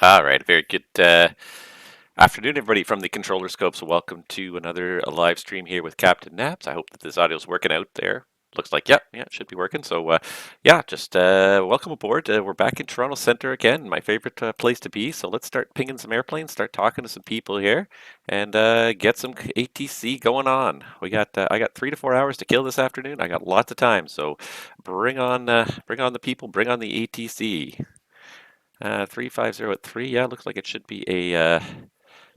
All right, very good afternoon, everybody from the controller scopes. Welcome to another live stream here with Captain Naps. I hope that this audio is working out there. Looks like, yeah, it should be working. So, yeah, just welcome aboard. We're back in Toronto Centre again, my favorite place to be. So let's start pinging some airplanes, start talking to some people here, and get some ATC going on. I got 3 to 4 hours to kill this afternoon. I got lots of time, so bring on the people, bring on the ATC. 350 at 3. Yeah, looks like it should be a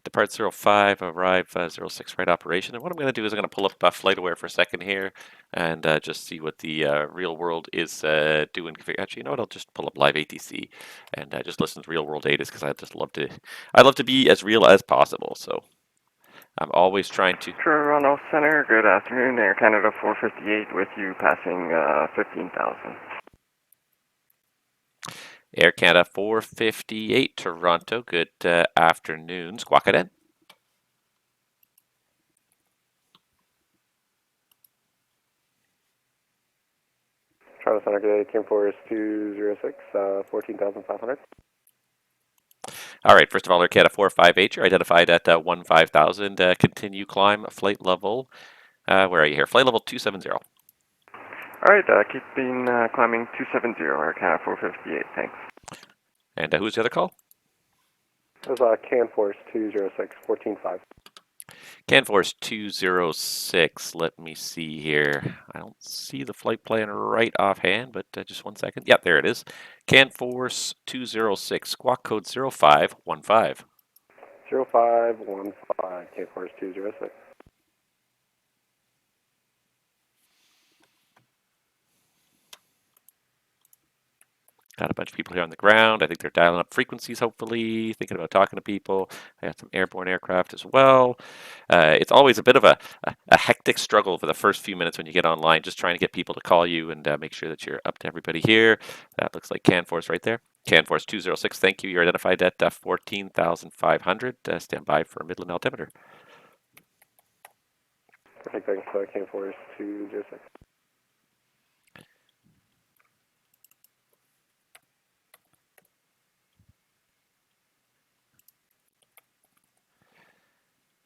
depart 05, arrive 06 right operation. And what I'm going to do is I'm going to pull up FlightAware for a second here and just see what the real world is doing. Actually, you know what? I'll just pull up live ATC and just listen to real world data because I love to be as real as possible. So I'm always trying to. Toronto Centre, good afternoon. Air Canada 458 with you passing 15,000. Air Canada 458 Toronto, good afternoon. Squawk it in. Toronto Centre, good day. Team Force 206, 14,500. All right, first of all, Air Canada 458, you're identified at 15,000. Continue climb flight level. Where are you here? Flight level 270. Alright, keeping climbing 270, Air Canada 458, thanks. And who's the other call? This is Can Force 206, 14.5. CanForce 206. Let me see here. I don't see the flight plan right offhand, but just 1 second. Yep, there it is. CanForce 206, squawk code 0515. 0515, Can Force 206. Got a bunch of people here on the ground. I think they're dialing up frequencies, hopefully, thinking about talking to people. I got some airborne aircraft as well. It's always a bit of a hectic struggle for the first few minutes when you get online, just trying to get people to call you and make sure that you're up to everybody here. That looks like CanForce right there. CanForce 206, thank you. You're identified at 14,500. Stand by for a Midland altimeter. Perfect, thanks, Can Force 206.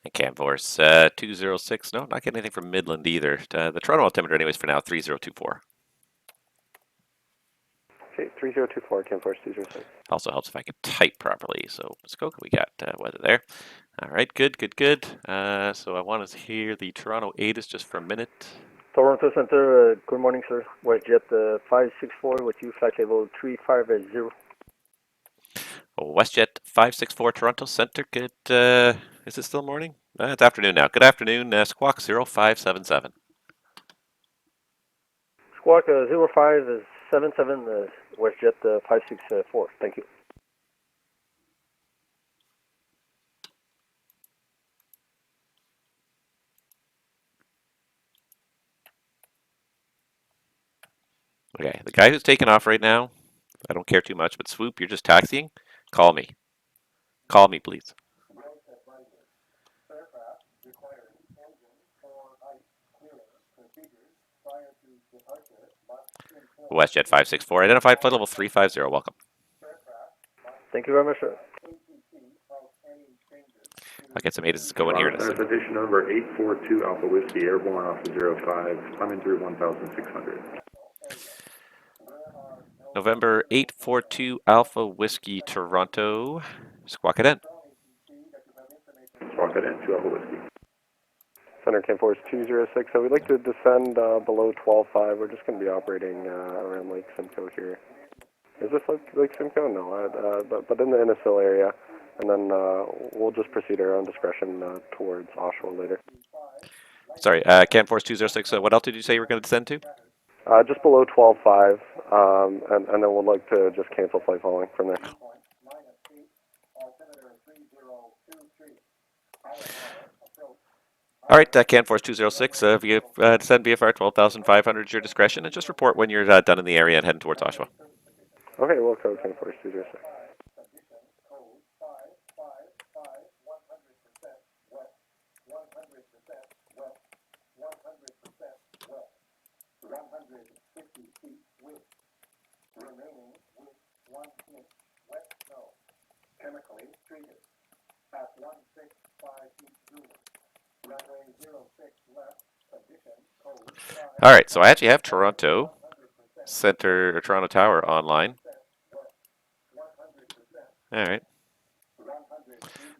And CanForce 206, no, not getting anything from Midland either. The Toronto altimeter anyways for now, 3024. Okay, 3024, Can Force 206. Also helps if I can type properly. So let's go. We got weather there. All right, good. So I want to hear the Toronto ATIS just for a minute. Toronto Centre, good morning, sir. WestJet 564 with you, flight level 350. WestJet 564 Toronto Centre. Good. Is it still morning? It's afternoon now. Good afternoon. Squawk 0577. Squawk 0577, WestJet 564. Thank you. Okay, the guy who's taking off right now, I don't care too much, but Swoop, you're just taxiing? Call me. Call me, please. WestJet 564, identified flight level 350. Welcome. Thank you very much, sir. I'll get some ATIS going here in a second. Transportation number 842 Alpha Whiskey, airborne off the 05, climbing through 1,600. November 842 Alpha Whiskey, Toronto. Squawk it in. Squawk it in, 2 Alpha Whiskey. Center, Can Force 206, so we'd like to descend below 12.5. We're just going to be operating around Lake Simcoe here. Is this Lake Simcoe? No, but in the Innisfil area. And then we'll just proceed at our own discretion towards Oshawa later. Sorry, CanForce 206, what altitude did you say you were going to descend to? Just below 12.5, and then we'll like to just cancel flight following from there. All right, CanForce 206, descend VFR 12,500 is your discretion, and just report when you're done in the area and heading towards Oshawa. Okay, we'll code CanForce 206. All right, so I actually have Toronto Centre or Toronto Tower online. All right.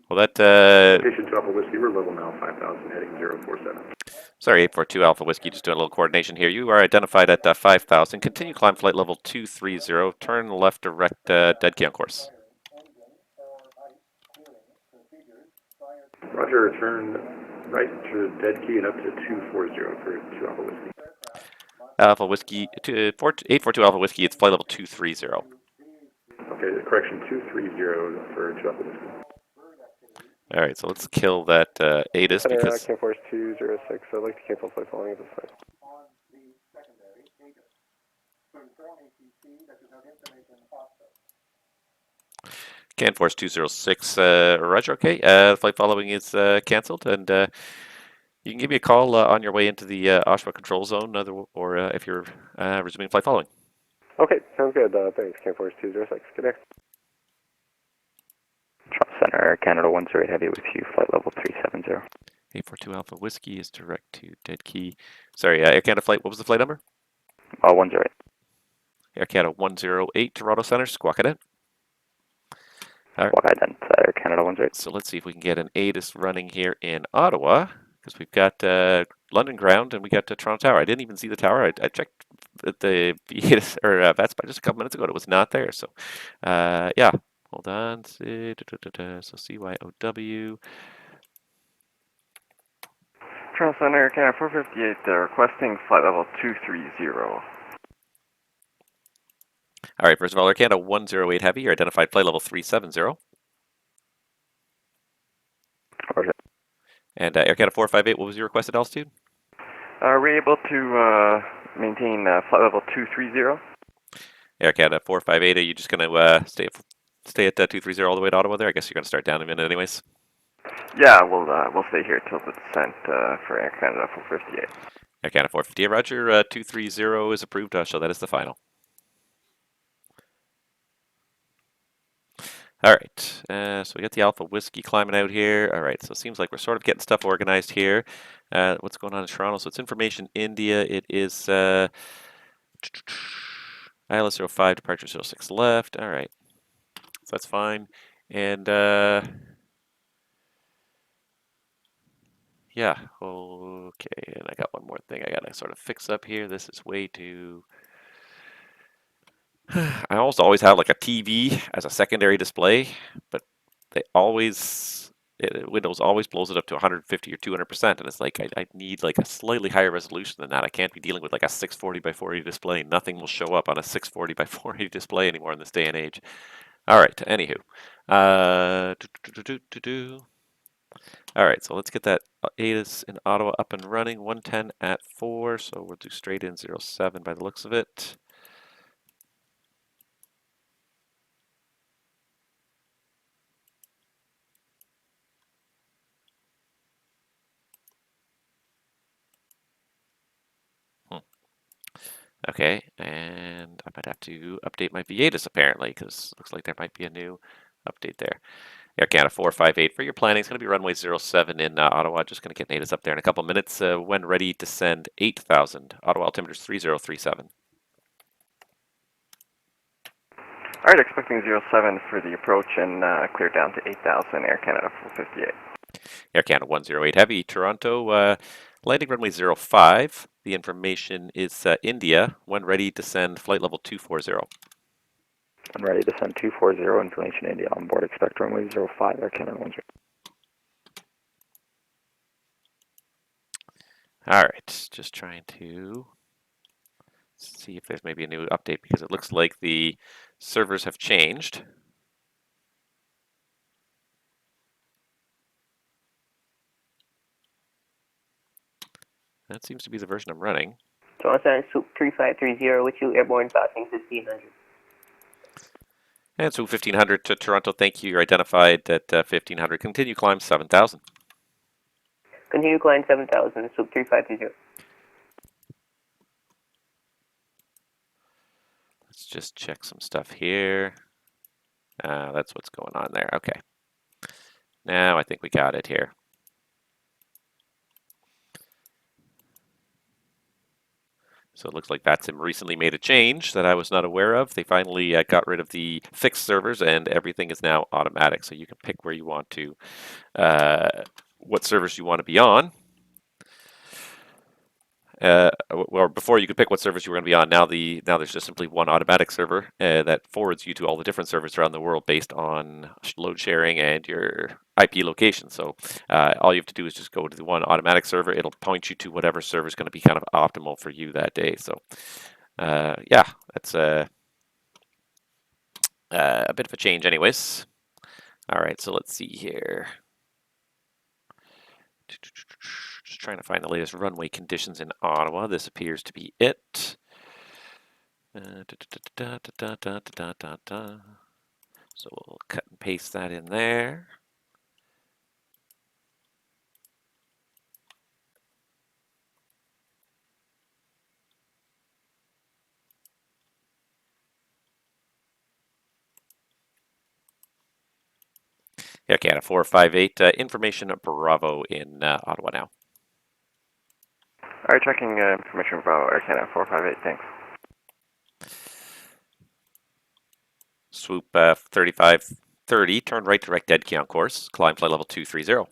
Well, that Location 2 Alpha Whiskey, we're level now, 5,000, heading 047. sorry, 842 Alpha Whiskey, just doing a little coordination here. You are identified at 5,000. Continue climb flight level 230. Turn left direct dead key on course. Roger, turn right to dead key and up to 240 for 2 Alpha Whiskey. Alpha Whiskey, 842 Alpha Whiskey, it's flight level 230. Okay, correction, 230 for 2 Alpha Whiskey. All right, so let's kill that ATIS Center, because Can Force 206, I'd like to cancel flight following at this time. CanForce 206, Roger, okay. Flight following is canceled, and you can give me a call on your way into the Oshawa control zone, or if you're resuming flight following. Okay, sounds good. Thanks, Can Force 206. Good day. Toronto Centre, Canada 108 Heavy with you, flight level 370. 842 Alpha Whiskey is direct to dead key. Sorry, Air Canada flight, what was the flight number? 108. Air Canada 108, Toronto Centre, squawk it in. All right. Squawk ident, Air Canada 108. So let's see if we can get an ATIS running here in Ottawa, because we've got London ground and we got Toronto Tower. I didn't even see the tower. I checked the ATIS or VATSIM just a couple minutes ago. It was not there. So, yeah. Hold on. So CYOW. Toronto Centre, Canada 458, requesting flight level 230. All right. First of all, Air Canada 108 Heavy. You're identified flight level 370. Roger. And Air Canada 458, what was your requested altitude? Are we able to maintain flight level 230? Air Canada 458, are you just going to stay at 230 all the way to Ottawa there? I guess you're going to start down in a minute anyways. Yeah, we'll stay here till the descent for Air Canada 458. Air Canada 458, Roger. 230 is approved. So that is the final. All right, so we got the Alpha Whiskey climbing out here. All right, so it seems like we're sort of getting stuff organized here. What's going on in Toronto? So it's Information India. It is ILS 05, departure 06 left. All right, so that's fine. And yeah, okay, and I got one more thing I got to sort of fix up here. This is way too... I almost always have like a TV as a secondary display, but they always, Windows always blows it up to 150 or 200%, and it's like I need like a slightly higher resolution than that. I can't be dealing with like a 640 by 480 display. Nothing will show up on a 640 by 480 display anymore in this day and age. All right, anywho. All right, so let's get that ATIS in Ottawa up and running. 110 at 4, so we'll do straight in 07 by the looks of it. Okay, and I might have to update my VATIS apparently, because it looks like there might be a new update there. Air Canada 458 for your planning. It's going to be runway 07 in Ottawa. Just going to get ATIS up there in a couple minutes. When ready to send 8,000. Ottawa altimeter 3037. All right, expecting 07 for the approach and clear down to 8,000, Air Canada 458. Air Canada 108 Heavy, Toronto. Landing runway 05. The information is India. When ready to send flight level 240. I'm ready to send 240, information India on board, expect runway 05, Air Canada 108. All right, just trying to see if there's maybe a new update, because it looks like the servers have changed. That seems to be the version I'm running. Toronto Centre, Soup 3530 with you, airborne passing 1500. And so 1500 to Toronto, thank you. You're identified at 1500. Continue climb 7000. Continue climb 7000, Soup 3530. Let's just check some stuff here. That's what's going on there. Okay. Now I think we got it here. So it looks like VATSIM recently made a change that I was not aware of. They finally got rid of the fixed servers and everything is now automatic. So you can pick where you want to, what servers you want to be on. Or before you could pick what servers you were going to be on. Now there's just simply one automatic server that forwards you to all the different servers around the world based on load sharing and your IP location. So all you have to do is just go to the one automatic server. It'll point you to whatever server is going to be kind of optimal for you that day. So yeah, that's a bit of a change anyways. All right, so let's see here. Just trying to find the latest runway conditions in Ottawa. This appears to be it. So we'll cut and paste that in there. Yeah, Canada 458, information Bravo in Ottawa now. All right, checking information Bravo, Air Canada 458, thanks. Swoop 3530, turn right, direct dead key on course, climb flight level 230.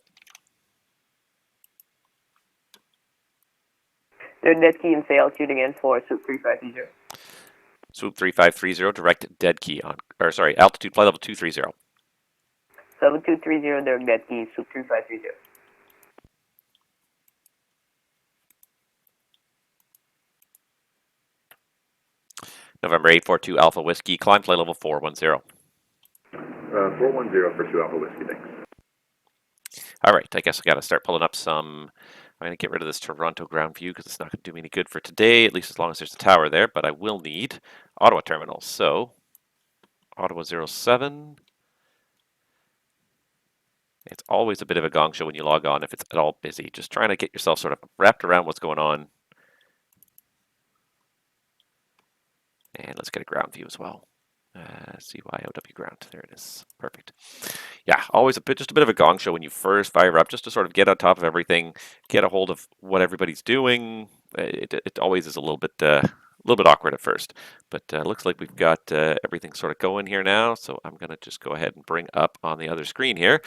They're dead key and say altitude again for Swoop 3530. Swoop 3530, direct dead key on, or sorry, altitude flight level 230. 7230, they're dead key, Swoop 3530. November 842 Alpha Whiskey, climb flight level 410. 410 for 2 Alpha Whiskey, thanks. All right, I guess I got to start pulling up some. I'm going to get rid of this Toronto ground view because it's not going to do me any good for today, at least as long as there's a tower there, but I will need Ottawa terminals. So, Ottawa 07. It's always a bit of a gong show when you log on if it's at all busy. Just trying to get yourself sort of wrapped around what's going on. And let's get a ground view as well. CYOW ground. There it is. Perfect. Yeah, always just a bit of a gong show when you first fire up, just to sort of get on top of everything, get a hold of what everybody's doing. It always is a little bit awkward at first, but looks like we've got everything sort of going here now. So I'm gonna just go ahead and bring up on the other screen here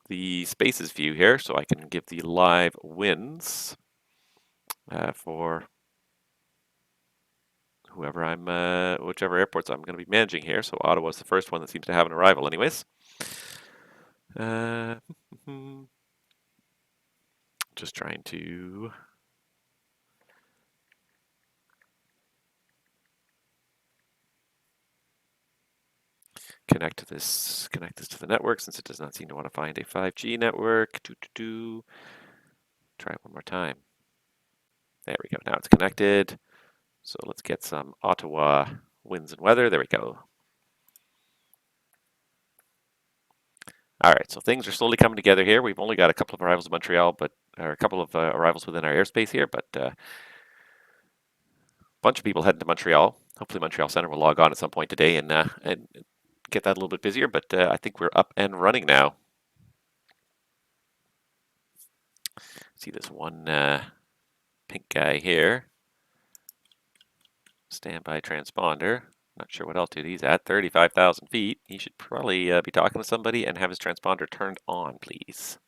the spaces view here, so I can give the live wins for whoever whichever airports I'm going to be managing here. So Ottawa's the first one that seems to have an arrival anyways. Just trying to connect this to the network since it does not seem to want to find a 5G network. Try it one more time. There we go. Now it's connected. So let's get some Ottawa winds and weather. There we go. All right, so things are slowly coming together here. We've only got a couple of arrivals in Montreal, or a couple of arrivals within our airspace here, but a bunch of people heading to Montreal. Hopefully Montreal Centre will log on at some point today and get that a little bit busier, but I think we're up and running now. See this one pink guy here. Standby transponder. Not sure what altitude he's at. 35,000 feet. He should probably be talking to somebody and have his transponder turned on, please.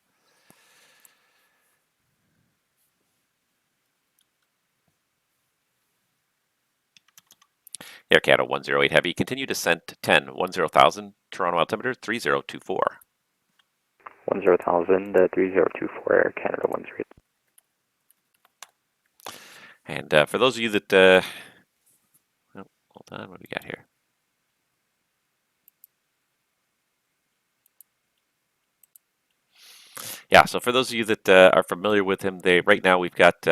Air Canada 108 Heavy. Continue descent 10. 10,000. Toronto altimeter 3024. 10,000, 3024, Air Canada 108. And for those of you that... oh, hold on, what do we got here? Yeah, so for those of you that are familiar with him, right now we've got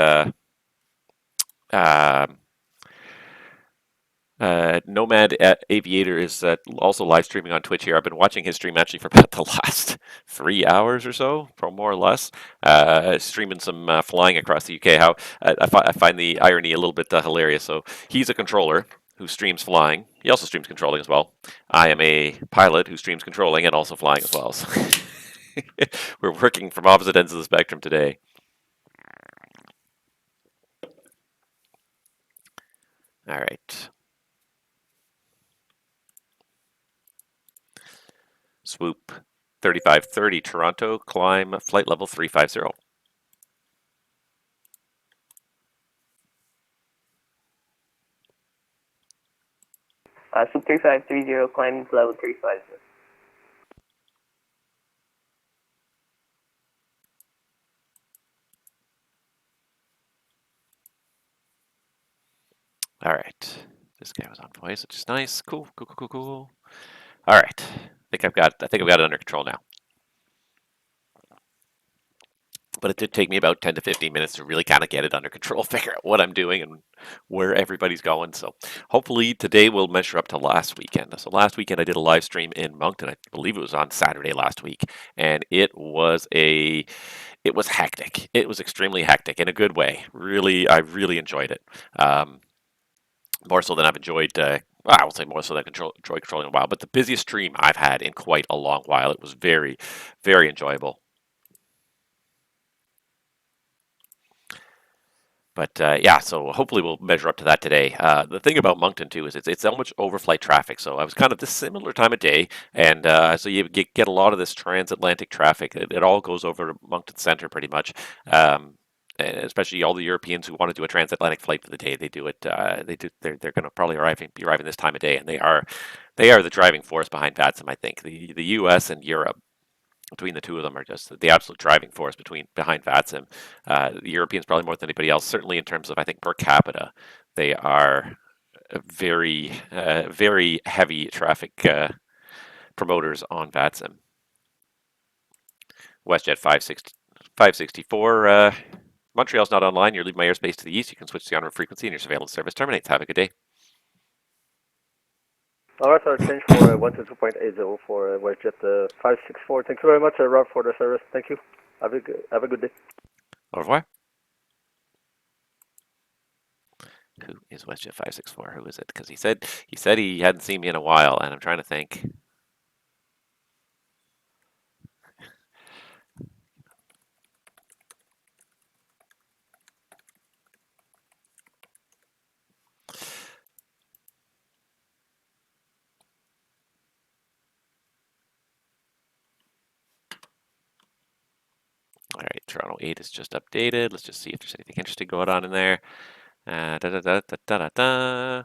NomadAviator is also live streaming on Twitch here. I've been watching his stream actually for about the last 3 hours or so, more or less, streaming some flying across the UK. How I find the irony a little bit hilarious. So he's a controller who streams flying. He also streams controlling as well. I am a pilot who streams controlling and also flying as well. So we're working from opposite ends of the spectrum today. All right. Swoop 3530 Toronto, climb flight level 350. Swoop 3530, climb level 350. All right. This guy was on voice, which is nice. Cool, cool, cool, cool, cool. All right. I think I've got it under control now. But it did take me about 10 to 15 minutes to really kind of get it under control, figure out what I'm doing and where everybody's going. So hopefully today will measure up to last weekend. So last weekend I did a live stream in Moncton. I believe it was on Saturday last week, and it was hectic. It was extremely hectic in a good way. Really, I really enjoyed it. More so than I've enjoyed. I will say more so than I've enjoyed controlling in a while. But the busiest stream I've had in quite a long while. It was very, very enjoyable. But yeah, so hopefully we'll measure up to that today. The thing about Moncton too is it's so much overflight traffic. So I was kind of this similar time of day, and so you get a lot of this transatlantic traffic. It all goes over to Moncton Centre pretty much. And especially all the Europeans who want to do a transatlantic flight for the day, they do it. They're going to probably be arriving this time of day, and they are the driving force behind VATSIM. I think the U.S. and Europe, between the two of them, are just the absolute driving force behind VATSIM. The Europeans probably more than anybody else, certainly in terms of I think per capita, they are very very heavy traffic promoters on VATSIM. WestJet 564. Montreal's not online. You're leaving my airspace to the east. You can switch to the onward frequency and your surveillance service terminates. Have a good day. All right, sir. Change for 122.80 for WestJet 564. Thank you very much, Rob, for the service. Thank you. Have a good day. Au revoir. Who is WestJet 564? Who is it? Because he said he hadn't seen me in a while, and I'm trying to think. All right, Toronto 8 is just updated. Let's just see if there's anything interesting going on in there. Da da da da da da da.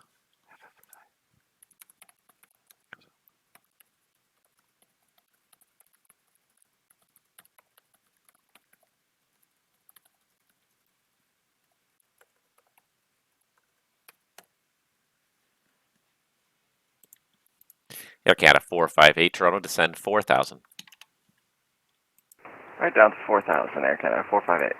Air Canada 458 Toronto, descend 4,000. All right, down to 4,000, Air Canada 458.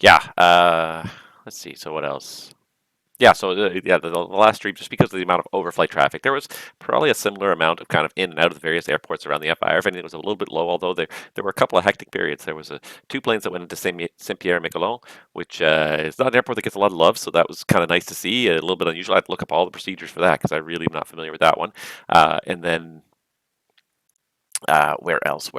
Yeah, let's see, so what else? Yeah, so yeah, the last stream, just because of the amount of overflight traffic, there was probably a similar amount of kind of in and out of the various airports around the FIR. If anything, it was a little bit low, although there were a couple of hectic periods. There was two planes that went into Saint-Pierre-Miquelon, which is not an airport that gets a lot of love, so that was kind of nice to see. A little bit unusual. I had to look up all the procedures for that because I really am not familiar with that one. And then where else?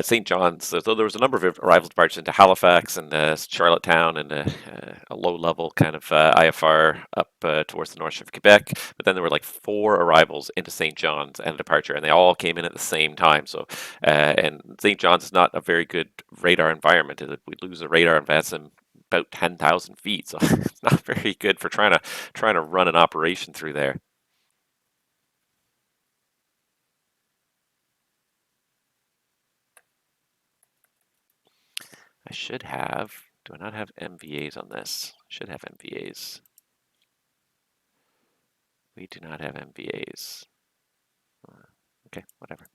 St. John's. So there was a number of arrivals departures into Halifax and Charlottetown and a low-level kind of IFR up towards the north of Quebec. But then there were like 4 arrivals into St. John's and a departure, and they all came in at the same time. So and St. John's is not a very good radar environment. We lose the radar in VATSIM about 10,000 feet, so it's not very good for trying to run an operation through there. I should have, do I not have MVAs on this? I should have MVAs. We do not have MVAs. Okay, whatever.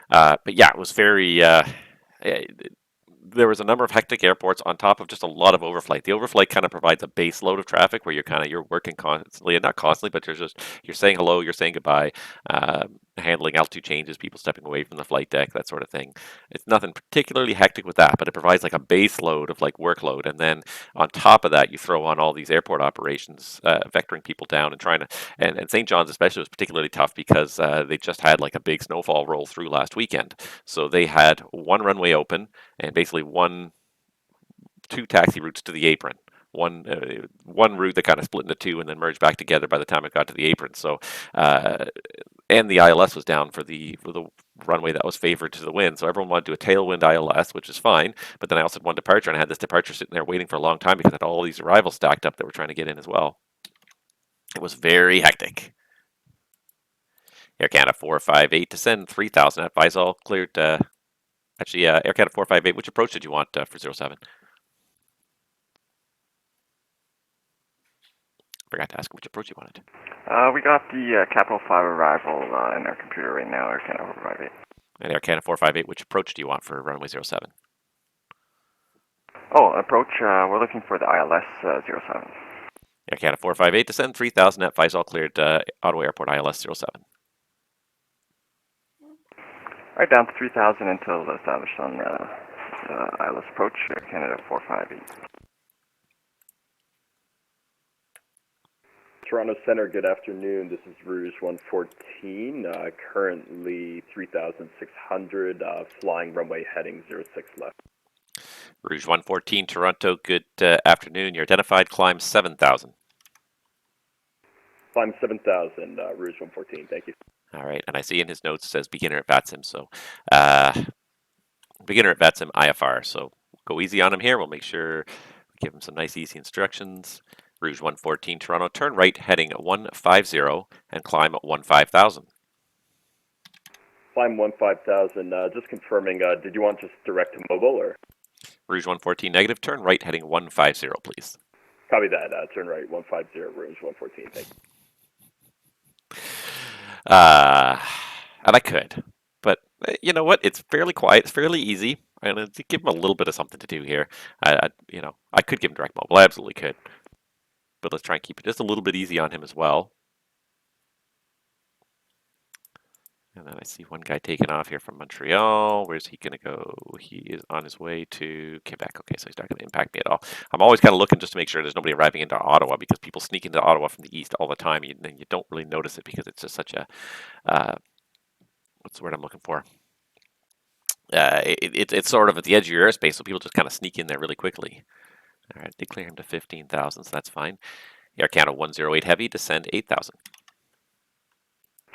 But yeah, it was very, there was a number of hectic airports on top of just a lot of overflight. The overflight kind of provides a base load of traffic where you're working constantly, and not constantly, but you're saying hello, you're saying goodbye. handling altitude changes, people stepping away from the flight deck, that sort of thing. It's nothing particularly hectic with that, but it provides like a base load of like workload. And then on top of that, you throw on all these airport operations, vectoring people down and trying to, and St. John's especially was particularly tough because they just had like a big snowfall roll through last weekend. So they had one runway open and basically two taxi routes to the apron. One route that kind of split into two and then merged back together by the time it got to the apron. So, and the ILS was down for the runway that was favored to the wind. So everyone wanted to do a tailwind ILS, which is fine. But then I also had one departure, and I had this departure sitting there waiting for a long time because I had all these arrivals stacked up that were trying to get in as well. It was very hectic. Air Canada 458 to send 3,000 at Faisal cleared. Actually, Air Canada 458, which approach did you want for 07? Forgot to ask which approach you wanted. We got the Capital 5 arrival in our computer right now, Air Canada 458. And Air Canada 458, which approach do you want for runway 07? Oh, approach, we're looking for the ILS 07. Air Canada 458 descend 3,000 at Faisal cleared Ottawa Airport ILS 07. Right down to 3,000 until established on the ILS approach, Air Canada 458. Toronto Centre, good afternoon. This is Rouge 114, currently 3,600, flying runway heading 06 left. Rouge 114, Toronto, good afternoon. You're identified, climb 7,000. Climb 7,000, Rouge 114, thank you. All right, and I see in his notes it says beginner at VATSIM, so beginner at VATSIM IFR, so go easy on him here. We'll make sure we give him some nice easy instructions. Rouge 114, Toronto, turn right heading 150 and climb 15,000. Climb 15,000, just confirming, did you want just direct to mobile or? Rouge 114 negative, turn right heading 150, please. Copy that, turn right 150, Rouge 114, thank you. And I could, but you know what? It's fairly quiet. It's fairly easy. I'm going to give him a little bit of something to do here. I could give him direct mobile. I absolutely could. But let's try and keep it just a little bit easy on him as well. And then I see one guy taking off here from Montreal. Where's he going to go? He is on his way to Quebec. Okay, so he's not going to impact me at all. I'm always kind of looking just to make sure there's nobody arriving into Ottawa because people sneak into Ottawa from the east all the time. You don't really notice it because it's just such a, what's the word I'm looking for? It's sort of at the edge of your airspace, so people just kind of sneak in there really quickly. All right, declare him to 15,000, so that's fine. Air Canada 108 Heavy, descend 8,000.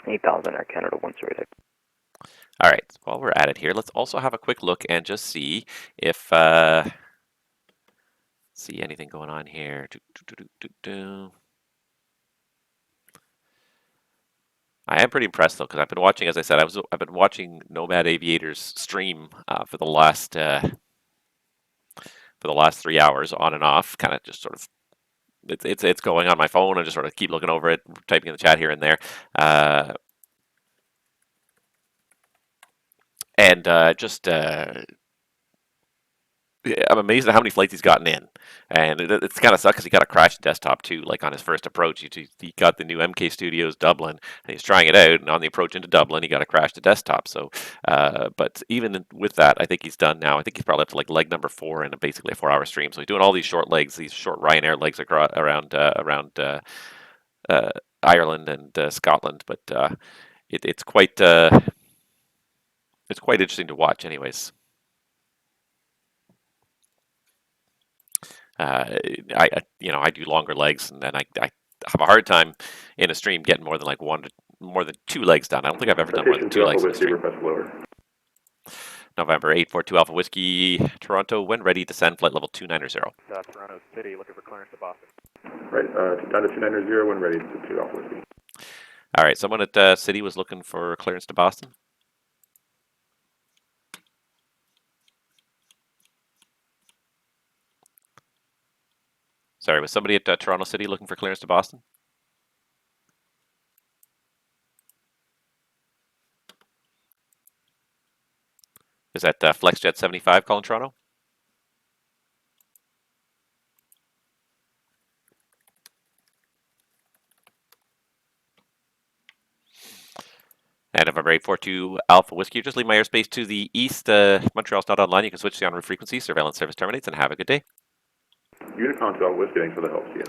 8,000 Air Canada 108. All right, while we're at it here, let's also have a quick look and just see if see anything going on here. I am pretty impressed though, because I've been watching, as I said, I've been watching NomadAviator's stream for the last 3 hours on and off, kind of just sort of. It's going on my phone. I just sort of keep looking over it, typing in the chat here and there, I'm amazed at how many flights he's gotten in, and it's kind of sucks because he got a crashed desktop too. Like on his first approach, he got the new MK Studios Dublin, and he's trying it out. And on the approach into Dublin, he got a crashed desktop. So, but even with that, I think he's done now. I think he's probably up to like leg number 4 in basically a 4-hour stream. So he's doing all these short legs, these short Ryanair legs around Ireland and Scotland. But it's quite interesting to watch, anyways. I do longer legs, and then I have a hard time in a stream getting more than 2 legs done. I don't think I've ever done more than 2 legs in a stream. November 842 Alpha Whiskey, Toronto, when ready, descend flight level 290. Toronto City, looking for clearance to Boston. Right, down to 290 when ready to Alpha Whiskey. All right, someone at City was looking for clearance to Boston. Sorry, was somebody at Toronto City looking for clearance to Boston? Is that FlexJet 75 calling Toronto? And November 842 Alpha Whiskey, just leave my airspace to the east. Montreal's not online. You can switch to the en route frequency. Surveillance service terminates, and have a good day. Unicon to Alpha Whiskey, thanks for the help, see ya.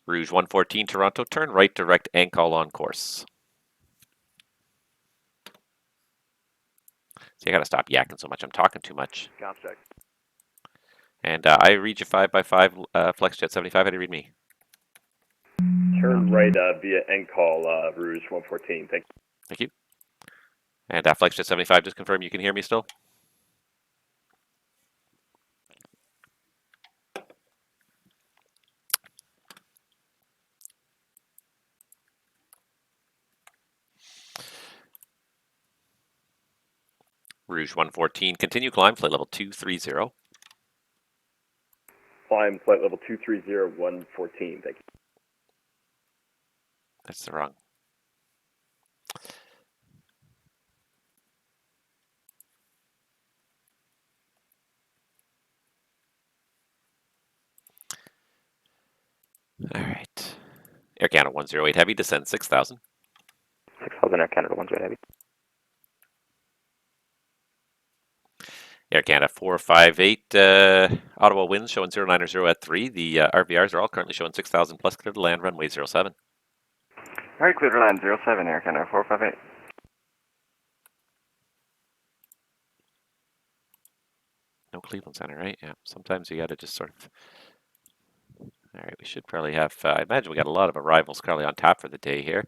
Rouge 114 Toronto, turn right, direct, and call on course. See, I gotta stop yakking so much. I'm talking too much. Check. And I read you 5x5, FlexJet 75. How do you read me? Turn right via NCall, Rouge 114. Thank you. Thank you. And FlexJet 75, just confirm you can hear me still? Rouge 114, continue climb, flight level 230. Climb flight level 230, 114. Thank you. That's the wrong. All right. Air Canada 108 Heavy, descend 6,000. 6,000 Air Canada 108 Heavy. Air Canada 458, Ottawa winds showing 090 at 3. The RVRs are all currently showing 6,000 plus, clear to land, runway 07. Alright, clear to land 07 Air Canada 458. No Cleveland Center, right? Yeah, sometimes you gotta just sort of... All right, we should probably have, I imagine we got a lot of arrivals currently on tap for the day here.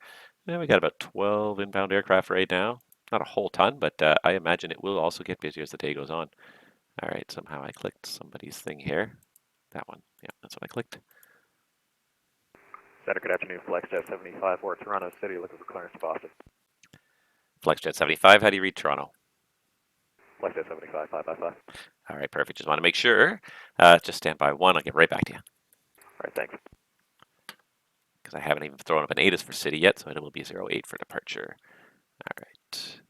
Yeah, we got about 12 inbound aircraft right now. Not a whole ton, but I imagine it will also get busier as the day goes on. All right, somehow I clicked somebody's thing here. That one, yeah, that's what I clicked. Center, good afternoon, FlexJet 75, we're at Toronto City, looking for clearance to Boston. FlexJet 75, how do you read Toronto? FlexJet 75, 5x5. All right, perfect, just want to make sure. Just stand by 1, I'll get right back to you. All right, thanks. Because I haven't even thrown up an ATIS for city yet, so it will be 08 for departure. All right.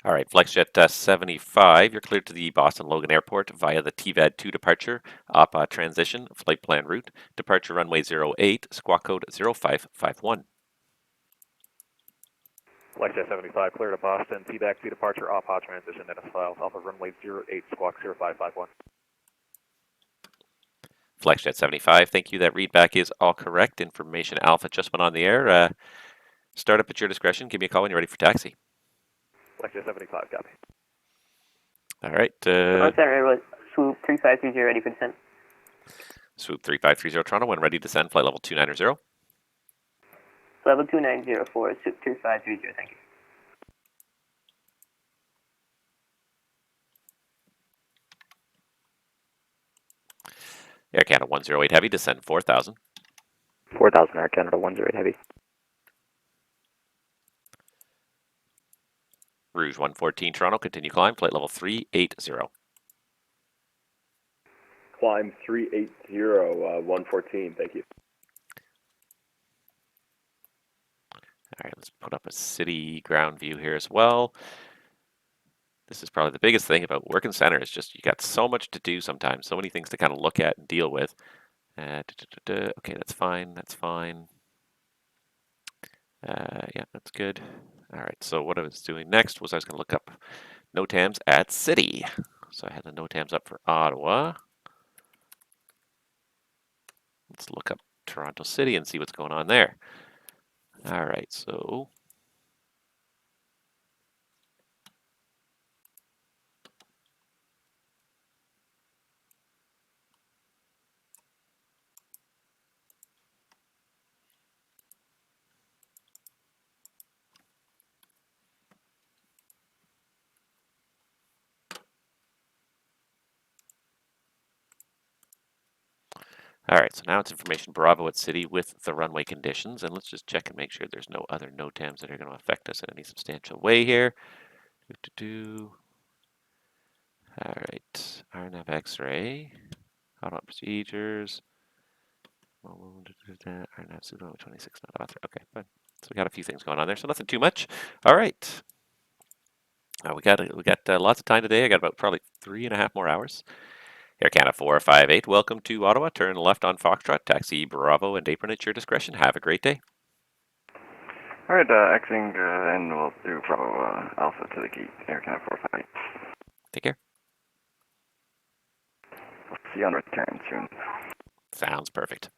All right, FlexJet 75, you're cleared to the Boston Logan Airport via the TVAD 2 departure, OPA transition, flight plan route, departure runway 08, squawk code 0551. FlexJet 75, clear to Boston, TVAC 2 departure, OPA transition, NS files, Alpha runway 08, squawk 0551. FlexJet 75, thank you. That readback is all correct. Information Alpha just went on the air. Start up at your discretion. Give me a call when you're ready for taxi. FlexJet 75, copy. All right. Toronto Center, was swoop 3530 ready for descent. Swoop 3530 Toronto, when ready to descend, flight level 290. Level 290 for swoop 3530, thank you. Air Canada 108 Heavy, descend 4,000. 4,000 Air Canada 108 Heavy. Rouge 114 Toronto, continue climb, flight level 380. Climb 380, 114. Thank you. All right, let's put up a city ground view here as well. This is probably the biggest thing about working center is just you got so much to do sometimes, so many things to kind of look at and deal with. Okay, that's fine, that's fine. Yeah, that's good. All right, so what I was doing next was I was going to look up NOTAMs at city. So I had the NOTAMs up for Ottawa. Let's look up Toronto City and see what's going on there. All right, so all right, so now it's information Bravo at city with the runway conditions, and let's just check and make sure there's no other NOTAMs that are going to affect us in any substantial way here. All right, RNAV X-ray, auto procedures. RNAV pseudo 26 not author. Okay, fine. So we got a few things going on there, so nothing too much. All right. We got lots of time today. I got about probably 3.5 more hours. Air Canada 458, welcome to Ottawa. Turn left on Foxtrot, taxi Bravo and apron at your discretion. Have a great day. Alright, exiting, and we'll do Bravo Alpha to the gate, Air Canada 458. Take care. We'll see you on return soon. Sounds perfect.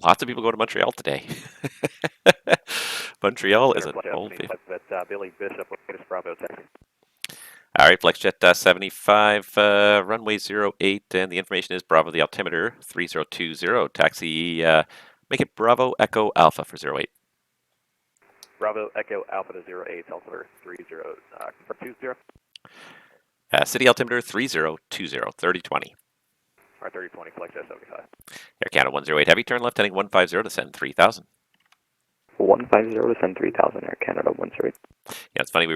Lots of people go to Montreal today. Montreal is an old Flight Billy Bishop, latest Bravo taxi. All right, FlexJet 75, runway 08, and the information is Bravo the altimeter 3020. Taxi, make it Bravo Echo Alpha for 08. Bravo Echo Alpha to 08, altimeter 20. City altimeter 3020, 3020. Or 3020, FlexJet 75. Air Canada 108 Heavy, turn left heading 150 to send 3000. 150 to send 3000, Air Canada 108. Yeah, it's funny.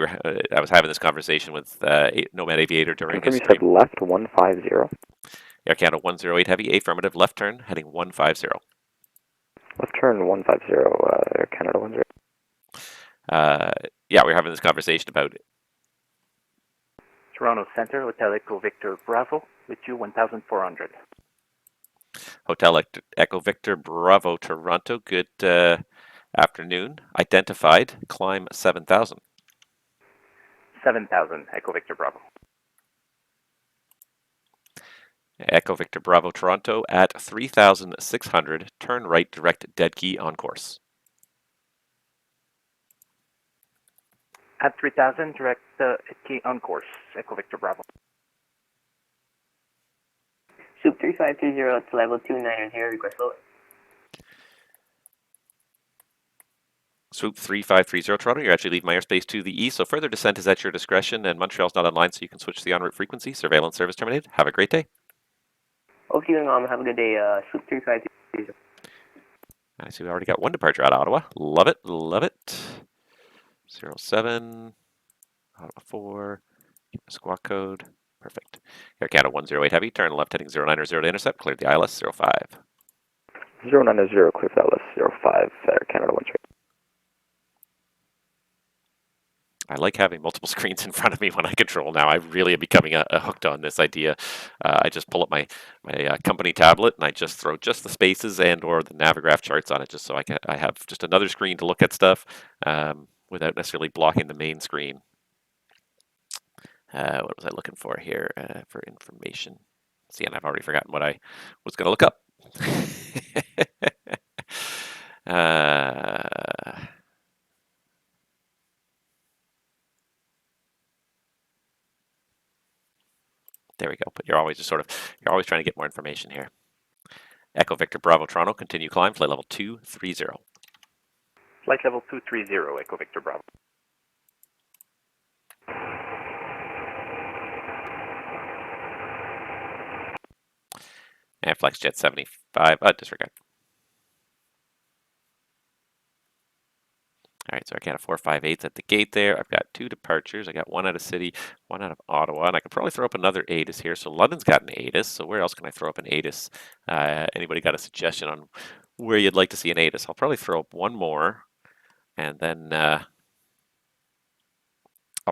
I was having this conversation with NomadAviator during his You stream. said left 150. Air Canada 108 Heavy, affirmative, left turn heading 150. Left turn 150, Air Canada 108. Yeah, we were having this conversation about Toronto Centre, Hotel Echo Victor Bravo, with you 1400. Hotel Echo Victor Bravo Toronto. Good afternoon. Identified. Climb 7000. 7000, Echo Victor Bravo. Echo Victor Bravo Toronto at 3600. Turn right, direct dead key on course. At 3000, direct key on course, Echo Victor Bravo. Soup 3530 to level 290, request lower. Swoop 3530 Toronto, you're actually leaving my airspace to the east, so further descent is at your discretion, and Montreal's not online, so you can switch to the en route frequency. Surveillance service terminated. Have a great day. Okay, have a good day, Soup 3530. I see we already got one departure out of Ottawa. Love it, love it. 07, Ottawa 4, keep the squawk code. Perfect. Air Canada 108 Heavy, turn left heading 090 to intercept, cleared the ILS 05. 090, clear for ILS 05, Air Canada 108. I like having multiple screens in front of me when I control now. I really am becoming hooked on this idea. I just pull up my company tablet and I just throw just the spaces and or the Navigraph charts on it just so I have just another screen to look at stuff without necessarily blocking the main screen. What was I looking for here for information? See, and I've already forgotten what I was going to look up. There we go. But you're always trying to get more information here. Echo Victor Bravo Toronto, continue climb, flight level 230. Flight level 230, Echo Victor Bravo. And FlexJet 75, disregard. All right, so I got a 458 at the gate there. I've got two departures. I got one out of city, one out of Ottawa, and I could probably throw up another ATIS here. So London's got an ATIS. So where else can I throw up an ATIS? Anybody got a suggestion on where you'd like to see an ATIS? I'll probably throw up one more, and then I'll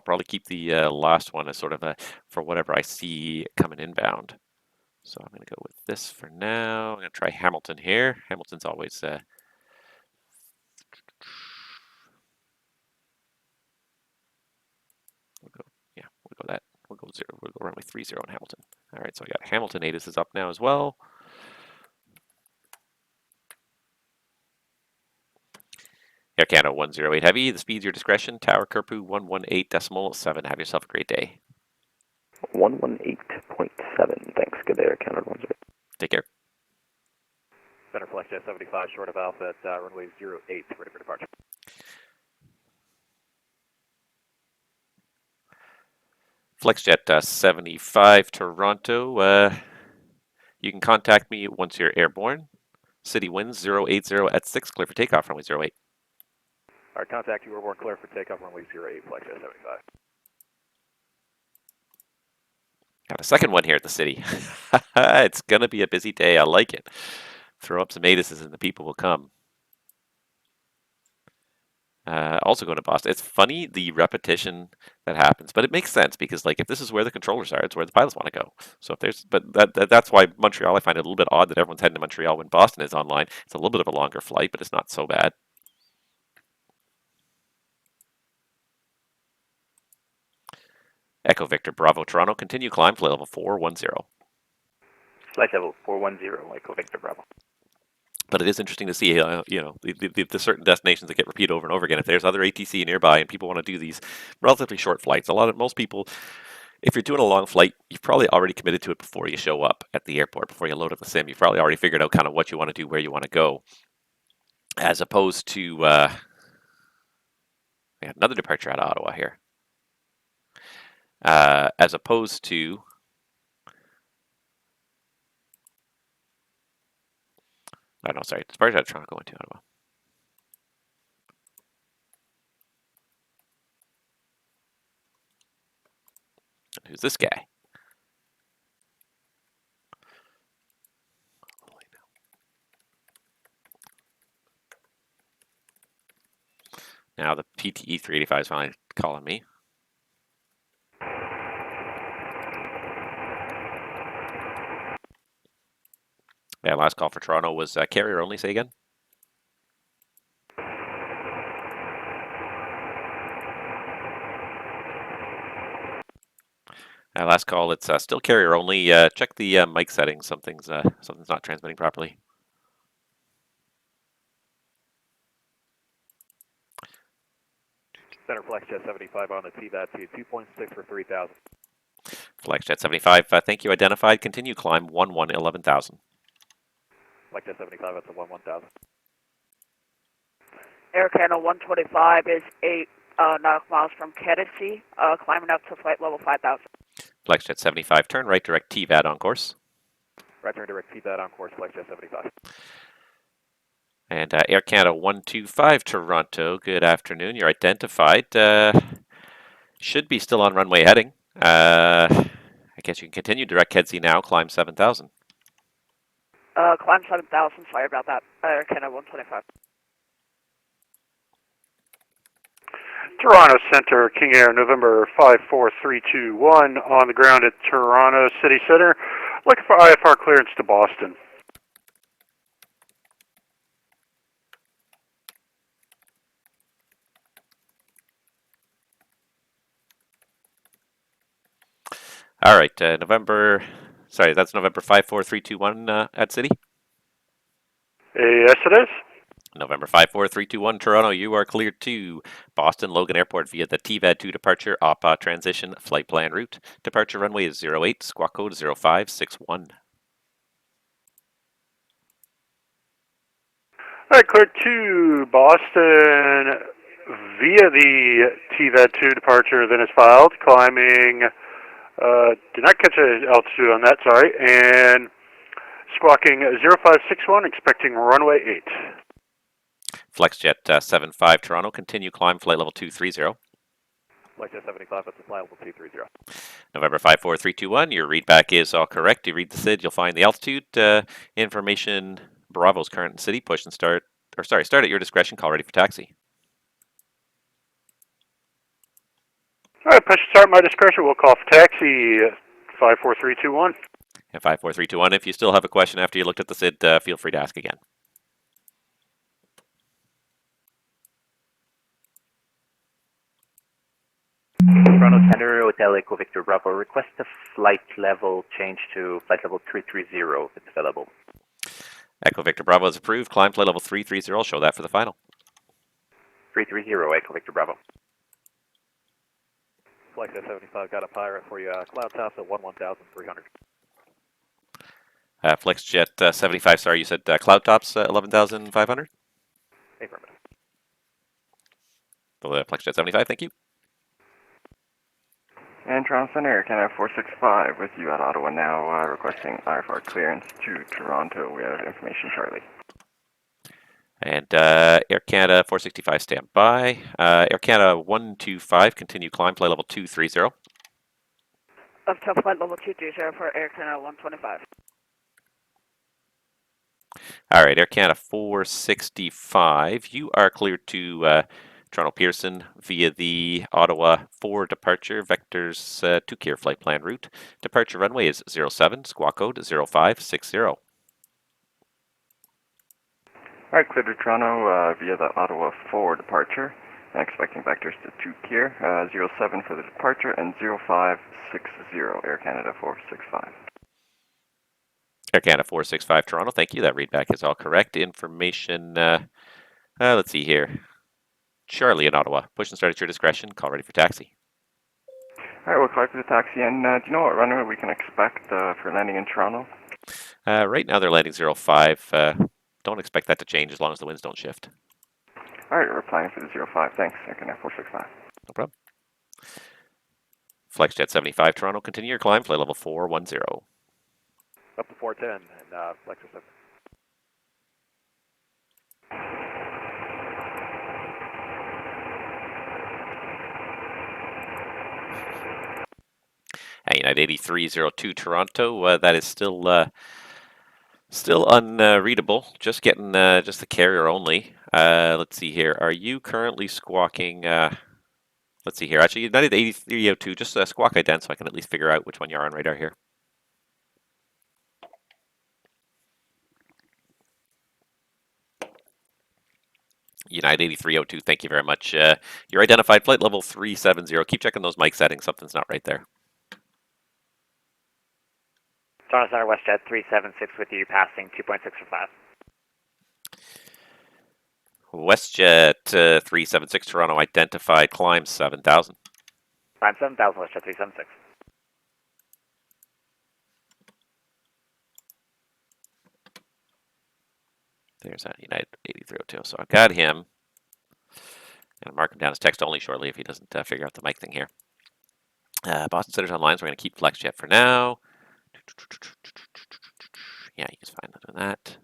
probably keep the last one as sort of for whatever I see coming inbound. So I'm going to go with this for now. I'm going to try Hamilton here. Hamilton's always We'll go runway 30 on Hamilton. All right, so I got Hamilton ATIS is up now as well. Air Canada 108 Heavy, the speed's your discretion. Tower Kerpu 118.7. Have yourself a great day. 118.7. Thanks. Good day, Air Canada 108. Take care. Center FlexJet 75, short of Alpha at runway 08, ready for departure. FlexJet 75 Toronto. You can contact me once you're airborne. City winds 080 at 6, clear for takeoff, runway 08. All right, contact you, airborne, clear for takeoff, runway 08, FlexJet 75. Got a second one here at the city. It's going to be a busy day. I like it. Throw up some ATISes and the people will come. Also going to Boston. It's funny the repetition that happens, but it makes sense because like if this is where the controllers are, it's where the pilots want to go. So if there's, but that's why Montreal. I find it a little bit odd that everyone's heading to Montreal when Boston is online. It's a little bit of a longer flight, but it's not so bad. Echo Victor Bravo Toronto. Continue climb flight level 410. Flight level 410, Echo Victor Bravo. But it is interesting to see, you know, the certain destinations that get repeated over and over again. If there's other ATC nearby and people want to do these relatively short flights, most people, if you're doing a long flight, you've probably already committed to it before you show up at the airport, before you load up the sim. You've probably already figured out kind of what you want to do, where you want to go, as opposed to we have another departure out of Ottawa here. As opposed to oh no, sorry, departure out of Toronto going to Ottawa. Who's this guy? Now the PTE 385 is finally calling me. Yeah, last call for Toronto was carrier only. Say again. Last call, it's still carrier only. Check the mic settings. Something's not transmitting properly. Center FlexJet 75 on the TVAT to 2.6 for 3,000. FlexJet 75, thank you. Identified. Continue climb 11,000. FlexJet 75 at the 11,000. Air Canada 125 is 8 nautical miles from Tennessee, climbing up to flight level 5,000. FlexJet 75, turn right direct TVAT on course. Right turn direct TVAT on course, FlexJet 75. And Air Canada 125 Toronto, good afternoon. You're identified. Should be still on runway heading. I guess you can continue direct Kedzie now, climb 7,000. Climb 7,000, sorry about that. Air Canada 125. Toronto Centre, King Air, November 54321, on the ground at Toronto City Centre, looking for IFR clearance to Boston. All right, that's November 54321 at City? Yes, it is. November 54321 Toronto, you are cleared to Boston Logan Airport via the TVAD 2 departure APA transition flight plan route. Departure runway is 08, squawk code 0561. All right, cleared to Boston via the TVAD 2 departure, then is filed, climbing, did not catch an altitude on that, sorry, and squawking 0561, expecting runway 8. FlexJet 75 Toronto, continue climb flight level 230. FlexJet 75 at the flight level 230. November 54321, your readback is all correct. You read the SID, you'll find the altitude information, Bravo's current city, push and start, or sorry, start at your discretion, call ready for taxi. All right, push start my discretion, we'll call for taxi 54321. And 54321, if you still have a question after you looked at the SID, feel free to ask again. Toronto Centre, Hotel Echo Victor Bravo. Request a flight level change to flight level 330 if it's available. Echo Victor Bravo is approved. Climb flight level 330. I'll show that for the final. 330, Echo Victor Bravo. FlexJet 75 got a pirate for you. Cloud tops at 11,300. FlexJet 75, sorry, you said cloud tops 11,500? Affirmative. FlexJet 75, thank you. And Toronto Centre, Air Canada 465 with you at Ottawa now, requesting IFR clearance to Toronto. We have information shortly. And Air Canada 465, stand by. Air Canada 125, continue climb, flight level 230. Up to flight level 230 for Air Canada 125. All right, Air Canada 465, you are cleared to Toronto Pearson via the Ottawa 4 departure, vectors 2 Kier flight plan route. Departure runway is 07, squawk code 0560. Alright, clear to Toronto via the Ottawa 4 departure. And expecting vectors to 2 Kier, 07 for the departure and 0560, Air Canada 465. Air Canada 465 Toronto, thank you. That readback is all correct. Information, let's see here. Charlie in Ottawa, push and start at your discretion. Call ready for taxi. Alright, we'll call for the taxi. And do you know what runway we can expect for landing in Toronto? Right now they're landing 05. Don't expect that to change as long as the winds don't shift. Alright, we're planning for the 05. Thanks, Air Canada 465. No problem. FlexJet 75 Toronto, continue your climb, flight level 410. Up to 410 and Flex 7. United 8302 Toronto, that is still unreadable. Just getting just the carrier only. Let's see here. Are you currently squawking? Let's see here. Actually, United 8302. Just squawk ident so I can at least figure out which one you're on radar here. United 8302. Thank you very much. You're identified flight level 370. Keep checking those mic settings. Something's not right there. Toronto Centre WestJet 376 with you, passing 2.645. WestJet 376 Toronto, identified, climb 7,000. Climb 7,000, WestJet 376. There's that United 8302. So I've got him. Gonna mark him down as text only shortly if he doesn't figure out the mic thing here. Boston Center's online, so we're gonna keep FlexJet for now. Yeah, he's fine doing that.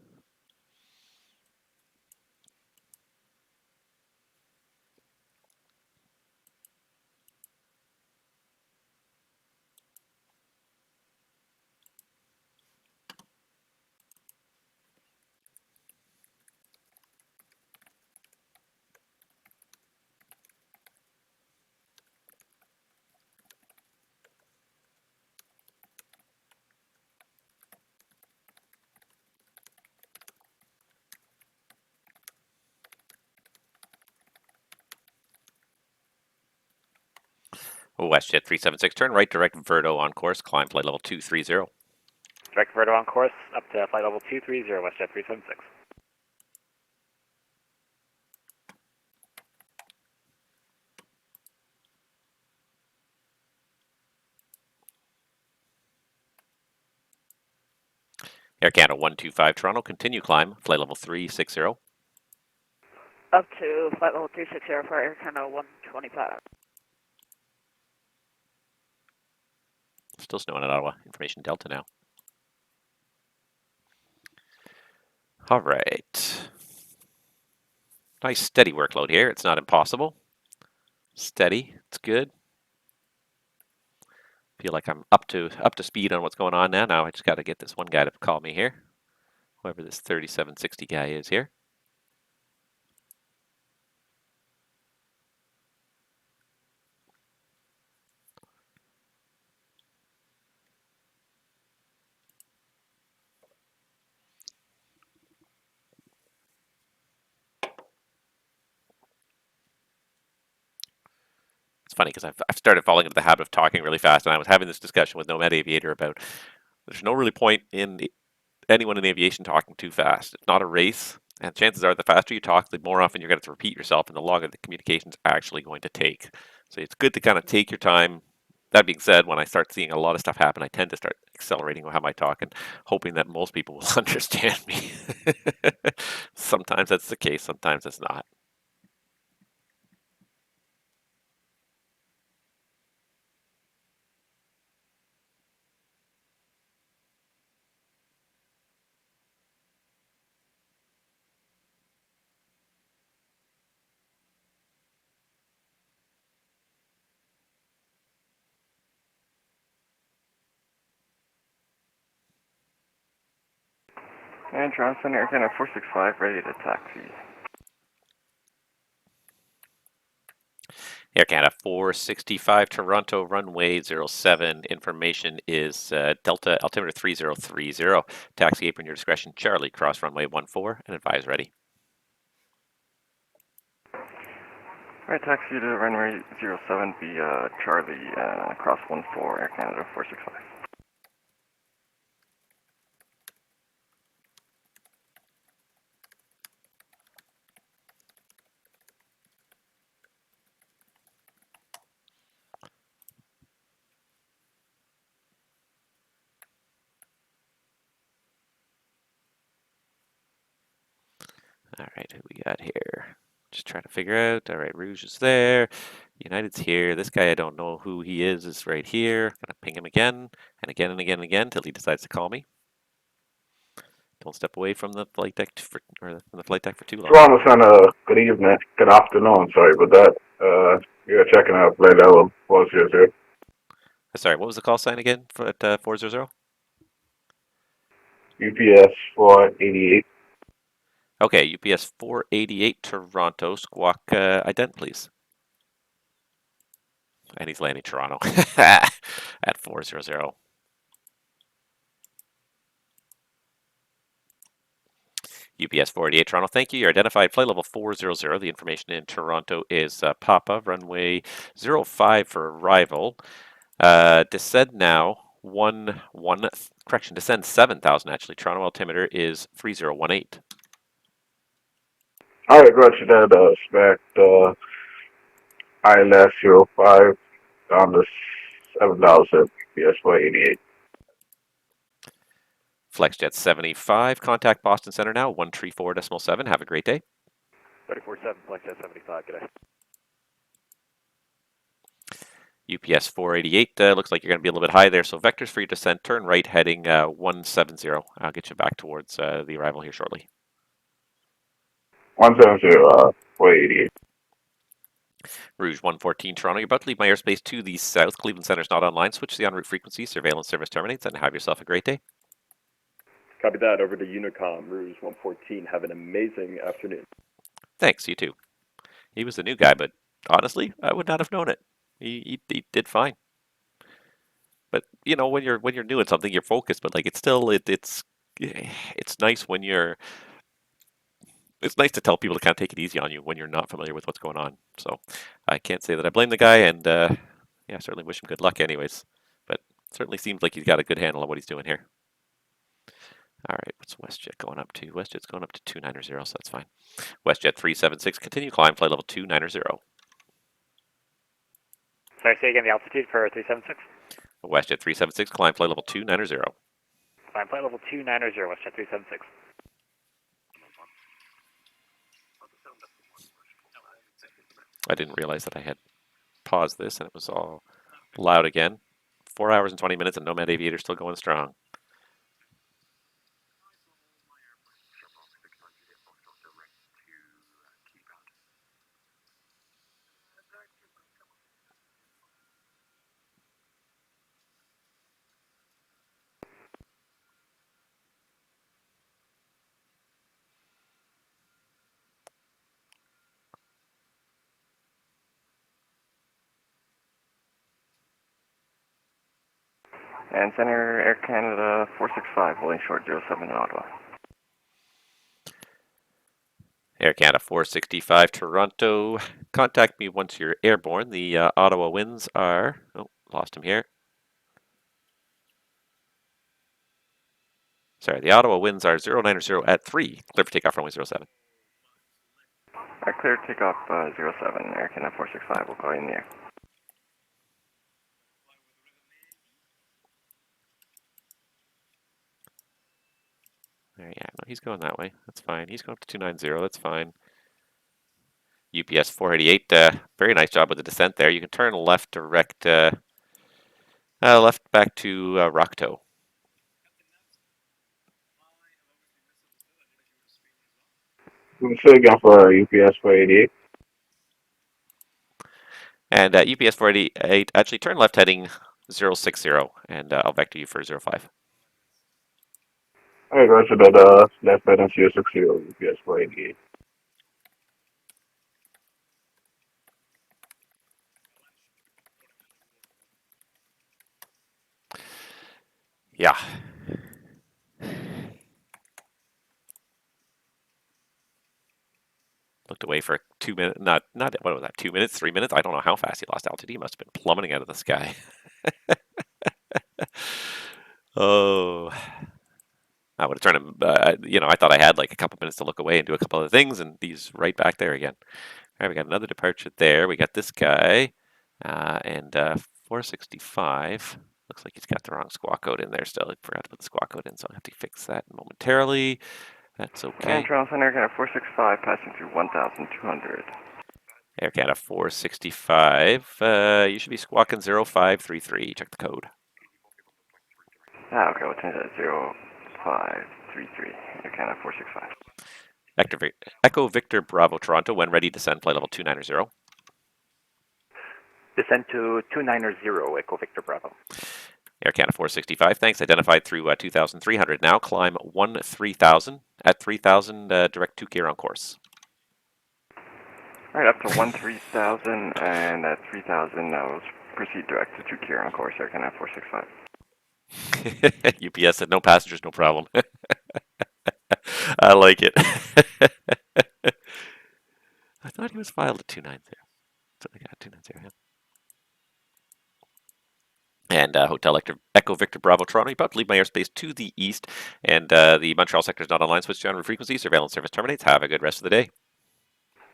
WestJet 376, turn right, direct Verdo on course, climb flight level 230. Direct Verdo on course, up to flight level 230, WestJet 376. Air Canada 125 Toronto, continue climb, flight level 360. Up to flight level 360 for Air Canada 125. Still snowing in Ottawa. Information Delta now. All right. Nice steady workload here. It's not impossible. Steady. It's good. Feel like I'm up to speed on what's going on now. Now I just got to get this one guy to call me here. Whoever this 3760 guy is here. It's funny because I've started falling into the habit of talking really fast, and I was having this discussion with NomadAviator about there's no really point in anyone in the aviation talking too fast. It's not a race, and chances are the faster you talk, the more often you're going to repeat yourself, and the longer the communication's actually going to take. So it's good to kind of take your time. That being said, when I start seeing a lot of stuff happen, I tend to start accelerating how I talk and hoping that most people will understand me. Sometimes that's the case, sometimes it's not. And Toronto Centre, Air Canada 465, ready to taxi. Air Canada 465 Toronto runway 07. Information is Delta altimeter 3030. Taxi apron your discretion. Charlie cross runway 14 and advise ready. Alright, taxi to runway 07 via Charlie, cross 14, Air Canada 465. All right, who we got here? Just trying to figure out. All right, Rouge is there. United's here. This guy, I don't know who he is right here. Gonna ping him again and again and again and again until he decides to call me. Don't step away from the flight deck for too long. Toronto Centre, good evening, good afternoon, sorry about that. You're checking out flight level 400. Sorry, what was the call sign again for at 400? UPS 488. Okay, UPS 488 Toronto. Squawk ident, please. And he's landing Toronto at 400. UPS 488 Toronto, thank you. You're identified flight level 400. The information in Toronto is Papa, runway 05 for arrival. Descend now, descend 7,000 actually. Toronto altimeter is 3018. Alright, roger that, expect, ILS 05 down to 7,000, UPS 488. FlexJet 75, contact Boston Center now, 134.7. Have a great day. 34-7, FlexJet 75, good day. UPS 488, looks like you're going to be a little bit high there, so vectors for your descent, turn right heading 170. I'll get you back towards the arrival here shortly. 170, 488. Rouge 114 Toronto, you're about to leave my airspace to the south. Cleveland Center's not online. Switch to the en route frequency. Surveillance service terminates, and have yourself a great day. Copy that. Over to Unicom, Rouge 114. Have an amazing afternoon. Thanks, you too. He was the new guy, but honestly, I would not have known it. He did fine. But you know, when you're doing something, you're focused. But like, it's still it's nice when you're. It's nice to tell people to kind of take it easy on you when you're not familiar with what's going on. So I can't say that I blame the guy, and yeah, certainly wish him good luck anyways. But certainly seems like he's got a good handle on what he's doing here. All right, what's WestJet going up to? WestJet's going up to 290, so that's fine. WestJet 376, continue climb, flight level 290. Sorry, say again the altitude for 376? WestJet 376, climb, flight level 290. Climb flight level 290, WestJet 376. I didn't realize that I had paused this and it was all loud again. 4 hours and 20 minutes and NomadAviator still going strong. And Center Air Canada 465, holding short 07 in Ottawa. Air Canada 465 Toronto. Contact me once you're airborne. The Ottawa winds are... Oh, lost him here. Sorry, the Ottawa winds are 090 at 3. Clear for takeoff runway 07. Alright, clear takeoff 07, Air Canada 465, we'll go in the air. There, yeah, no, he's going that way. That's fine. He's going up to 290. That's fine. UPS 488. Very nice job with the descent there. You can turn left direct, left back to Rocktow. Say again for UPS 488. And UPS 488, actually turn left heading 060, and I'll vector you for 05. Alright, roger that, left heading 060, UPS 488. Yeah. Looked away for 2 minutes. Not what was that? 2 minutes, 3 minutes? I don't know how fast he lost altitude. He must have been plummeting out of the sky. Oh. I would have turned him. I thought I had like a couple minutes to look away and do a couple other things, and he's right back there again. All right, we got another departure there. We got this guy, and 465. Looks like he's got the wrong squawk code in there still. I forgot to put the squawk code in, so I'll have to fix that momentarily. That's okay. And Toronto Centre, Canada 465, passing through 1,200. Air Canada 465. You should be squawking 0533. Check the code. Okay, we'll change that 0533. Air Canada 465. Echo Victor Bravo Toronto. When ready, descend flight level 290. Descend to 290, Echo Victor Bravo. Air Canada 465, thanks. Identified through 2,300 now. Climb 13,000. At 3,000, direct 2K on course. All right, up to 13,000, and at 3,000, now we'll proceed direct to 2K on course, Air Canada 465. UPS said no passengers, no problem. I like it. I thought he was filed at 290. So I got 290, yeah. And Hotel Echo Victor Bravo Toronto, you're about to leave my airspace to the east, and the Montreal sector is not online. Switch to on frequency. Surveillance service terminates. Have a good rest of the day.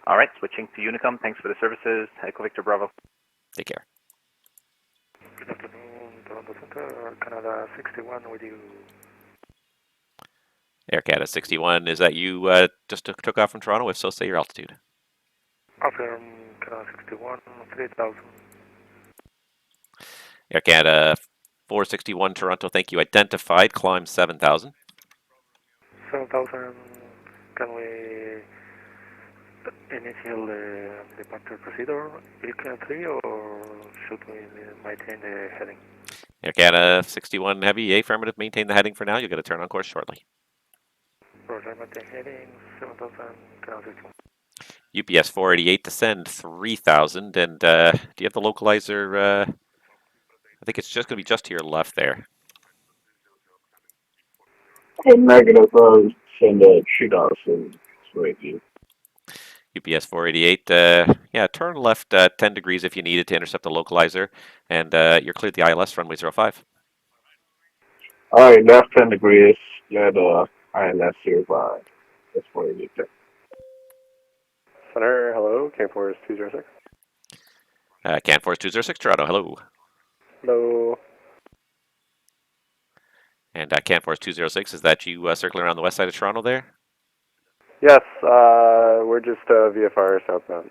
All right, switching to Unicom. Thanks for the services. Echo Victor Bravo. Take care. Good afternoon, Toronto Centre, Canada 61 with you. Air Canada 61, is that you just took off from Toronto? If so, say your altitude. Affirm Canada 61, 3,000. Air Canada 461 Toronto, thank you. Identified, climb 7,000. 7,000, can we initial the departure procedure, EQ3, or should we maintain the heading? Air Canada 61 Heavy, affirmative, maintain the heading for now. You'll get a turn on course shortly. Roger, maintain heading, 7,000, Canada 61. UPS 488, descend 3,000. And do you have the localizer? I think it's just going to be just to your left there. Negative, send a shoot off and right you. UPS 488, yeah, turn left 10 degrees if you need it to intercept the localizer, and you're cleared the ILS runway 05. All right, left 10 degrees, get ILS 05. That's 488 there. Center, hello, K4 is 206. CAN4 is 206, Toronto, hello. Hello. And CAN4 is 206, is that you circling around the west side of Toronto there? Yes, we're just VFR southbound.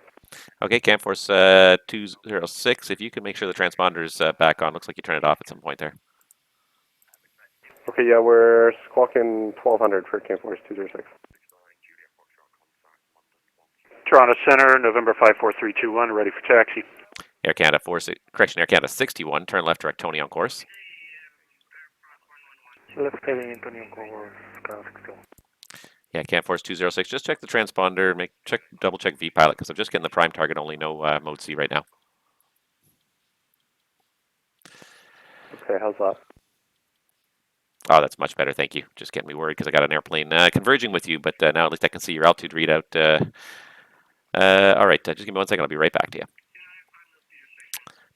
Okay, CAN4 is 206, if you can make sure the transponder's back on. Looks like you turned it off at some point there. Okay, yeah, we're squawking 1200 for CAN4 is 206. Toronto Centre, November 54321, ready for taxi. Air Canada 61, turn left direct Tony on course. Left heading Tony on course, Canada 61. Yeah, CAN4 is 206. Just check the transponder. Double check VPilot because I'm just getting the prime target only, no mode C right now. Okay, how's that? Oh, that's much better. Thank you. Just getting me worried because I got an airplane converging with you, but now at least I can see your altitude readout. All right, just give me 1 second. I'll be right back to you.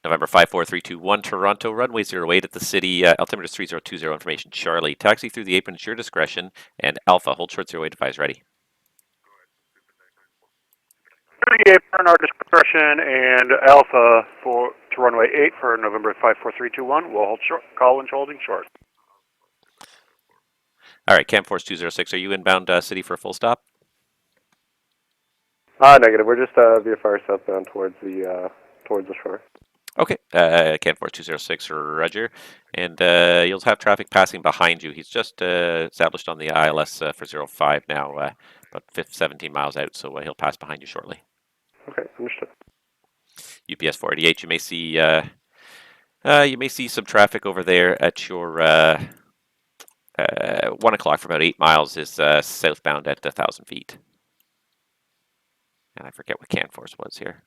November 54321 Toronto, runway 08 at the city, altimeter is 3020, information Charlie. Taxi through the apron at your discretion, and Alpha, hold short 08 advise ready. Through the apron, our discretion, and Alpha to runway 8 for November 54321. We'll hold short, call and holding short. All right, CAN4 is 206. Are you inbound city for a full stop? Negative. We're just VFR southbound towards the shore. Okay, CAN4 206, Roger. And you'll have traffic passing behind you. He's just established on the ILS for 05 now, about 17 miles out, so he'll pass behind you shortly. Okay, understood. UPS 488, you may see some traffic over there at your 1 o'clock for about 8 miles is southbound at 1,000 feet. And I forget what CAN4's was here.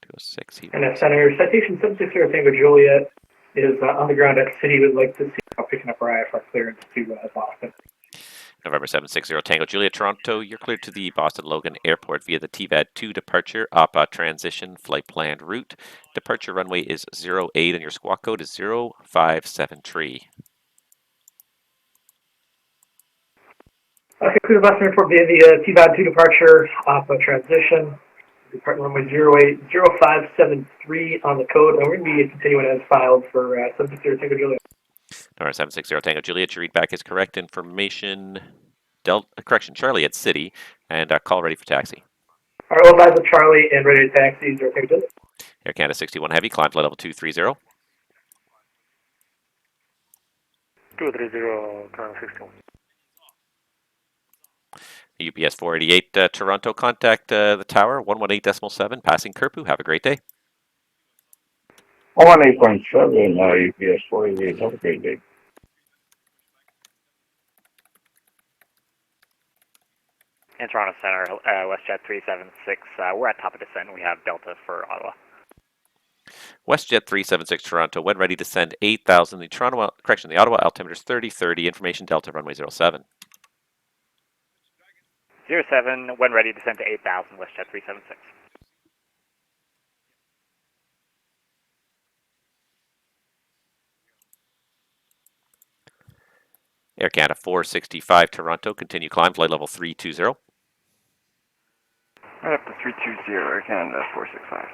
206. And Center, citation 760 Tango Juliet is on the ground at City. Would like to see picking up our IFR clearance to Boston. November 760 Tango Juliet Toronto, you're cleared to the Boston Logan Airport via the TVAD-2 departure, APA transition, flight planned route. Departure runway is 08 and your squawk code is 0573. Okay, clear the Boston Airport via the TVAD-2 departure, APA transition, depart runway 08, 0573 on the code, and we're going to be continuing as filed for 760 Tango Juliet. November 760 Tango Juliet, your read back is correct information. Correction, Charlie at City, and call ready for taxi. All right, well, guys, with Charlie and ready to taxi, 0 Tango Juliet. Air Canada 61 Heavy, climb flight level 230. 230, Canada 61. UPS 488 Toronto, contact the tower 118.7, passing Kerpu. Have a great day. 118.7, UPS 48. Have a great day. In Toronto Centre, WestJet 376, we're at top of descent. We have Delta for Ottawa. WestJet 376 Toronto, when ready to send 8,000. The Ottawa altimeter is 3030. Information Delta runway 07. 07, when ready to descend to 8,000, WestJet 376. Air Canada 465 Toronto, continue climb, flight level 320. Right up to 320, Air Canada 465.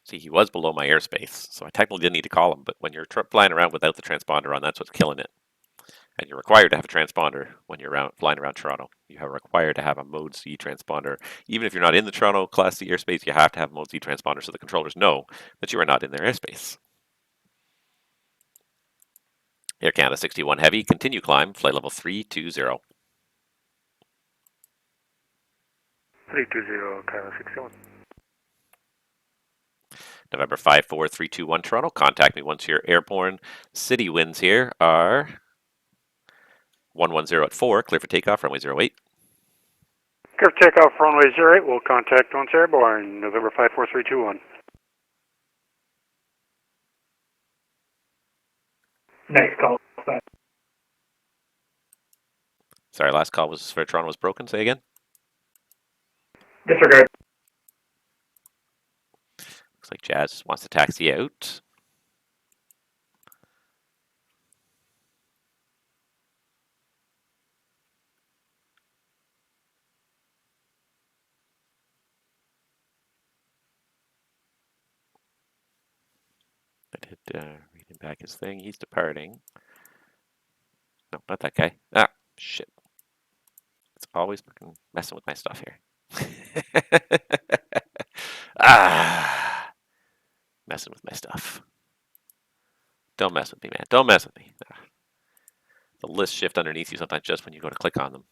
See, he was below my airspace, so I technically didn't need to call him, but when you're flying around without the transponder on, that's what's killing it. And you're required to have a transponder when you're flying around Toronto. You are required to have a Mode C transponder. Even if you're not in the Toronto Class C airspace, you have to have a Mode C transponder so the controllers know that you are not in their airspace. Air Canada 61 Heavy, continue climb, flight level 320. 320, Canada 61. November 54321 Toronto, contact me once you're airborne. City winds here are 110 at 4, clear for takeoff, runway 08. Clear for takeoff, runway 08. We'll contact once airborne, November 54321. Nice call. Sorry, last call was for Toronto was broken. Say again. Disregard. Looks like Jazz wants to taxi out. I did read him back his thing. He's departing. No, not that guy. Ah, shit. It's always fucking messing with my stuff here. Ah, messing with my stuff. Don't mess with me, man. Don't mess with me. Ah. The list shift underneath you sometimes just when you go to click on them.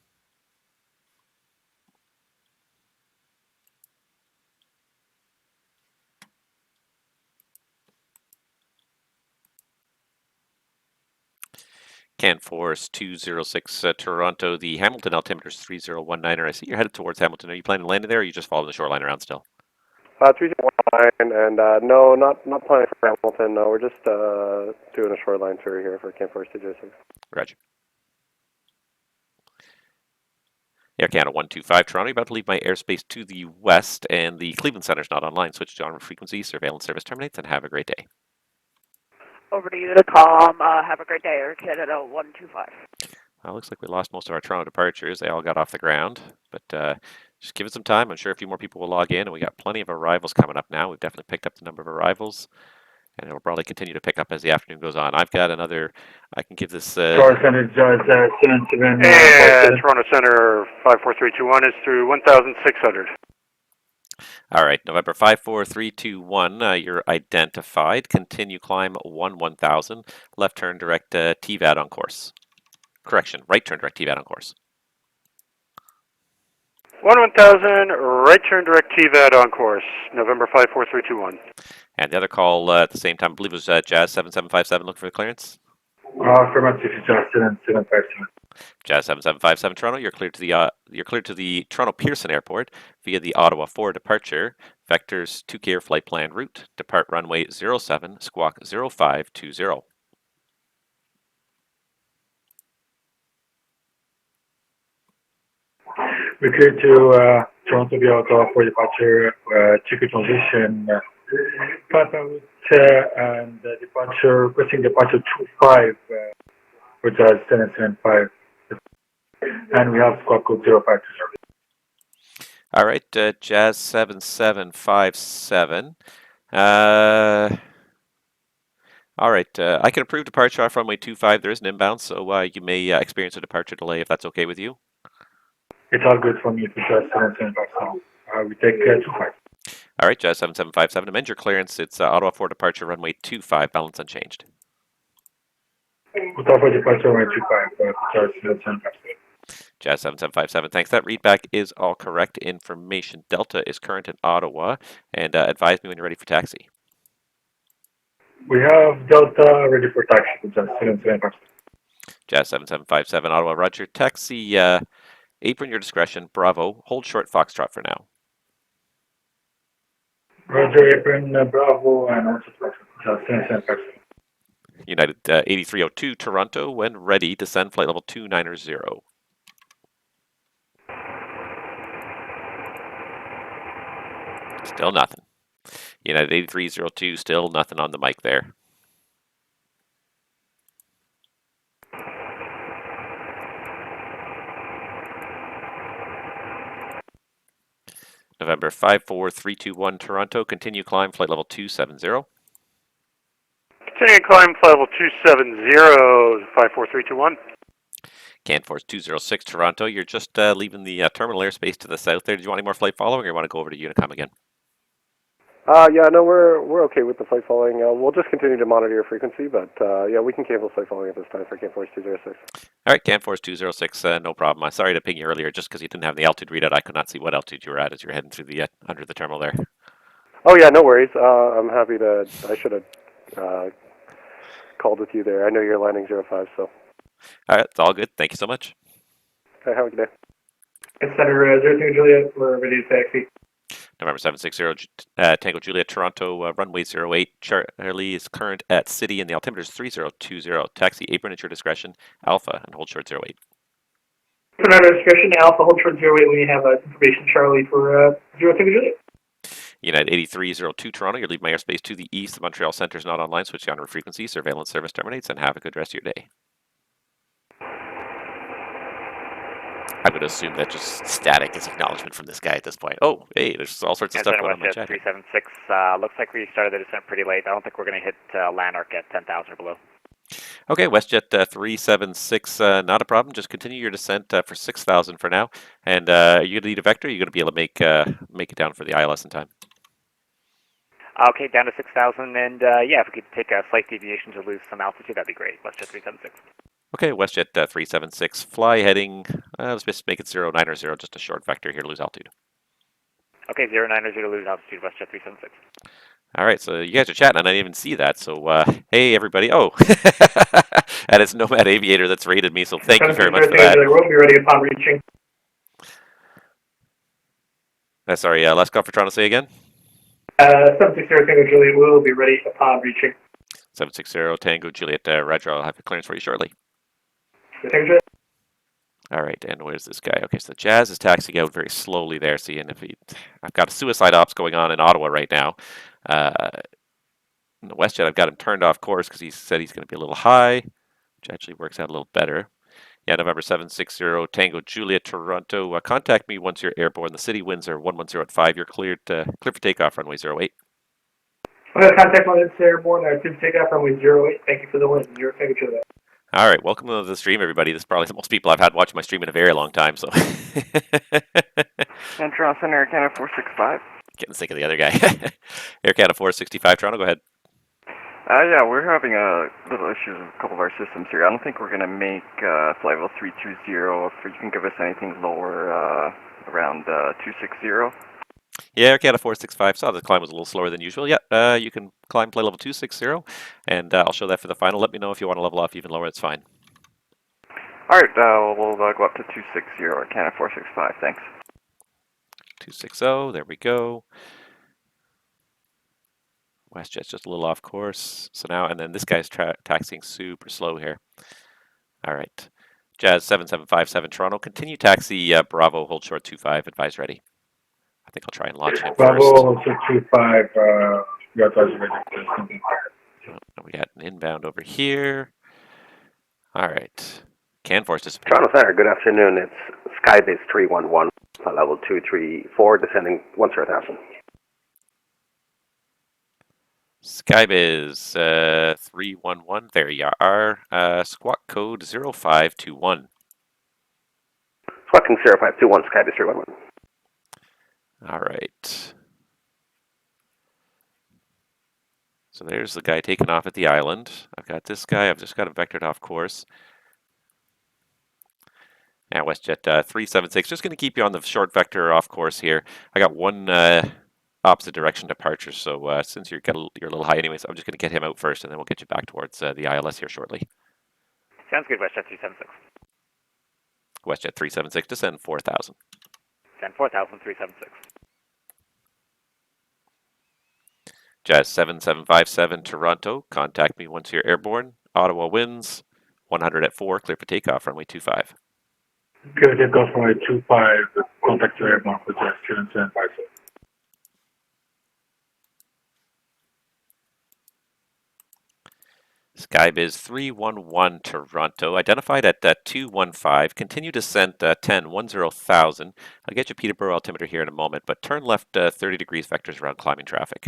CanForce 206 Toronto. The Hamilton altimeter is 3019er. I see you're headed towards Hamilton. Are you planning to land there, or are you just following the shoreline around still? 319, and no, not planning for Hamilton. No, we're just doing a shoreline tour here for CanForce 206. Roger. Air Canada 125 Toronto. About to leave my airspace to the west, and the Cleveland Center's not online. Switch to on frequency. Surveillance service terminates, and have a great day. Over to you to calm. Have a great day, Air Canada 125. Well, looks like we lost most of our Toronto departures. They all got off the ground, but just give it some time. I'm sure a few more people will log in, and we got plenty of arrivals coming up now. We've definitely picked up the number of arrivals, and it'll probably continue to pick up as the afternoon goes on. I've got another. I can give this. Toronto Centre, Toronto Centre 54321 is through 1,600. All right, November 54321, you're identified. Continue climb 1000. Left turn direct TVAD on course. Correction, right turn direct TVAD on course. 1000, right turn direct TVAD on course, November 54321. And the other call at the same time, I believe it was Jazz 7757 looking for the clearance. Affirmative, Jazz 7757. Jazz 7757 Toronto, you're cleared to the Toronto Pearson Airport via the Ottawa 4 departure. Vectors 2K flight plan route. Depart runway 07, squawk 0520. We cleared to Toronto via Ottawa for departure, ticket transition, platform and departure, requesting departure 25, which is 775. And we have squawk code 0520. All right, Jazz 7757. All right, I can approve departure off runway 25. There is an inbound, so you may experience a departure delay if that's okay with you. It's all good for me if it's 7757. We take 25. All right, Jazz 7757, amend your clearance. It's Ottawa 4 departure runway 25, balance unchanged. Ottawa 4 departure runway 25, Jazz 7757. Jazz 7757, thanks. That readback is all correct information. Delta is current in Ottawa, and advise me when you're ready for taxi. We have Delta ready for taxi, Jazz 7757. Jazz 7757, Ottawa, roger. Taxi, apron your discretion, Bravo. Hold short Foxtrot for now. Roger, apron, Bravo, and also Jazz 7757. United 8302 Toronto, when ready, descend flight level 290. Still nothing. United 8302, still nothing on the mic there. November 54321 Toronto, continue climb flight level 270. Continue climb flight level 270, 54321. CanForce 206 Toronto, you're just leaving the terminal airspace to the south there. Did you want any more flight following, or you want to go over to Unicom again? Yeah, no, we're okay with the flight following. We'll just continue to monitor your frequency, but yeah, we can cancel flight following at this time for CanForce 206. All right, CanForce 206, no problem. I'm sorry to ping you earlier, just because you didn't have the altitude readout. I could not see what altitude you were at as you were heading through the under the terminal there. Oh yeah, no worries. I'm happy to. I should have called with you there. I know you're landing 05, so. All right, it's all good. Thank you so much. Okay, have a good day. Center 02 Juliet, we're ready to taxi. November 760 Tango Juliet Toronto, runway 08. Charlie is current at City, and the altimeter is 3020. Taxi apron at your discretion, Alpha, and hold short 08. Apron at our discretion, Alpha, hold short 08. We have information, Charlie, for 02 Juliet. United 8302 Toronto, you leave my airspace to the east. The Montreal Centre is not online. Switch on frequency. Surveillance service terminates, and have a good rest of your day. I'm going to assume that just static is acknowledgement from this guy at this point. Oh, hey, there's all sorts of stuff going on in my chat. 376, looks like we started the descent pretty late. I don't think we're going to hit Lanark at 10,000 or below. Okay, WestJet 376, not a problem. Just continue your descent for 6,000 for now. And are you going to need a vector? Or are you going to be able to make it down for the ILS in time? Okay, down to 6,000, and yeah, if we could take a slight deviation to lose some altitude, that'd be great. WestJet 376. Okay, WestJet 376, fly heading, let's just make it 090, just a short vector here to lose altitude. Okay, 090 to lose altitude, WestJet 376. All right, so you guys are chatting, and I didn't even see that, so hey, everybody. Oh, and it's NomadAviator that's rated me, so thank you very much for that. We'll be ready upon reaching. Sorry, last call for Toronto, say again? 760 Tango Juliet will be ready upon reaching. 760 Tango Juliet, Roger, I'll have a clearance for you shortly. All right, and where's this guy? Okay, so Jazz is taxiing out very slowly there, seeing if I've got a suicide ops going on in Ottawa right now. In the WestJet, I've got him turned off course because he said he's going to be a little high, which actually works out a little better. Yeah, November 760 Tango Juliet Toronto. Contact me once you're airborne. The city winds are 110 at 5. You're clear for takeoff, runway 08. I'm going to contact my airborne. Clear for takeoff, runway 08. Thank you for the win. You're Tango Juliet. All right, welcome to the stream, everybody. This is probably the most people I've had watching my stream in a very long time. So. And Toronto Centre, Air Canada 465. Getting sick of the other guy. Air Canada 465, Toronto, go ahead. Yeah, we're having a little issues with a couple of our systems here. I don't think we're going to make flight level 320. If you can give us anything lower, around 260. Yeah, Air Canada 465. Saw the climb was a little slower than usual. Yeah, you can climb play level 260, and I'll show that for the final. Let me know if you want to level off even lower. It's fine. Alright, we'll go up to 260 Air Canada 465. Thanks. 260. There we go. WestJet's just a little off course. So now, and then this guy's taxiing super slow here. All right. Jazz 7757 Toronto. Continue taxi Bravo, hold short 25, advise ready. I think I'll try and launch him Bravo, first. 25, you advise ready. We got an inbound over here. All right. CanForce disappeared. Toronto Centre, good afternoon. It's Skybase 311, level 234, descending 10,000. Skybiz 311. There you are. Squawk code 0521. Squawking 0521, Skybase 311. All right. So there's the guy taking off at the island. I've got this guy. I've just got him vectored off course. Now WestJet 376. Just going to keep you on the short vector off course here. I got one opposite direction departure. So since you're a little high anyways, I'm just going to get him out first, and then we'll get you back towards the ILS here shortly. Sounds good, WestJet 376. WestJet 376, descend 4,000. Descend 4,000, 376. Jazz 7757 Toronto. Contact me once you're airborne. Ottawa winds 100 at 4. Clear for takeoff. Runway 25. Clear takeoff runway 25. Contact your airborne for Jazz 7757. Skybiz 311 Toronto, identified at 215. Continue descent 10, 10,000. I'll get you Peterborough altimeter here in a moment, but turn left 30 degrees vectors around climbing traffic.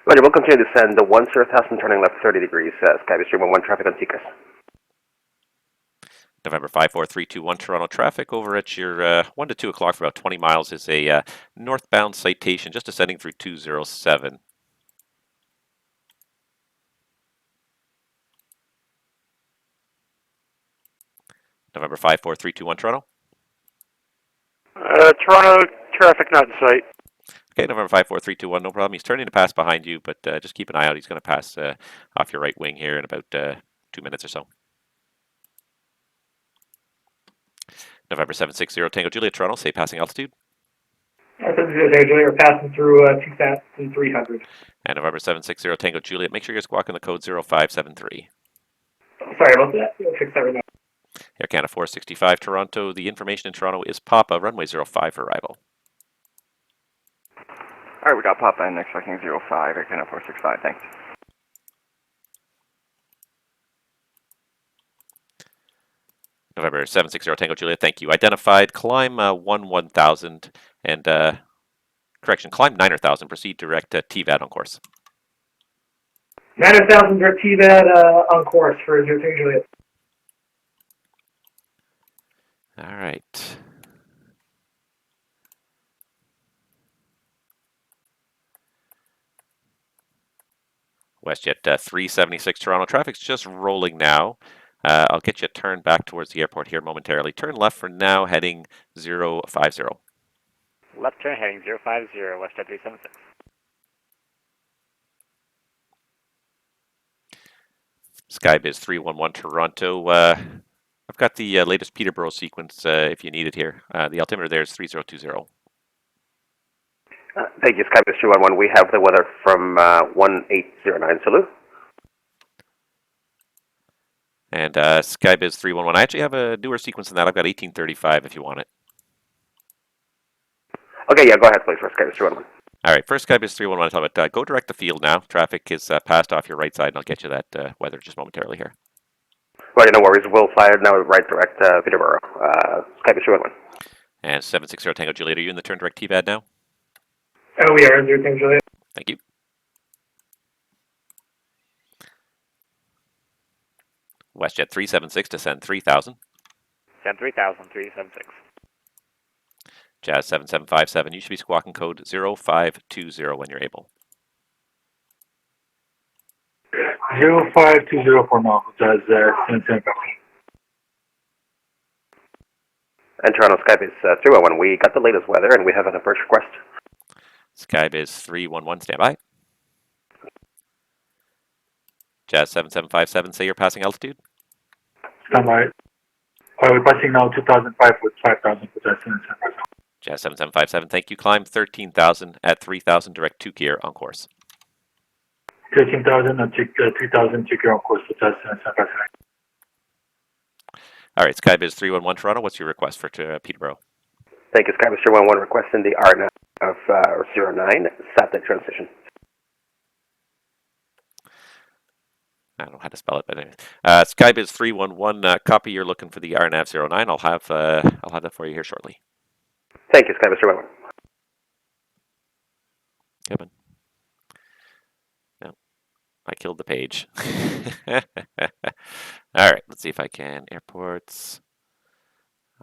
Roger, we'll continue to descend the 10,000, turning left 30 degrees, Skybase 311, traffic on TCAS. November 54321 Toronto traffic over at your 1 to 2 o'clock for about 20 miles is a northbound citation just descending through 207. November 54321 Toronto. Toronto traffic not in sight. Okay, November 54321, no problem. He's turning to pass behind you, but just keep an eye out. He's going to pass off your right wing here in about 2 minutes or so. November 760 Tango Juliet Toronto, say passing altitude. 760 Tango Juliet, we're passing through 2,300. And November 760 Tango Juliet, make sure you're squawking the code 0573. Sorry about that. We'll fix that right now. Air Canada 465 Toronto, the information in Toronto is Papa, runway 05 for arrival. Alright, we got Papa and expecting 05, Air Canada 465, thanks. November 760 Tango Juliet, thank you. Identified, climb 1000 and, correction, climb 9,000, proceed direct TVAD on course. 9,000 direct TVAD on course for 0 Tango Juliet. All right. WestJet 376 Toronto. Traffic's just rolling now. I'll get you turned back towards the airport here momentarily. Turn left for now, heading 050. Left turn heading 050, WestJet 376. Skybiz 311 Toronto. I've got the latest Peterborough sequence if you need it here. The altimeter there is 3020. Thank you, Skybase 311. We have the weather from 1809. Salute. And Skybiz 311. I actually have a newer sequence than that. I've got 1835 if you want it. Okay, yeah, go ahead, please, for Skybase 311. All right, first Skybiz 311. I talk about go direct the field now. Traffic is passed off your right side, and I'll get you that weather just momentarily here. Right, no worries. We'll fly it now right direct Peterborough. Skybase 311. And 760 Tango Juliet, are you in the turn direct TVAD now? Oh, we are in 0 Tango Juliet. Thank you. WestJet 376, descend 3,000. Descend 3,000, 376. Jazz 7757, you should be squawking code 0520 when you're able. 0520 for now, Jazz 7757. And Toronto Skybase 311, we got the latest weather and we have an approach request. Skybiz 311, stand by. Jazz 7757, say you're passing altitude. Stand by. We're passing now 2005 with 5,000 pedestrians. Jazz 7757, thank you. Climb 13,000 at 3,000, direct 2 gear on course. 13,000 and 3,000 to gear on course for pedestrians. All right, Skybiz 311 Toronto, what's your request for Peterborough? Thank you, Skybus 311, requesting the RNAV of 09, satellite transition. I don't know how to spell it, but anyway. Skybiz 311, copy. You're looking for the RNAV 09. I'll have that for you here shortly. Thank you, Skybus 311. Come on. No, I killed the page. All right, let's see if I can. Airports.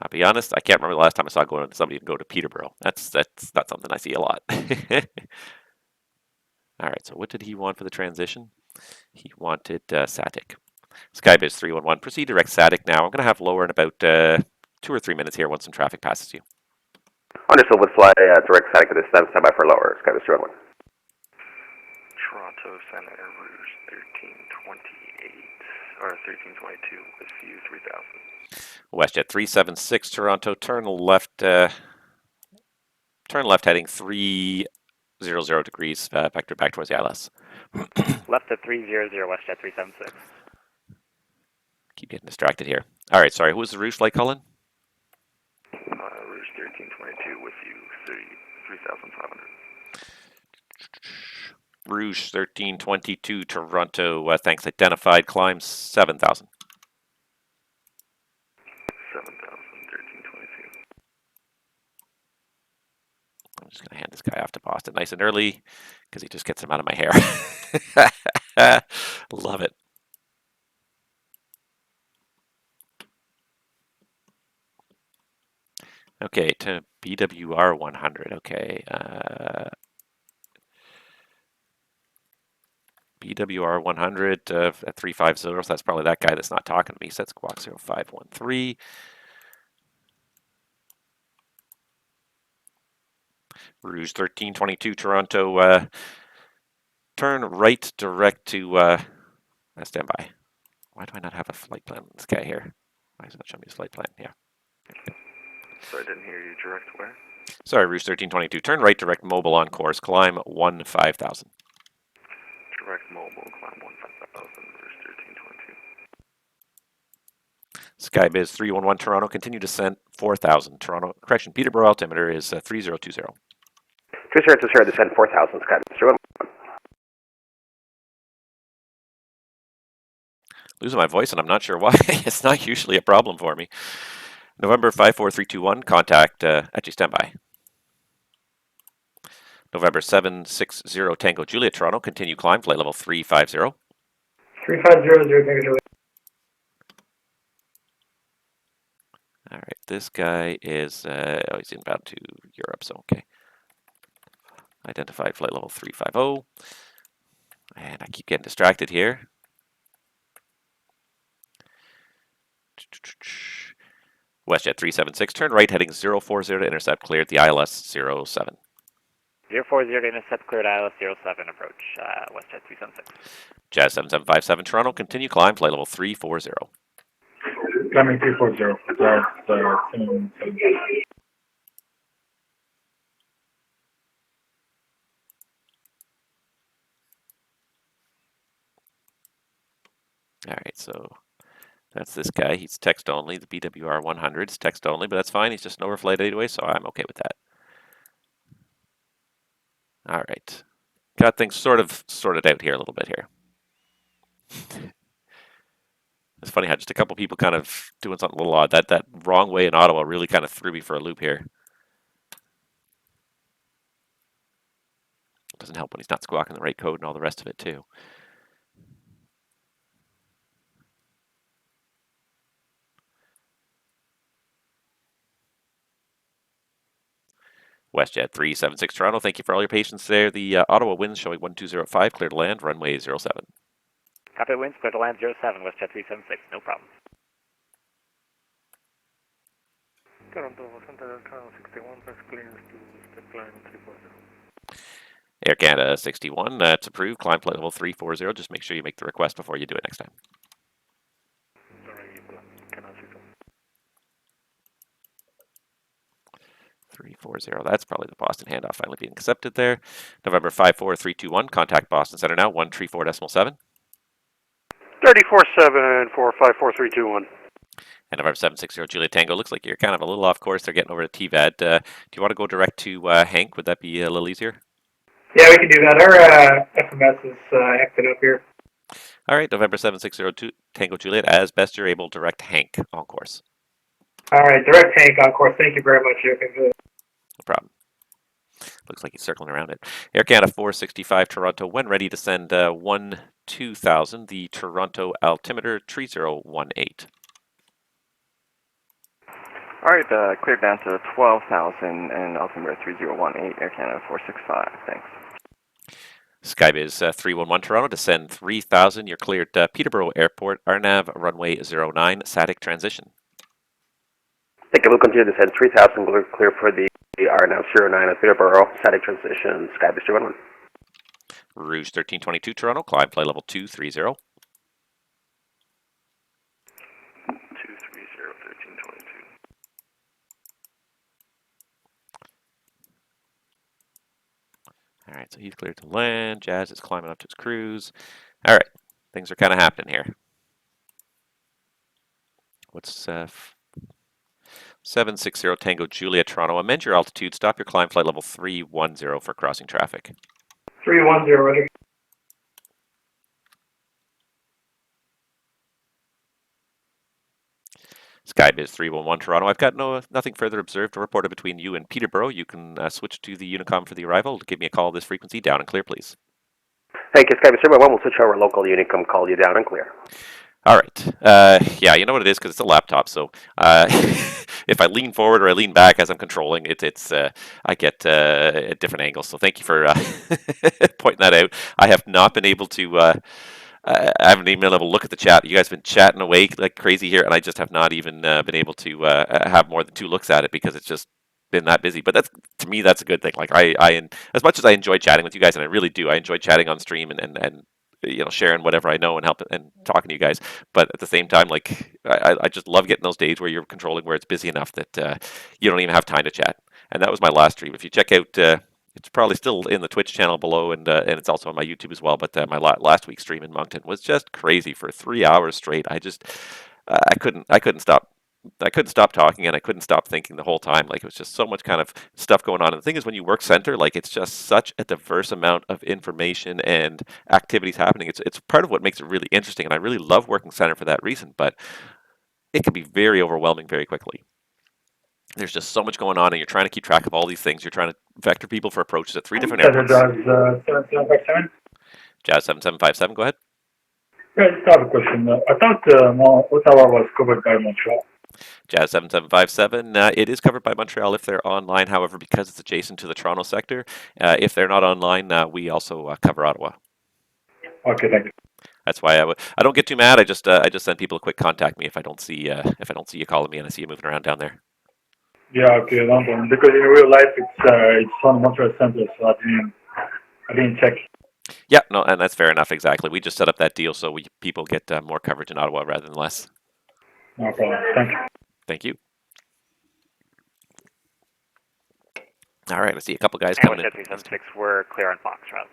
I'll be honest, I can't remember the last time I saw somebody go to Peterborough. That's not something I see a lot. All right, so what did he want for the transition? He wanted static. Skybiz 311, proceed direct static now. I'm going to have lower in about 2 or 3 minutes here once some traffic passes you. Understood, would fly direct static at this time, stand by for lower, Skybus 311. Toronto Centre Rouge 1328, or 1322 with view 3000. WestJet 376 Toronto, turn left heading 300 degrees, vector back towards the ILS. Left at 300, WestJet 376. Keep getting distracted here. All right, sorry, who was the Rouge flight calling? Rouge 1322 with view 3,500. Rouge 1322 Toronto, thanks, identified, climb 7,000. 1322. I'm just going to hand this guy off to Boston nice and early because he just gets him out of my hair. Love it. Okay, to BWR 100. Okay. BWR 100 at 350, so that's probably that guy that's not talking to me. Set squawk 0513. Rouge 1322 Toronto, turn right direct to stand by. Why do I not have a flight plan on this guy here? Why is it not showing me his flight plan? Yeah. Sorry, I didn't hear you. Direct where? Sorry, Rouge 1322. Turn right direct mobile on course. Climb 15,000. Direct mobile, climb 15,000, Rouge 1322. Skybiz 311 Toronto, continue descent 4,000. Toronto, correction, Peterborough altimeter is 3020. 3020, descend 4,000, Skybus 311. Losing my voice, and I'm not sure why. It's not usually a problem for me. November 54321, contact, actually stand by. November 760 Tango Juliet Toronto, continue climb, flight level 350. 3500 Tango Juliet. All right, this guy is, he's inbound to Europe, so okay. Identified flight level 350. And I keep getting distracted here. WestJet 376, turn right heading 040 to intercept, cleared the ILS 07. 040 to intercept, cleared ILS 07, approach WestJet 376. Jazz 7757 Toronto, continue climb, flight level 340. Climbing 340, Jazz 777. All right, so that's this guy. He's text only. The BWR 100 is text only, but that's fine. He's just an overflight anyway, so I'm okay with that. All right. Got things sort of sorted out here a little bit here. It's funny how just a couple people kind of doing something a little odd. That wrong way in Ottawa really kind of threw me for a loop here. Doesn't help when he's not squawking the right code and all the rest of it too. WestJet 376 Toronto, thank you for all your patience there. The Ottawa winds showing 1205, clear to land, runway 07. Copy winds, clear to land 07, WestJet 376, no problem. Toronto Centre, Toronto 61, press clearance to step line 340. Air Canada 61, that's approved. Climb flight level 340. Just make sure you make the request before you do it next time. 340, that's probably the Boston handoff finally being accepted there. November 54321, contact Boston Center now, 134.7. 34-7 for 54321. And November 760 Juliet Tango, looks like you're kind of a little off course. They're getting over to TVAD. Do you want to go direct to Hank? Would that be a little easier? Yeah, we can do that. Our FMS is acting up here. All right, November 760 Tango Juliet, as best you're able, direct Hank on course. All right, direct Hank on course. Thank you very much. No problem. Looks like he's circling around it. Air Canada 465 Toronto, when ready to send 2000, the Toronto altimeter 3018. All right, cleared down to 12,000 and altimeter 3018, Air Canada 465. Thanks. Skybiz 311 Toronto, descend 3000. You're cleared Peterborough Airport, RNAV runway 09, static transition. Thank you. We'll continue to descend 3000, clear for the RNAV 09 at Peterborough, static transition, Skybiz 311. Rouge 1322 Toronto, climb flight level 230. 230, 1322. All right, so he's cleared to land. Jazz is climbing up to his cruise. All right, things are kind of happening here. What's 760 Tango Juliet Toronto? Amend your altitude. Stop your climb flight level 310 for crossing traffic. 310, Roger. Skybiz 311 Toronto. I've got nothing further observed or reported between you and Peterborough. You can switch to the Unicom for the arrival. Give me a call this frequency, down and clear, please. Thank you, Skybiz 311. We'll switch our local Unicom, call you down and clear. All right. Yeah, you know what it is, because it's a laptop. So if I lean forward or I lean back as I'm controlling, I get at different angles. So thank you for pointing that out. I have not been able to. I haven't even been able to look at the chat. You guys have been chatting away like crazy here, and I just have not even been able to have more than 2 looks at it because it's just been that busy. But that's, to me, that's a good thing. Like I as much as I enjoy chatting with you guys, and I really do, I enjoy chatting on stream and you know, sharing whatever I know and helping and talking to you guys. But at the same time, like I just love getting those days where you're controlling, where it's busy enough that you don't even have time to chat. And that was my last stream. If you check out. It's probably still in the Twitch channel below, and it's also on my YouTube as well. But my last week's stream in Moncton was just crazy for 3 hours straight. I couldn't stop talking, and I couldn't stop thinking the whole time. Like, it was just so much kind of stuff going on. And the thing is, when you work center, like, it's just such a diverse amount of information and activities happening. It's part of what makes it really interesting, and I really love working center for that reason. But it can be very overwhelming very quickly. There's just so much going on, and you're trying to keep track of all these things. You're trying to vector people for approaches at 3 different airports. Jazz 7757, go ahead. Yeah, I just have a question. I thought Ottawa was covered by Montreal. Jazz 7757, it is covered by Montreal if they're online. However, because it's adjacent to the Toronto sector, if they're not online, we also cover Ottawa. Okay, thank you. That's why I don't get too mad. I just send people a quick contact me if I don't see you calling me and I see you moving around down there. Yeah, okay, no problem. Because in real life, it's on Montreal Centre, so I didn't check. Yeah, no, and that's fair enough. Exactly. We just set up that deal so people get more coverage in Ottawa rather than less. No problem. Thank you. Thank you. All right, I see a couple guys coming in. WestJet 376, we're clear on Foxtrot.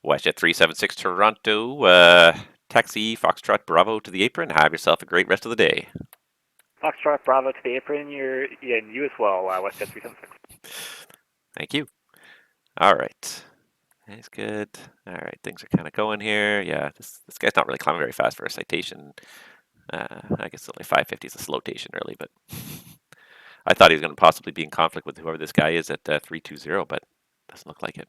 WestJet 376 Toronto, taxi Foxtrot Bravo to the apron. Have yourself a great rest of the day. Foxtrot Bravo to the apron, and you as well, WestJet 376. Thank you. All right. That's good. All right, things are kind of going here. Yeah, this guy's not really climbing very fast for a citation. I guess only 550 is a slow-tation, really, but I thought he was going to possibly be in conflict with whoever this guy is at 320, but doesn't look like it.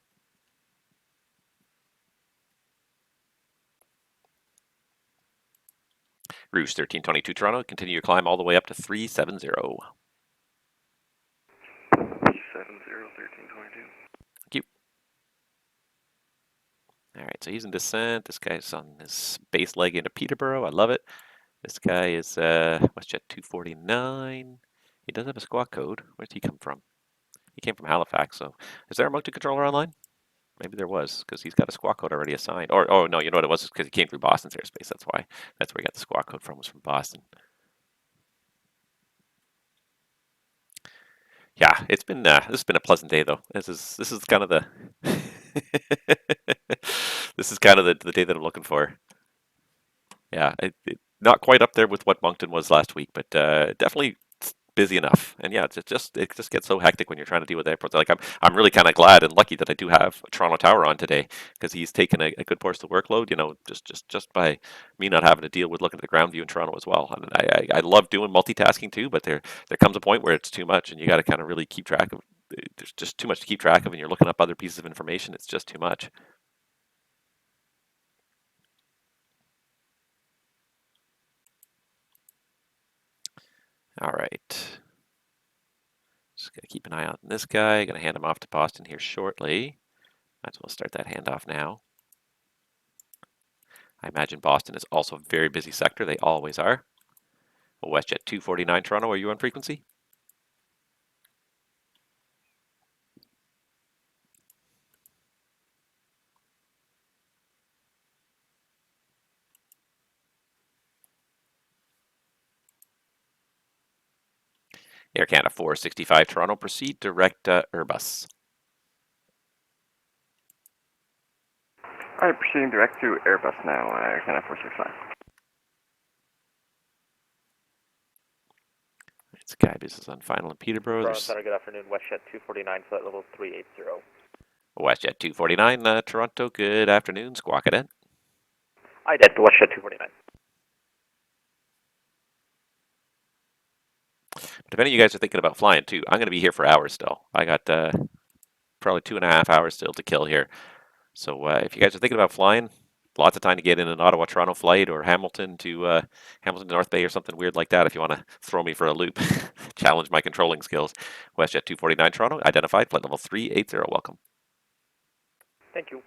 Rouge 1322 Toronto, continue your climb all the way up to 370. 1322. Thank you. All right, so he's in descent. This guy's on his base leg into Peterborough. I love it. This guy is WestJet 249. He does have a squawk code. Where did he come from? He came from Halifax, so is there a mounted controller online? Maybe there was, because he's got a squawk code already assigned. Or, oh no, you know what it was? Because he came through Boston's airspace. That's why. That's where he got the squawk code from, was from Boston. Yeah, it's been this has been a pleasant day though. This is kind of the this is kind of the day that I'm looking for. Yeah, not quite up there with what Moncton was last week, but definitely busy enough. And yeah, it just gets so hectic when you're trying to deal with airports. Like I'm really kind of glad and lucky that I do have Toronto Tower on today, because he's taken a good portion of the workload. You know, just by me not having to deal with looking at the ground view in Toronto as well. I mean, I love doing multitasking too, but there comes a point where it's too much, and you got to kind of really keep track of. There's just too much to keep track of, and you're looking up other pieces of information. It's just too much. All right. Just got to keep an eye on this guy. Going to hand him off to Boston here shortly. Might as well start that handoff now. I imagine Boston is also a very busy sector. They always are. WestJet 249 Toronto, are you on frequency? Air Canada 465 Toronto, proceed direct Airbus. All right, proceeding direct to Airbus now, Air Canada 465. Skybus is on final in Peterborough. Toronto Centre, good afternoon. WestJet 249, flight level 380. WestJet 249 Toronto, good afternoon. Squawk it in. I did, WestJet 249. But if any of you guys are thinking about flying too, I'm going to be here for hours still. I got probably 2.5 hours still to kill here. So if you guys are thinking about flying, lots of time to get in an Ottawa-Toronto flight, or Hamilton to North Bay, or something weird like that if you want to throw me for a loop. Challenge my controlling skills. WestJet 249 Toronto, identified, flight level 380, welcome. Thank you.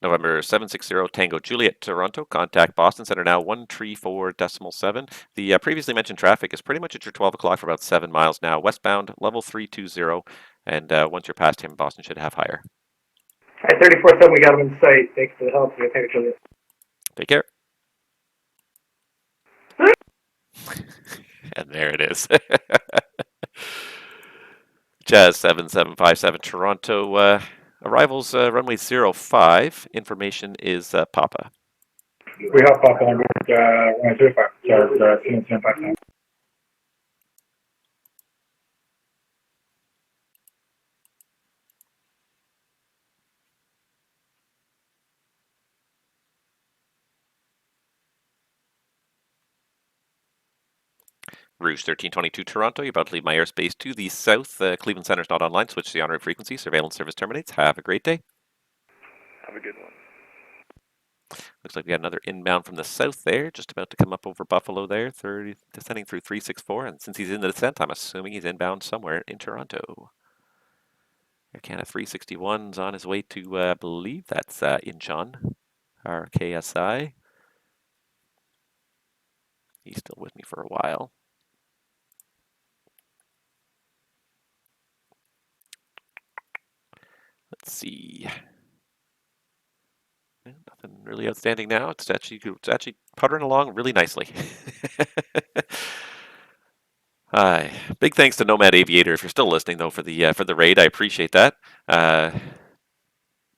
November 760 Tango Juliet Toronto, contact Boston Center now 134.7. The previously mentioned traffic is pretty much at your 12 o'clock for about 7 miles now, westbound, level 320, and once you're past him, Boston should have higher. All right, 34-7, we got him in sight. Thanks for the help. Tango Juliet. Take care. And there it is. Jazz 7757 Toronto, arrivals runway 05. Information is Papa. We have Papa on runway 05, Jazz 7757. Rouge 1322 Toronto, you're about to leave my airspace to the south. Cleveland Center's not online. Switch to the on-route frequency. Surveillance service terminates. Have a great day. Have a good one. Looks like we got another inbound from the south there, just about to come up over Buffalo there, descending through 364. And since he's in the descent, I'm assuming he's inbound somewhere in Toronto. Air Canada 361's on his way to, I believe that's Incheon, our KSI. He's still with me for a while. Let's see. Nothing really outstanding now. It's actually puttering along really nicely. Hi. Big thanks to NomadAviator if you're still listening though for the raid. I appreciate that.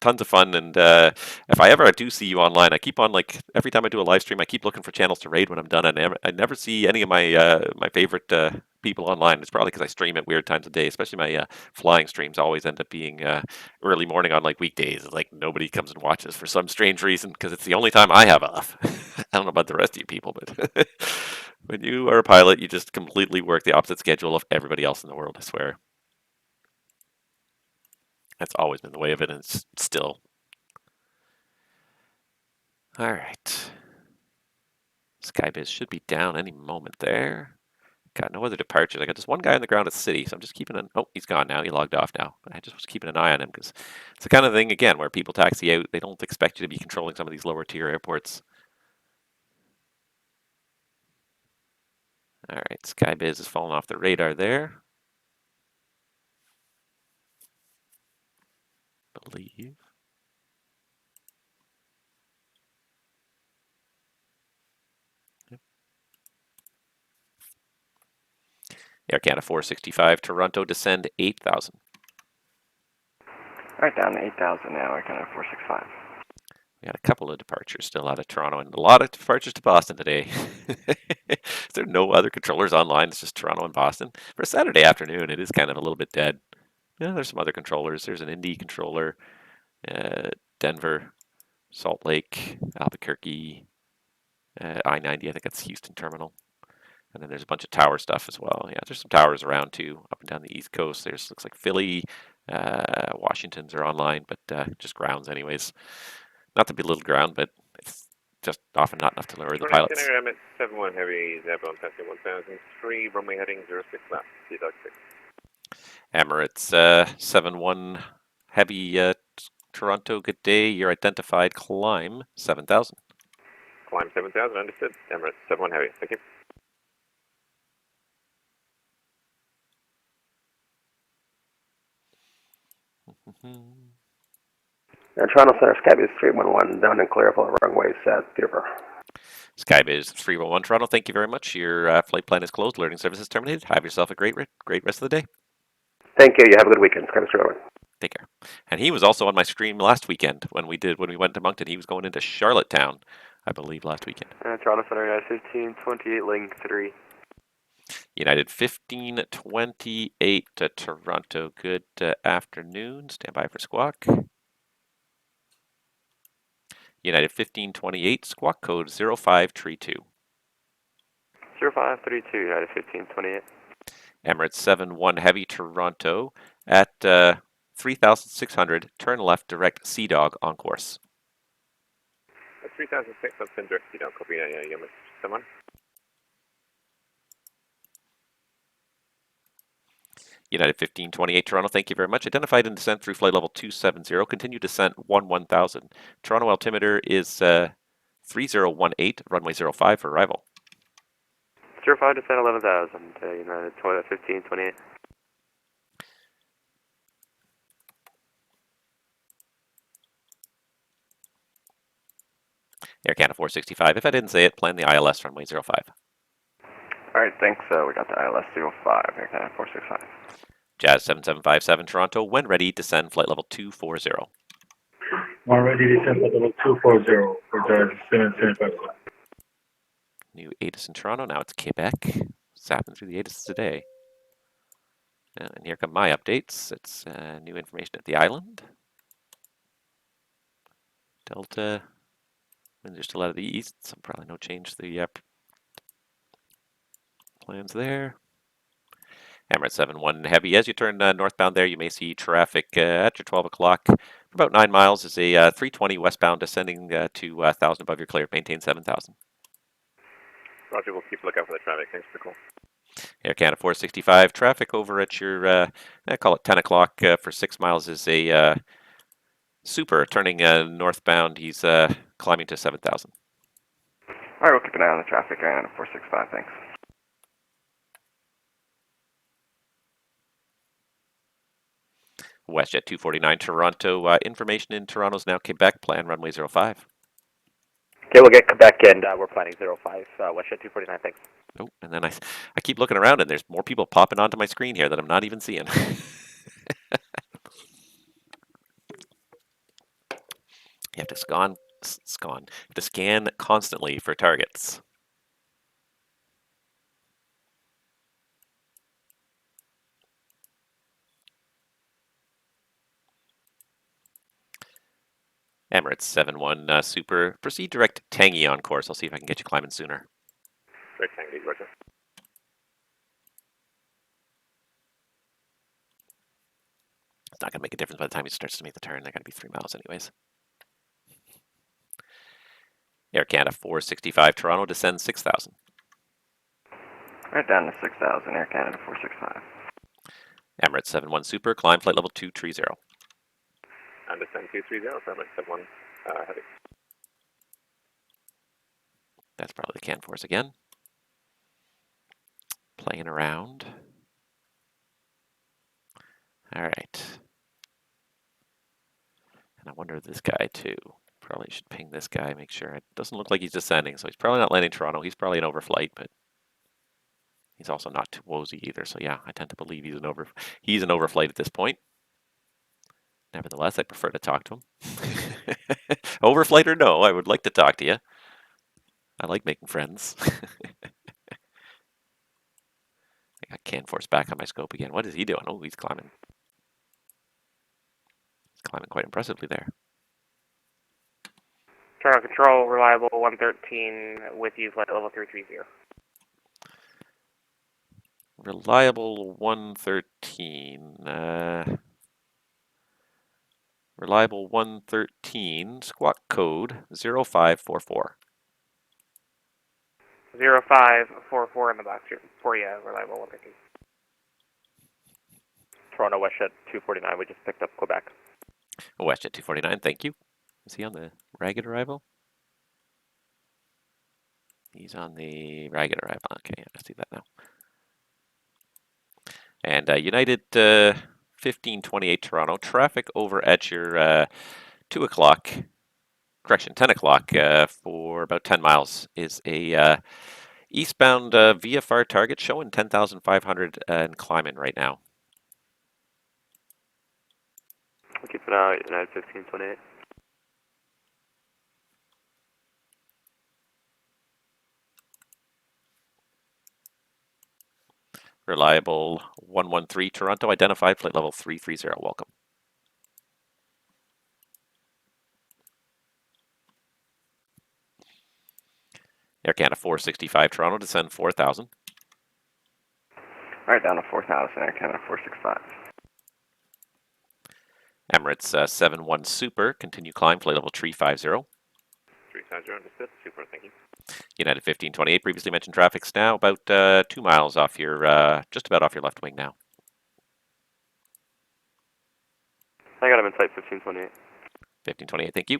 Tons of fun, and if I ever do see you online, I keep on, like, every time I do a live stream, I keep looking for channels to raid when I'm done. I never see any of my my favorite people online. It's probably because I stream at weird times of day, especially my flying streams always end up being early morning on, like, weekdays. It's like nobody comes and watches for some strange reason, because it's the only time I have off. I don't know about the rest of you people, but when you are a pilot, you just completely work the opposite schedule of everybody else in the world, I swear. That's always been the way of it, and it's still. All right. Skybiz should be down any moment there. Got no other departures. I got just one guy on the ground at City, so I'm just keeping an... Oh, he's gone now. He logged off now. But I just was keeping an eye on him, because it's the kind of thing, again, where people taxi out. They don't expect you to be controlling some of these lower tier airports. All right, Skybiz has fallen off the radar there. Believe. Yep. Air Canada 465, Toronto, descend 8,000. Alright, down to 8,000 now, Air Canada 465. We had a couple of departures still out of Toronto and a lot of departures to Boston today. Is there no other controllers online? It's just Toronto and Boston. For a Saturday afternoon, it is kind of a little bit dead. Yeah, there's some other controllers. There's an Indy controller, Denver, Salt Lake, Albuquerque, I-90, I think that's Houston Terminal. And then there's a bunch of tower stuff as well. Yeah, there's some towers around too, up and down the East Coast. There's looks like Philly, Washington's are online, but just grounds anyways. Not to belittle ground, but it's just often not enough to lure the pilots. Emirates 71 Heavy, Zebulon Testing 1003, runway heading 06 left, Dog 6. Emirates 71 Heavy, Toronto, good day. You're identified, climb 7,000. Climb 7,000, understood. Emirates 71 Heavy, thank you. Toronto Centre, Skybiz 311, down and clear for runway set, Peterborough. Skybiz 311 Toronto, thank you very much. Your flight plan is closed. Alerting services terminated. Have yourself a great rest of the day. Thank you. You have a good weekend. Skybiz 311. Take care. And he was also on my stream last weekend when we went to Moncton. He was going into Charlottetown, I believe, last weekend. Toronto Centre, United 1528, link 3. United 1528 to Toronto. Good afternoon. Stand by for squawk. United 1528, squawk code 0532. 0532, United 1528. Emirates 71 Heavy, Toronto at 3,600. Turn left, direct Sea Dog on course. 3006, that's in direct, you don't copy Emirates 71. United 1528 Toronto, thank you very much. Identified in descent through flight level 270. Continue descent 1000. Toronto altimeter is 3018, runway 05 for arrival. 05 descent 11,000, United 1528. Air Canada 465. If I didn't say it, plan the ILS runway 05. Alright, thanks. We got the ILS 05, Air Canada 465. Jazz 7757 Toronto, when ready, descend flight level 240. When ready, descend flight level 240 for Jazz 7757. New ATIS in Toronto, now it's Quebec. What's happened through the ATIS today? And here come my updates. It's new information at the island. Delta, winds are still out of the east, so probably no change to the plans there. Emirates 71 Heavy, as you turn northbound there, you may see traffic at your 12 o'clock. For about 9 miles is a 320 westbound descending to 1,000 above your clear. Maintain 7,000. Roger, we'll keep a lookout for the traffic. Thanks for the call. Air Canada 465, traffic over at your, I call it 10 o'clock for 6 miles is a super turning northbound. He's climbing to 7,000. Alright, we'll keep an eye on the traffic, Air Canada 465, thanks. WestJet 249 Toronto, information in Toronto's now Quebec, plan runway 05. Okay, we'll get Quebec and we're planning 05, WestJet 249, thanks. Oh, and then I keep looking around and there's more people popping onto my screen here that I'm not even seeing. You have to scan constantly for targets. Emirates 71 Super. Proceed direct Tangi on course. I'll see if I can get you climbing sooner. Direct Tangi, Roger. It's not going to make a difference by the time he starts to make the turn. They're going to be 3 miles anyways. Air Canada 465 Toronto, descend 6,000. Right down to 6,000, Air Canada 465. Emirates 71 Super, climb flight level 230. And descend 230, so Emirates 71 Heavy. That's probably the CAN force again. playing around. All right. And I wonder this guy too. Probably should ping this guy, make sure. It doesn't look like he's descending, so he's probably not landing Toronto. He's probably an overflight, but he's also not too woozy either. So yeah, I tend to believe he's an overflight at this point. Nevertheless, I prefer to talk to him. Overflight or no, I would like to talk to you. I like making friends. I got CanForce back on my scope again. What is he doing? Oh, he's climbing. He's climbing quite impressively there. Toronto Control, reliable 113 with you, flight level 330. Reliable 113. Reliable 113, squawk code 0544. 0544 in the box here for you, reliable 113. Toronto WestJet 249, we just picked up Quebec. WestJet 249, thank you. Is he on the ragged arrival? He's on the ragged arrival. Okay, I see that now. And United 1528 Toronto, traffic over at your 2 o'clock, correction, 10 o'clock for about 10 miles is a eastbound VFR target showing 10,500 and climbing right now. We'll keep it out, United 1528. Reliable 113 Toronto, identified, flight level 330, welcome. Air Canada 465 Toronto, descend 4,000. Alright, down to 4,000, Air Canada 465. Emirates 71 Super, continue climb, flight level 350. 350, understood. Super, thank you. United 1528, previously mentioned traffic's now about 2 miles off your, just about off your left wing now. I got him in flight 1528. 1528, thank you.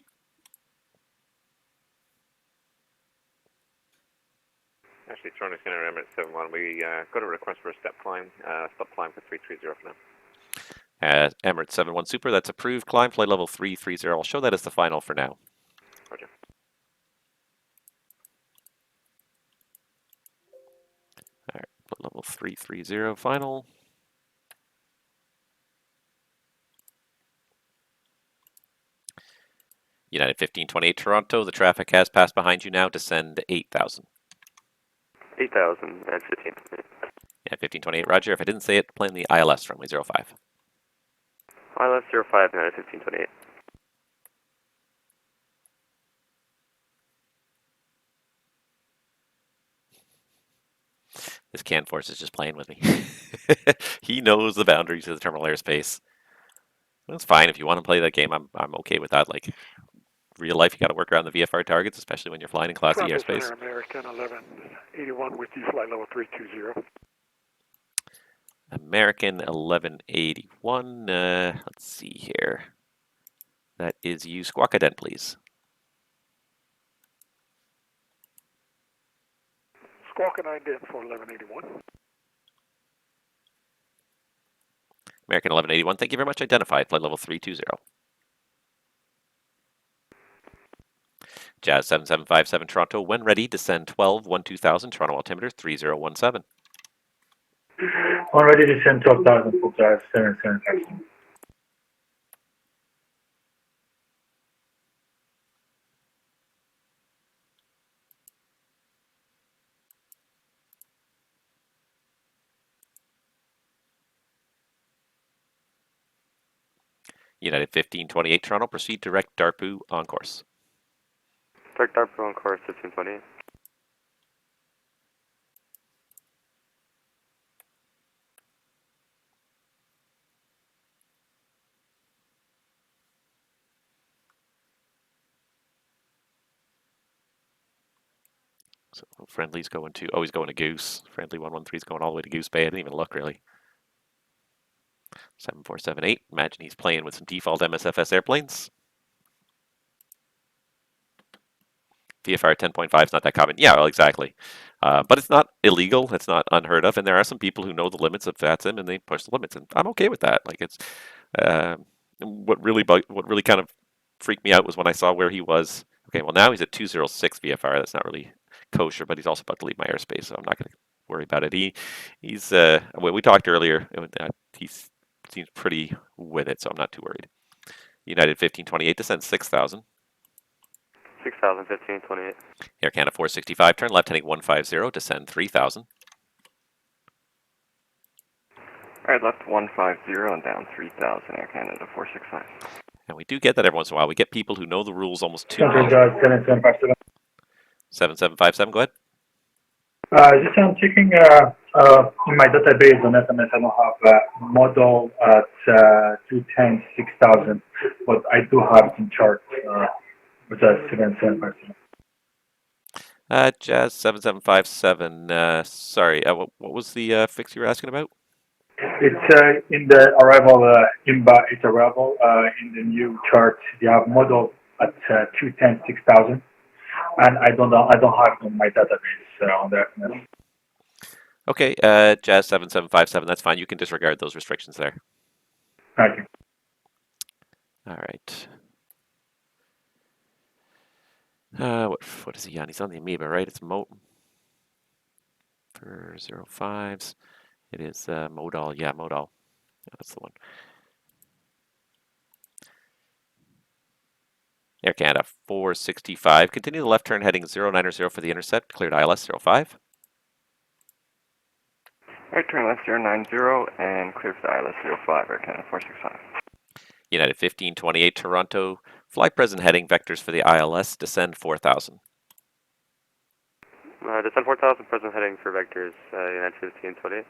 Actually, Toronto Centre Emirates 71, we got a request for a stop climb for 330 for now. Emirates 71 Super, that's approved. Climb, flight level 330. I'll show that as the final for now. Roger. All right, flight level 330 final. United 1528 Toronto, the traffic has passed behind you now. Descend 8,000. 8,000 and 15. Yeah, 1528, roger. If I didn't say it, plan the ILS runway 05. ILS 05, United 1528. This CanForce is just playing with me. He knows the boundaries of the terminal airspace. That's fine. If you want to play that game, I'm okay with that. Like, real life, you got to work around the VFR targets, especially when you're flying in Class E airspace. Center, American 1181 with you, flight level 320. American 1181. Let's see here. That is you. Squawk ident, please. Squawk and ident for 1181. American 1181, thank you very much. Identified, flight level 320. Jazz 7757 Toronto, when ready, descend 12-2000, Toronto altimeter 3017. Already descend 12,000 for Jazz 7757. United 1528 Toronto, proceed direct Darpu on course. Direct Darpu on course 1528. So friendly's going to, oh, he's going to Goose. Friendly 113's going all the way to Goose Bay. I didn't even look really. 7478, imagine he's playing with some default MSFS airplanes. VFR 10.5 is not that common. Yeah, well, exactly. But it's not illegal. It's not unheard of. And there are some people who know the limits of VATSIM and they push the limits. And I'm okay with that. Like it's what really kind of freaked me out was when I saw where he was. Okay, well now he's at 206 VFR. That's not really kosher, but he's also about to leave my airspace, so I'm not going to worry about it. He's we talked earlier. He seems pretty with it, so I'm not too worried. United 1528 descend 6,000. 6,000, 1528. Air Canada 465, turn left heading 150, descend 3,000. Alright, left 150 and down 3,000, Air Canada 465. And we do get that every once in a while. We get people who know the rules almost too Central well. Jazz 7757. 7757, go ahead. Just I'm checking in my database on SMS, I don't have model at 210 6000, but I do have some chart with a 7757. Jazz 7757. Sorry, what was the fix you were asking about? It's in the arrival it's arrival in the new chart. You have model at 210 6000, and I don't have it on my database on the SMS. Okay, Jazz 7757. That's fine. You can disregard those restrictions there. Thank you. All right. What is he on? He's on the Amoeba, right? It's for 05s. It is Modal. Yeah, Modal. Yeah, that's the one. Air Canada 465. Continue the left turn heading 090 for the intercept. Cleared ILS 05. Alright, turn left 090 and clear for the ILS 05, Air Canada 465. United 1528 Toronto. Fly present heading vectors for the ILS. Descend 4,000. Descend 4,000, present heading for vectors, United 1528.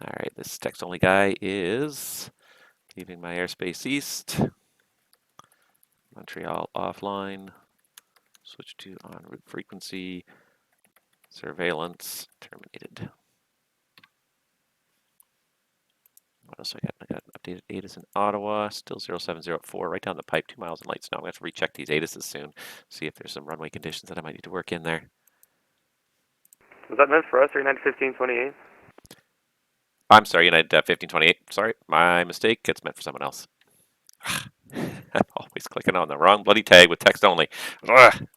All right, this text-only guy is leaving my airspace east. Montreal offline. Switch to en route frequency. Surveillance terminated. What else I got? I got updated ATIS in Ottawa. Still 0704, right down the pipe, 2 miles in light snow. I'm going to have to recheck these ATISes soon. See if there's some runway conditions that I might need to work in there. Was that meant for us or United 1528? I'm sorry, United 1528. Sorry, my mistake. It's meant for someone else. I'm always clicking on the wrong bloody tag with text only. Ugh.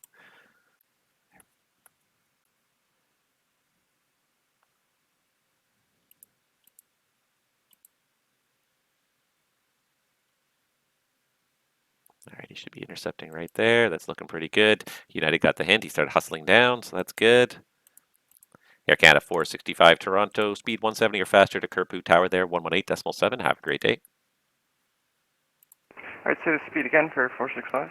All right, he should be intercepting right there. That's looking pretty good. United got the hint. He started hustling down, so that's good. Air Canada 465 Toronto, speed 170 or faster to Kerpu Tower there, 118.7. Have a great day. Alright, say the speed again for 465.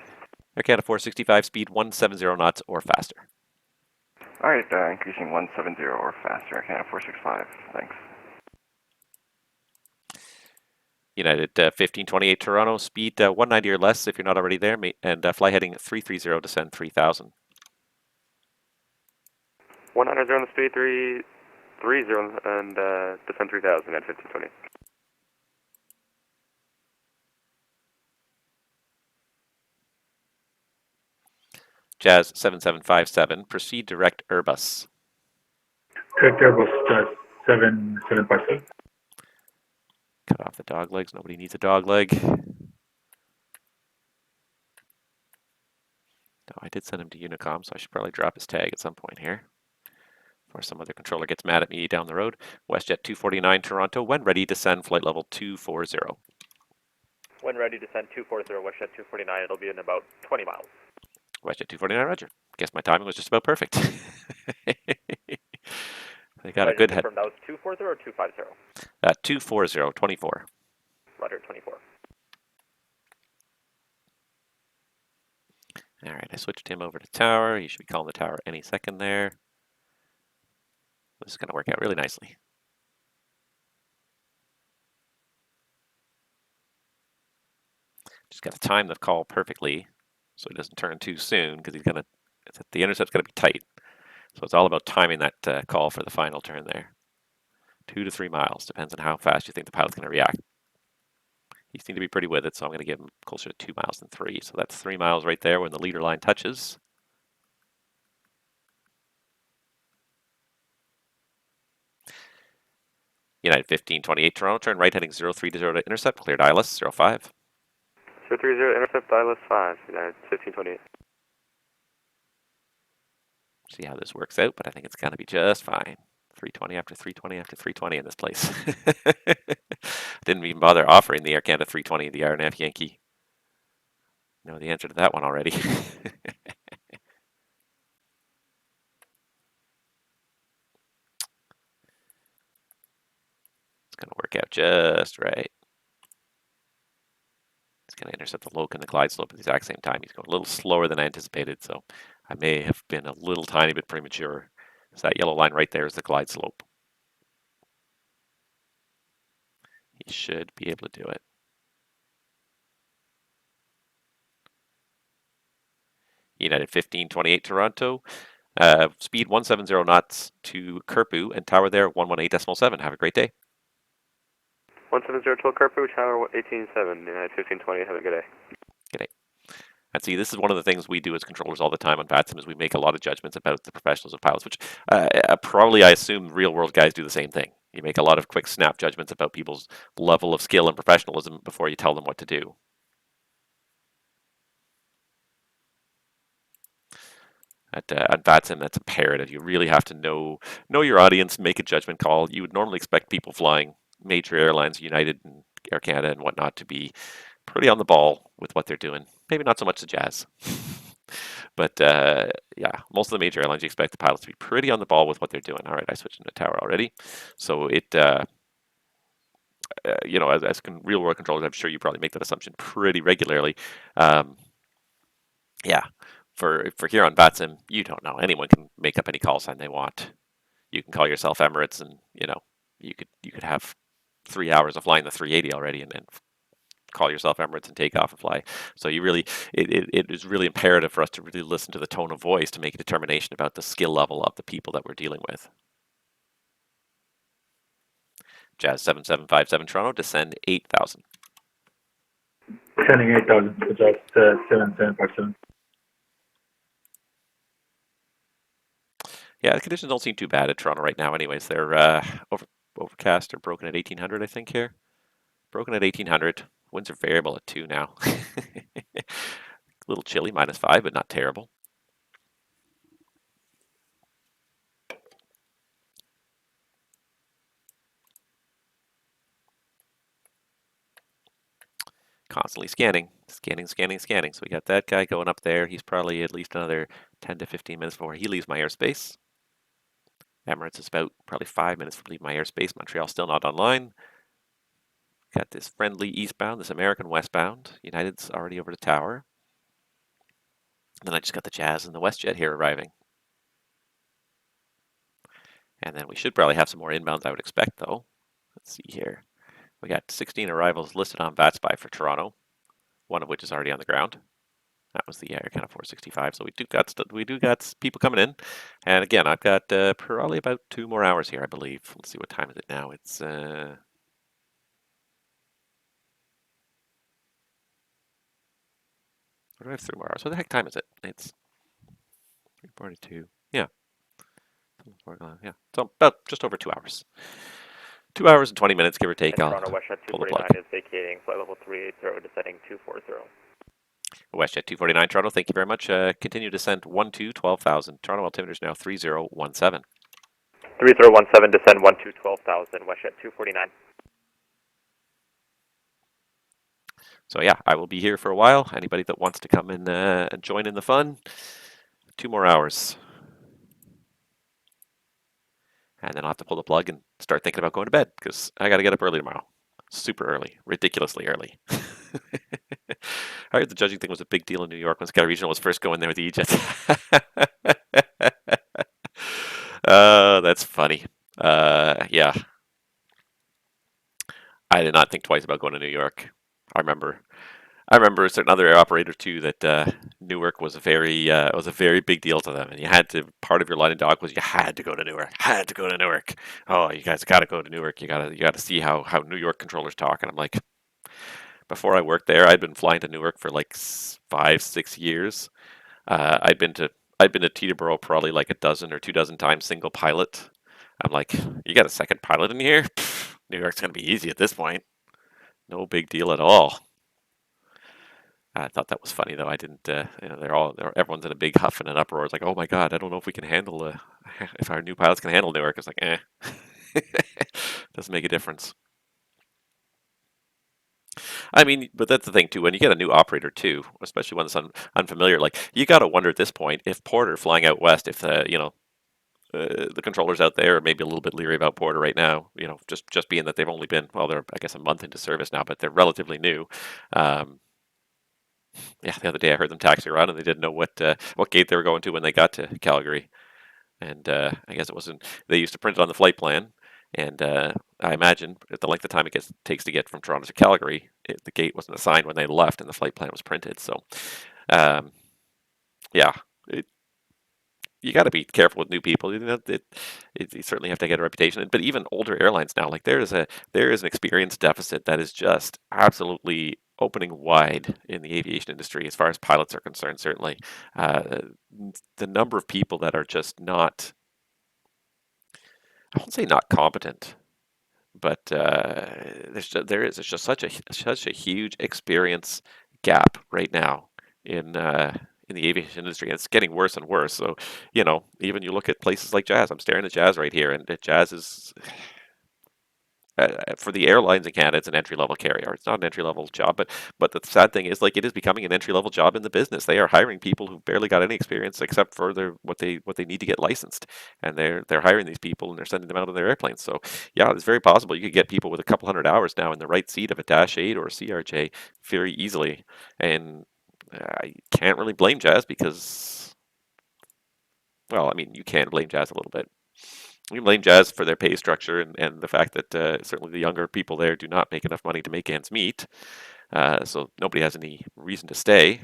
Air Canada 465, speed 170 knots or faster. Alright, increasing 170 or faster, Air Canada 465. Thanks. United 1528 Toronto, speed 190 or less if you're not already there, and fly heading 330, descend 3000. 190 on the speed, 330, and descend 3000 at 1520. Jazz 7757, proceed direct Airbus. Direct Airbus 7757. Cut off the dog legs. Nobody needs a dog leg. No, I did send him to Unicom, so I should probably drop his tag at some point here. Before some other controller gets mad at me down the road. WestJet 249 Toronto, when ready, descend flight level 240. When ready, descend 240, WestJet 249. It'll be in about 20 miles. WestJet 249, roger. Guess my timing was just about perfect. They got a good head. That was 240 or 250? 240, 24. Roger, 24. All right, I switched him over to tower. You should be calling the tower any second there. This is going to work out really nicely. Just got to time the call perfectly so he doesn't turn too soon because the intercept's going to be tight. So it's all about timing that call for the final turn there. 2 to 3 miles, depends on how fast you think the pilot's going to react. He seemed to be pretty with it, so I'm going to give him closer to 2 miles than 3. So that's 3 miles right there when the leader line touches. United 1528 Toronto, turn right heading 030 to intercept, cleared ILS 05. 030, intercept ILS 5, United 1528. See how this works out, but I think it's going to be just fine. 320 after 320 after 320 in this place. Didn't even bother offering the Air Canada 320, the RNF Yankee. Know the answer to that one already. It's going to work out just right. He's going to intercept the loc and the glide slope at the exact same time. He's going a little slower than I anticipated, so I may have been a little tiny bit premature. So that yellow line right there is the glide slope. He should be able to do it. United 1528 Toronto, speed 170 knots to Kerpu and tower there 118.7. Have a great day. 170 to Kerpu, tower 18.7, United 1528. Have a good day. Good day. And see, this is one of the things we do as controllers all the time on VATSIM is we make a lot of judgments about the professionals of pilots, which probably I assume real world guys do the same thing. You make a lot of quick snap judgments about people's level of skill and professionalism before you tell them what to do. At VATSIM, that's imperative. You really have to know your audience, make a judgment call. You would normally expect people flying major airlines, United and Air Canada and whatnot, to be pretty on the ball with what they're doing. Maybe not so much the Jazz. But yeah, most of the major airlines, you expect the pilots to be pretty on the ball with what they're doing. All right, I switched into tower already. So it, you know, as real world controllers, I'm sure you probably make that assumption pretty regularly. Yeah. For here on VATSIM, you don't know. Anyone can make up any call sign they want. You can call yourself Emirates, and you know you could have 3 hours of flying the 380 already, and then call yourself Emirates and take off and fly. So you really, it is really imperative for us to really listen to the tone of voice to make a determination about the skill level of the people that we're dealing with. Jazz 7757 Toronto, descend 8,000. Descending 8,000, Jazz 7757. Yeah, the conditions don't seem too bad at Toronto right now anyways. They're overcast or broken at 1800, I think, here. Broken at 1800. Winds are variable at 2 now. A little chilly, -5, but not terrible. Constantly scanning. So we got that guy going up there. He's probably at least another 10 to 15 minutes before he leaves my airspace. Emirates is about probably 5 minutes from leaving my airspace. Montreal's still not online. Got this friendly eastbound, this American westbound. United's already over the tower. And then I just got the Jazz and the WestJet here arriving. And then we should probably have some more inbounds, I would expect, though. Let's see here. We got 16 arrivals listed on VATSPY for Toronto, one of which is already on the ground. That was the Air Canada 465. So we do got people coming in. And again, I've got probably about 2 more hours here, I believe. Let's see, what time is it now? It's what do I have 3 more hours? What the heck time is it? It's 3:42. Yeah. Yeah. So about just over 2 hours. 2 hours and 20 minutes, give or take. I'll Toronto WestJet pull the 249 plug. is vacating flight level 380, descending 240. WestJet 249 Toronto, thank you very much. Continue descent 12,000. Toronto altimeter is now 3017. 3017, descend 12,000, WestJet 249. So yeah, I will be here for a while. Anybody that wants to come in and join in the fun, 2 more hours. And then I'll have to pull the plug and start thinking about going to bed because I got to get up early tomorrow. Super early, ridiculously early. I heard the judging thing was a big deal in New York when Sky Regional was first going there with the E-Jets. That's funny. Yeah. I did not think twice about going to New York. I remember a certain other air operator too that Newark was a very big deal to them, and you had to, part of your line of dog was you had to go to Newark. Oh, you guys got to go to Newark. You got to see how New York controllers talk. And I'm like, before I worked there, I'd been flying to Newark for like 5-6 years. I'd been to Teterboro probably like a dozen or 2 dozen times single pilot. I'm like, you got a second pilot in here? Pfft, New York's gonna be easy at this point. No big deal at all. I thought that was funny though. I didn't. Everyone's in a big huff and an uproar. It's like, oh my god, I don't know if we can handle if our new pilots can handle Newark. It's like, doesn't make a difference. I mean, but that's the thing too. When you get a new operator too, especially one that's unfamiliar, like you got to wonder at this point if Porter flying out west, if the controllers out there are maybe a little bit leery about Porter right now. Just being that they've only been, well, they're I guess a month into service now, but they're relatively new. Yeah, the other day I heard them taxi around and they didn't know what gate they were going to when they got to Calgary, and I guess it wasn't. They used to print it on the flight plan, and I imagine at the length of time it takes to get from Toronto to Calgary, the gate wasn't assigned when they left, and the flight plan was printed. So, yeah, you got to be careful with new people. You certainly have to get a reputation. But even older airlines now, like there is an experience deficit that is just absolutely opening wide in the aviation industry as far as pilots are concerned. Certainly, the number of people that are just not, I won't say not competent, but there's just such a huge experience gap right now in the aviation industry, and it's getting worse and worse. So, even you look at places like Jazz. I'm staring at Jazz right here, and Jazz is for the airlines in Canada, it's an entry-level carrier. It's not an entry-level job, but the sad thing is, like, it is becoming an entry-level job in the business. They are hiring people who've barely got any experience except for what they need to get licensed, and they're hiring these people and they're sending them out on their airplanes. So yeah, it's very possible you could get people with a couple hundred hours now in the right seat of a Dash 8 or a CRJ very easily, and I can't really blame Jazz because, well, I mean, you can blame Jazz a little bit. You can blame Jazz for their pay structure and the fact that certainly the younger people there do not make enough money to make ends meet. So nobody has any reason to stay.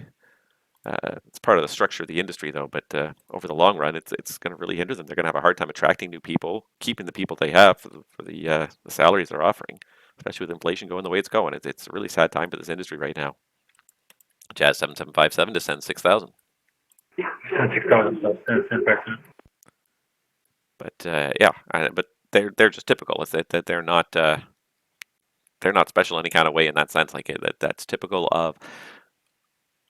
It's part of the structure of the industry, though. But over the long run, it's going to really hinder them. They're going to have a hard time attracting new people, keeping the people they have for the salaries they're offering, especially with inflation going the way it's going. It's a really sad time for this industry right now. Jazz 7757 to send 6,000. Send 6,000. But but they're just typical. It's that they're not special in any kind of way in that sense. Like that's typical of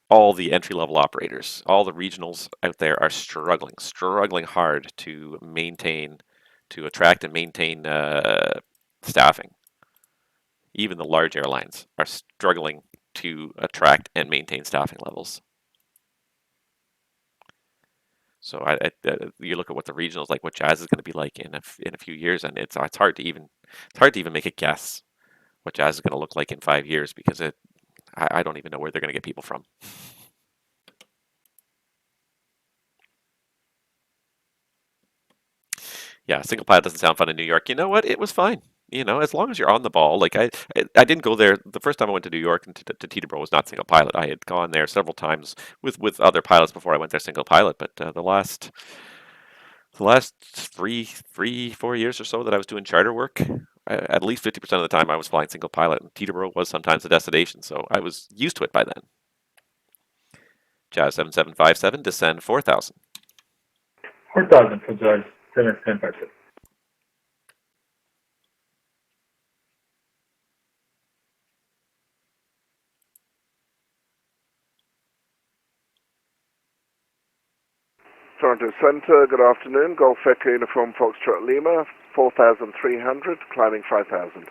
all the entry-level operators. All the regionals out there are struggling hard to attract and maintain staffing. Even the large airlines are struggling to attract and maintain staffing levels. So you look at what the regionals like, what Jazz is going to be like in a few years, and it's hard to even make a guess what Jazz is going to look like in 5 years because I don't even know where they're going to get people from. Yeah, single pilot doesn't sound fun in New York. You know what? It was fine. As long as you're on the ball. Like I didn't go there. The first time I went to New York and to Teterboro was not single pilot. I had gone there several times with other pilots before I went there single pilot. But the last 4 years or so that I was doing charter work, at least 50% of the time I was flying single pilot, and Teterboro was sometimes the destination. So I was used to it by then. Jazz 7757 descend 4,000. 4,000 for Jazz 7757. Toronto Centre, good afternoon. Golf Echo Uniform Foxtrot Lima, 4,300, climbing 5,000.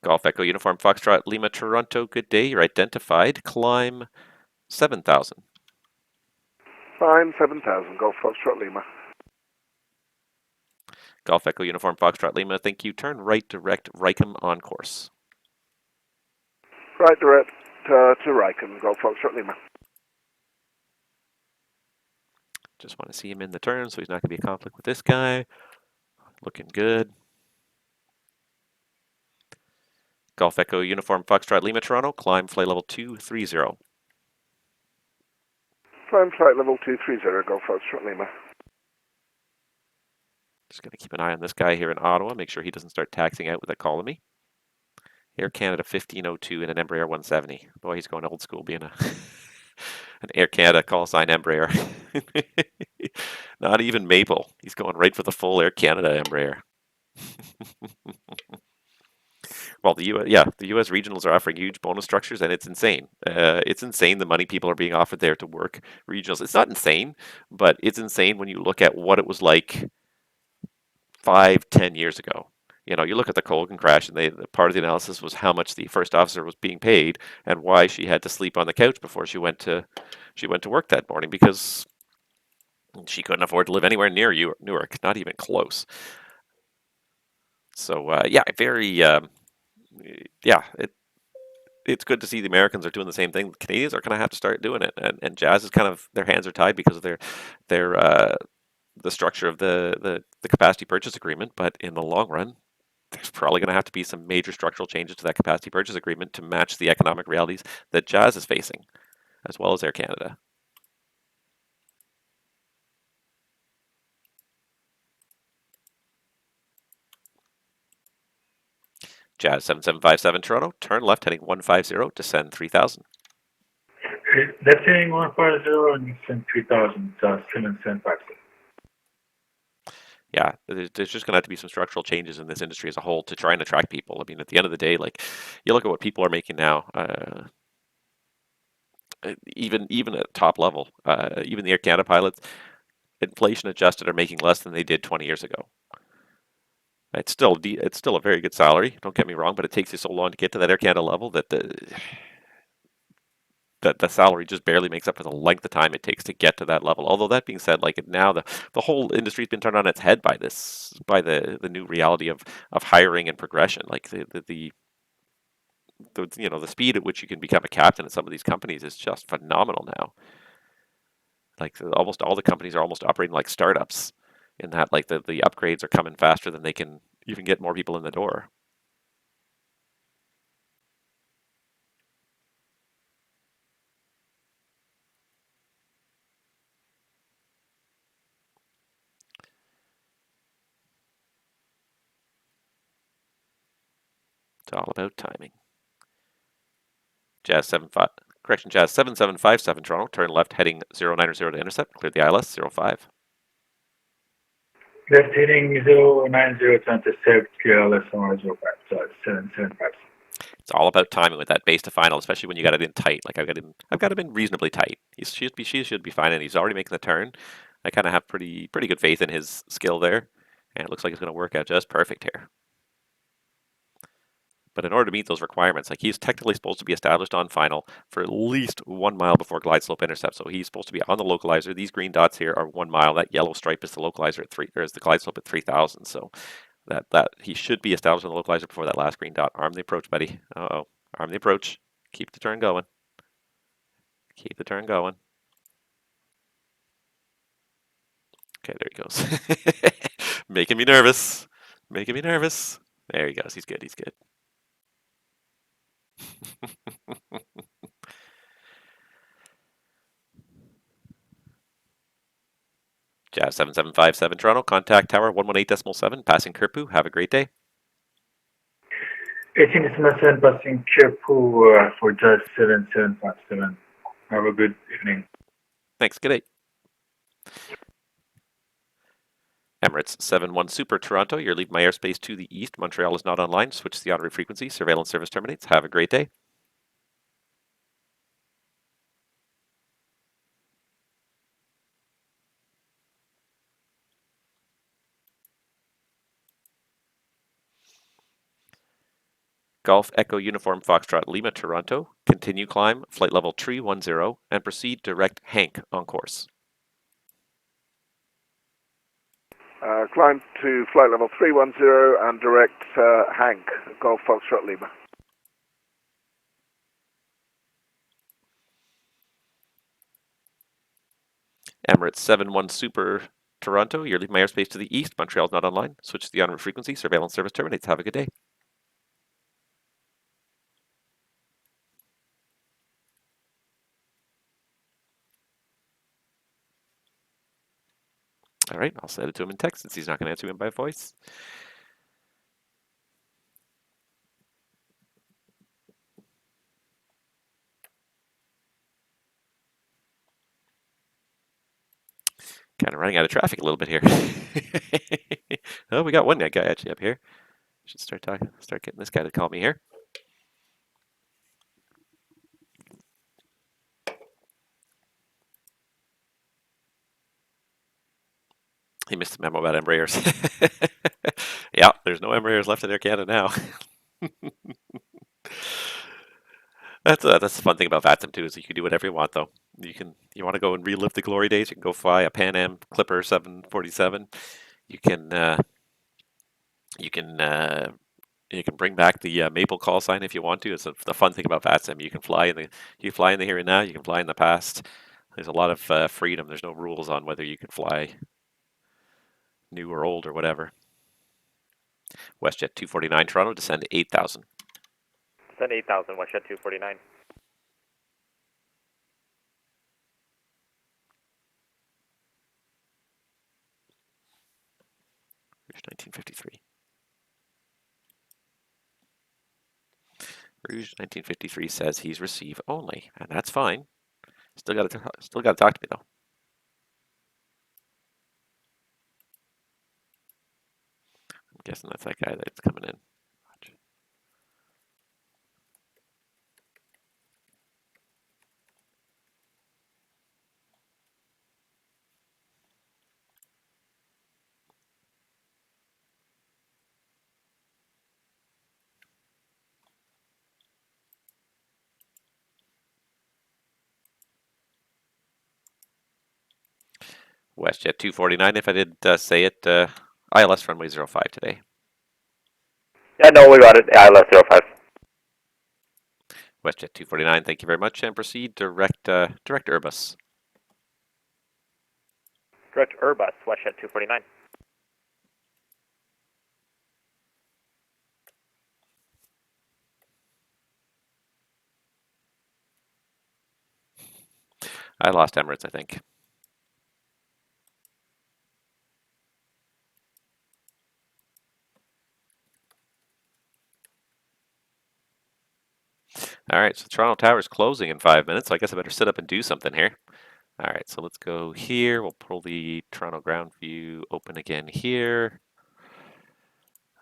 Golf Echo Uniform Foxtrot Lima Toronto, good day. You're identified. Climb 7,000. Climb 7,000, Golf Foxtrot Lima. Golf Echo Uniform Foxtrot Lima, thank you. Turn right direct, Rycombe on course. Right direct to Rycombe, Golf Foxtrot Lima. Just want to see him in the turn, so he's not going to be a conflict with this guy. Looking good. Golf Echo Uniform Foxtrot Lima Toronto, climb flight level 230. Climb flight level 230, Golf Foxtrot Lima. Just going to keep an eye on this guy here in Ottawa, make sure he doesn't start taxiing out with a colony. Air Canada 1502 and an Embraer 170. Boy, he's going old school being a an Air Canada call sign Embraer. Not even Maple. He's going right for the full Air Canada Embraer. Well, the U.S. regionals are offering huge bonus structures, and it's insane. It's insane the money people are being offered there to work regionals. It's not insane, but it's insane when you look at what it was like 5-10 years ago. You know, you look at the Colgan crash, and the part of the analysis was how much the first officer was being paid and why she had to sleep on the couch before she went to work that morning because she couldn't afford to live anywhere near Newark, not even close. So it's good to see the Americans are doing the same thing. The Canadians are going to have to start doing it, and Jazz is kind of their hands are tied because of the structure of the capacity purchase agreement. But in the long run, there's probably going to have to be some major structural changes to that capacity purchase agreement to match the economic realities that Jazz is facing, as well as Air Canada. Jazz 7757 Toronto, turn left heading 150, descend 3000. Left heading 150 and descend 3000, 7757. Yeah, there's just going to have to be some structural changes in this industry as a whole to try and attract people. I mean, at the end of the day, like, you look at what people are making now, even at top level, even the Air Canada pilots, inflation adjusted, are making less than they did 20 years ago. It's still a very good salary, don't get me wrong, but it takes you so long to get to that Air Canada level that the salary just barely makes up for the length of time it takes to get to that level. Although that being said, like, now the whole industry's been turned on its head by the new reality of hiring and progression. Like the speed at which you can become a captain at some of these companies is just phenomenal now. Like, almost all the companies are almost operating like startups in that, like, the upgrades are coming faster than they can even get more people in the door. It's all about timing. Jazz 7757 Toronto, turn left heading 090 to intercept, clear the ILS 05. Left heading 090 to intercept, clear ILS 05, 7757. It's all about timing with that base to final, especially when you got it in tight. Like, I've got him in reasonably tight. She should be fine, and he's already making the turn. I kind of have pretty good faith in his skill there, and it looks like it's going to work out just perfect here. But in order to meet those requirements, like, he's technically supposed to be established on final for at least 1 mile before glide slope intercept. So he's supposed to be on the localizer. These green dots here are 1 mile. That yellow stripe is the localizer at is the glide slope at 3000. So that he should be established on the localizer before that last green dot. Arm the approach, buddy. Uh-oh. Arm the approach. Keep the turn going. Keep the turn going. Okay, there he goes. Making me nervous. Making me nervous. There he goes. He's good. He's good. Jazz 7757 Toronto, contact tower 118.7, passing Kirpu. Have a great day. 18.7, passing Kirpu for Jazz 7757. Have a good evening. Thanks. Good day. Emirates 71 Super Toronto, you're leaving my airspace to the east. Montreal is not online. Switch to the honorary frequency. Surveillance service terminates. Have a great day. Golf Echo Uniform Foxtrot Lima Toronto, continue climb, flight level 310, and proceed direct Hank on course. Climb to flight level 310 and direct Hank, Golf Foxtrot Lima. Emirates 71 Super Toronto, you're leaving my airspace to the east. Montreal's not online. Switch to the honorary frequency. Surveillance service terminates. Have a good day. All right, I'll send it to him in text since he's not going to answer him by voice. Kind of running out of traffic a little bit here. Oh, we got one guy actually up here. Should start getting this guy to call me here. He missed the memo about Embraers. Yeah, there's no Embraers left in Air Canada now. That's the fun thing about VATSIM too, is you can do whatever you want though. You want to go and relive the glory days, you can go fly a Pan Am Clipper 747. You can bring back the Maple call sign if you want to. It's the fun thing about VATSIM. You can fly in the here and now. You can fly in the past. There's a lot of freedom. There's no rules on whether you can fly new or old or whatever. WestJet 249 Toronto, descend to 8,000. Descend 8,000, WestJet 249. Rouge 1953. Rouge 1953 says he's receive only, and that's fine. Still got to talk to me though. I'm guessing that's that guy that's coming in. WestJet 249, if I did say it, ILS runway 05 today. Yeah, no, we got it. ILS 05. WestJet 249, thank you very much, and proceed direct Airbus. Direct Airbus, WestJet 249. I lost Emirates, I think. All right, so Toronto Tower is closing in 5 minutes, so I guess I better sit up and do something here. All right, so let's go here. We'll pull the Toronto ground view open again here.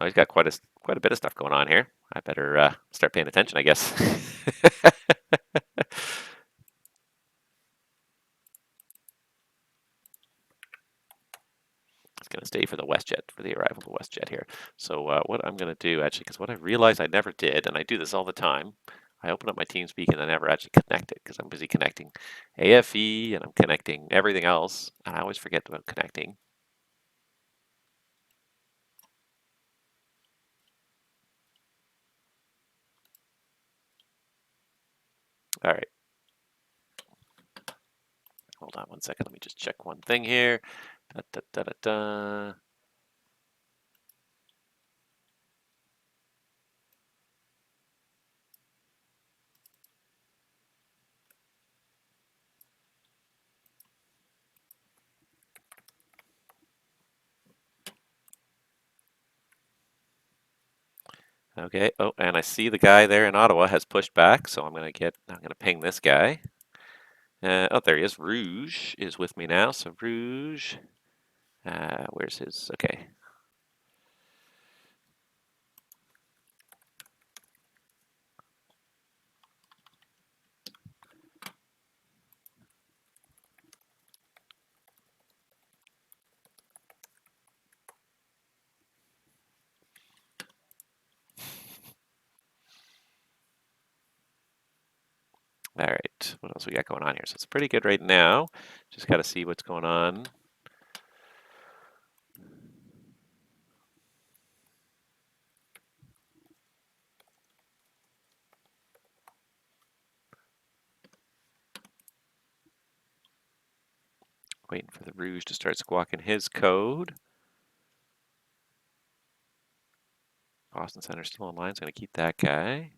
Oh, he's got quite a bit of stuff going on here. I better start paying attention, I guess. It's going to stay for the WestJet, for the arrival of the WestJet here. So what I'm going to do, actually, because what I realized I never did, and I do this all the time, I open up my TeamSpeak and I never actually connect it because I'm busy connecting AFE and I'm connecting everything else, and I always forget about connecting. All right. Hold on one second. Let me just check one thing here. Da, da, da, da, da. Okay. Oh, and I see the guy there in Ottawa has pushed back, so I'm gonna ping this guy. Oh, there he is. Rouge is with me now. So Rouge, where's his? Okay. All right, what else we got going on here? So it's pretty good right now. Just got to see what's going on. Waiting for the Rouge to start squawking his code. Boston Center still online, so I'm going to keep that guy.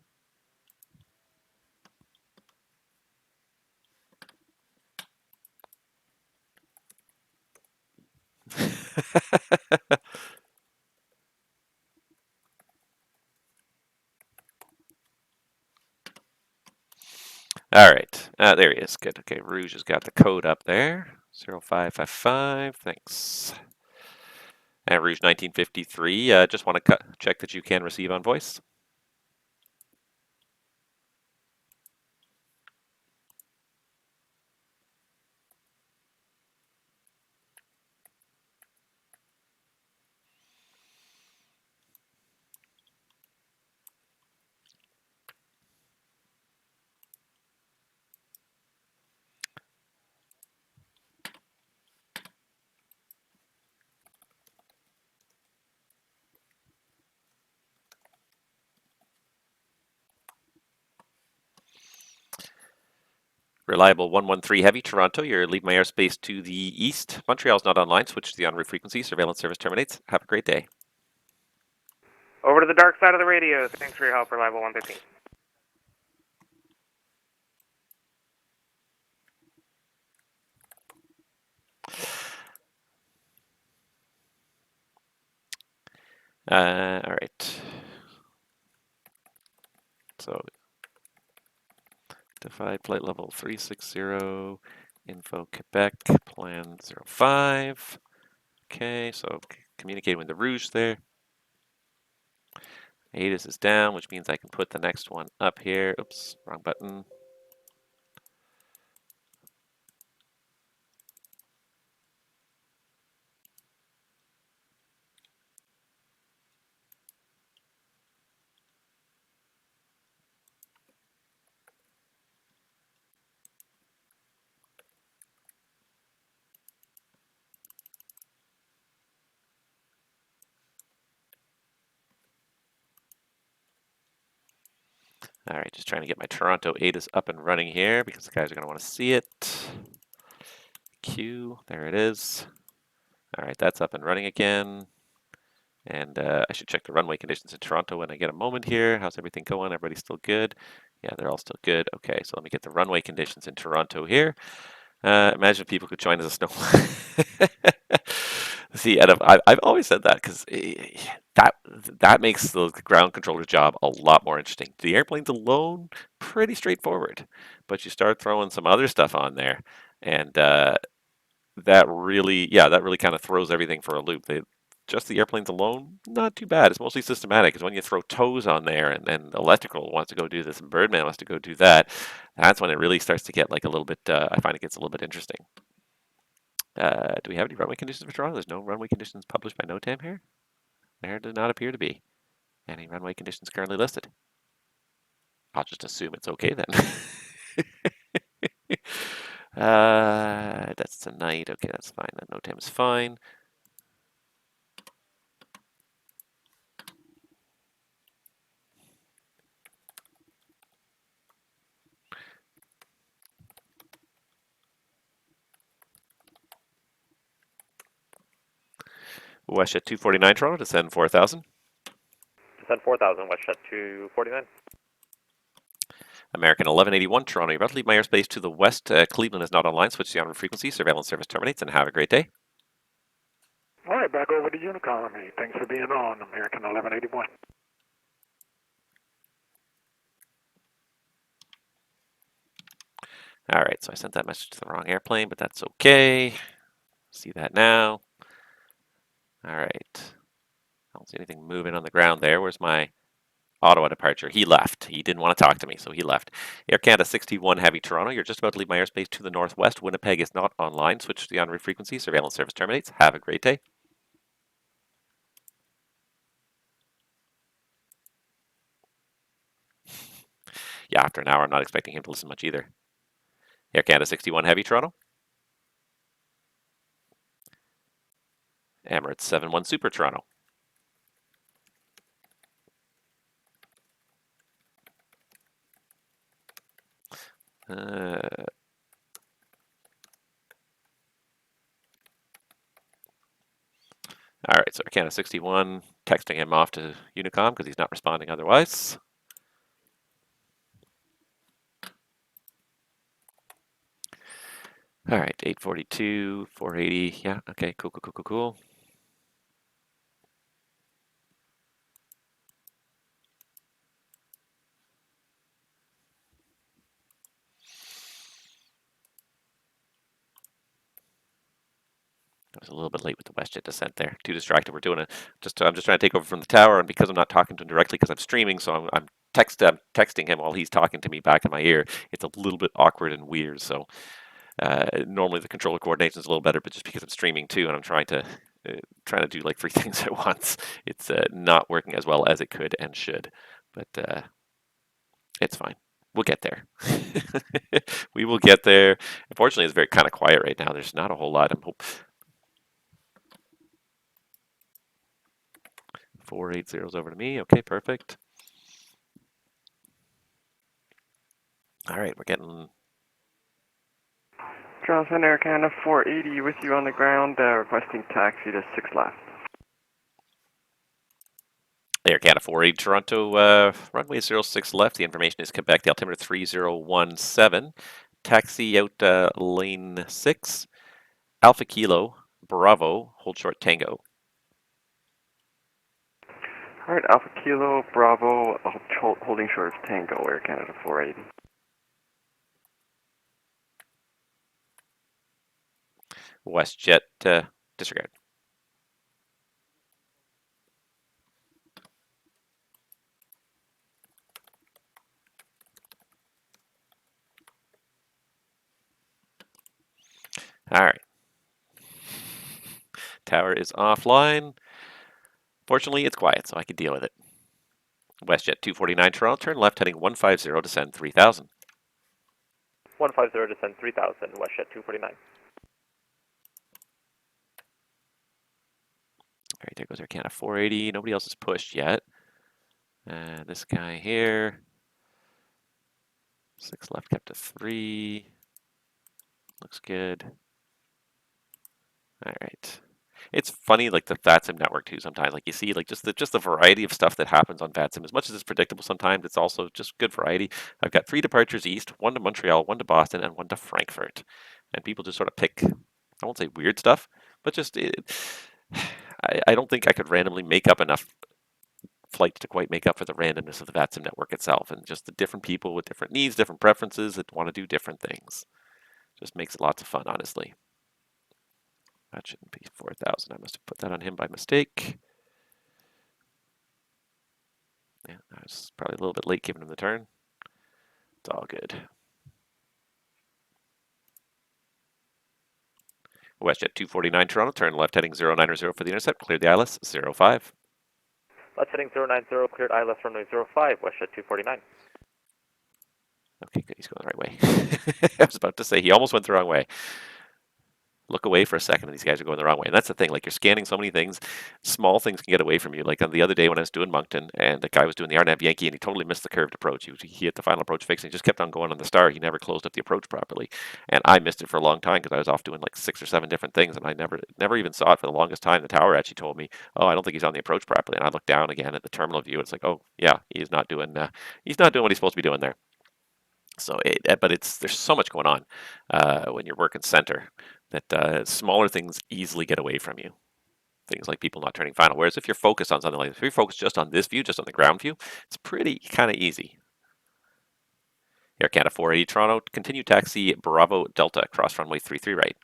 All right, there he is. Good. Okay, Rouge has got the code up there. 0555, thanks. And Rouge 1953, just want to check that you can receive on voice. Reliable 113 Heavy, Toronto, you're leaving my airspace to the east. Montreal's not online, switch to the en route frequency, surveillance service terminates. Have a great day. Over to the dark side of the radio. Thanks for your help, Reliable 113. All right. So, defy flight level 360, info Quebec, plan 05. Okay, so communicating with the Rouge there. ATIS is down, which means I can put the next one up here. Oops, wrong button. All right, just trying to get my Toronto ATIS up and running here because the guys are going to want to see it. Q, there it is. All right, that's up and running again. And I should check the runway conditions in Toronto when I get a moment here. How's everything going? Everybody's still good? Yeah, they're all still good. Okay, so let me get the runway conditions in Toronto here. Imagine if people could join as a snow. See, Ed, I've always said that because that makes the ground controller's job a lot more interesting. The airplanes alone, pretty straightforward, but you start throwing some other stuff on there, and that really kind of throws everything for a loop. Just the airplanes alone, not too bad. It's mostly systematic. Because when you throw tows on there and electrical wants to go do this and Birdman wants to go do that, that's when it really starts to get like a little bit, I find it gets a little bit interesting. Do we have any runway conditions for Toronto? There's no runway conditions published by NOTAM here. There does not appear to be any runway conditions currently listed. I'll just assume it's okay then. That's tonight. Okay, that's fine. That NOTAM is fine. WestJet 249 Toronto, descend 4,000. Descend 4,000, WestJet 249. American 1181 Toronto, you're about to leave my airspace to the west. Cleveland is not online. Switch to the on-route frequency. Surveillance service terminates, and have a great day. All right, back over to Unicom. Thanks for being on, American 1181. All right, so I sent that message to the wrong airplane, but that's okay. See that now. All right. I don't see anything moving on the ground there. Where's my Ottawa departure? He left. He didn't want to talk to me, so he left. Air Canada 61 Heavy Toronto, you're just about to leave my airspace to the northwest. Winnipeg is not online. Switch to the en route frequency. Surveillance service terminates. Have a great day. Yeah, after an hour, I'm not expecting him to listen much either. Air Canada 61 Heavy Toronto. Emirates 71 Super Toronto. All right, so Air Canada 61, texting him off to Unicom because he's not responding otherwise. All right, 842, 480. Yeah, okay, cool. I was a little bit late with the WestJet descent there. Too distracted. We're doing I'm just trying to take over from the tower, and because I'm not talking to him directly because I'm streaming, so I'm texting him while he's talking to me back in my ear. It's a little bit awkward and weird. So normally the controller coordination is a little better, but just because I'm streaming too, and I'm trying to do like 3 things at once, it's not working as well as it could and should. But it's fine. We'll get there. We will get there. Unfortunately, it's very kind of quiet right now. There's not a whole lot. 480's over to me. Okay, perfect. All right, we're getting... Toronto Centre, Air Canada 480 with you on the ground, requesting taxi to 6 left. Air Canada 480 Toronto, runway 06 left. The information is Quebec, the altimeter 3017. Taxi out lane 6. Alpha Kilo, Bravo, hold short Tango. All right, Alpha Kilo, Bravo, holding short of Tango, Air Canada 480. WestJet, disregard. All right. Tower is offline. Fortunately, it's quiet, so I can deal with it. WestJet 249 Toronto, turn left heading 150, descend 3000. 150, descend 3000, WestJet 249. All right, there goes Air Canada 480. Nobody else has pushed yet. This guy here. 6 left, kept to 3. Looks good. All right. It's funny, like the VATSIM network too. Sometimes, like you see, like just the variety of stuff that happens on VATSIM. As much as it's predictable, sometimes it's also just good variety. I've got 3 departures east, 1 to Montreal, 1 to Boston, and 1 to Frankfurt. And people just sort of pick, I won't say weird stuff, but just I don't think I could randomly make up enough flights to quite make up for the randomness of the VATSIM network itself, and just the different people with different needs, different preferences that want to do different things. Just makes it lots of fun, honestly. That shouldn't be 4,000. I must have put that on him by mistake. Yeah, I was probably a little bit late giving him the turn. It's all good. WestJet 249 Toronto, turn left heading 090 for the intercept. Clear the ILS 05. Left heading 090, cleared ILS runway 05, WestJet 249. Okay, good. He's going the right way. I was about to say he almost went the wrong way. Look away for a second and these guys are going the wrong way. And that's the thing, like you're scanning so many things, small things can get away from you. Like on the other day when I was doing Moncton and the guy was doing the RNAV Yankee and he totally missed the curved approach. He hit the final approach fix and he just kept on going on the star. He never closed up the approach properly. And I missed it for a long time because I was off doing like 6 or 7 different things and I never even saw it for the longest time. The tower actually told me, oh, I don't think he's on the approach properly. And I looked down again at the terminal view. It's like, oh yeah, he's not doing what he's supposed to be doing there. So, but there's so much going on when you're working center that smaller things easily get away from you. Things like people not turning final. Whereas if you're focused on something like this, if you're focused just on this view, just on the ground view, it's pretty kind of easy. Air Canada 480 Toronto, continue taxi Bravo Delta, cross runway 33 right.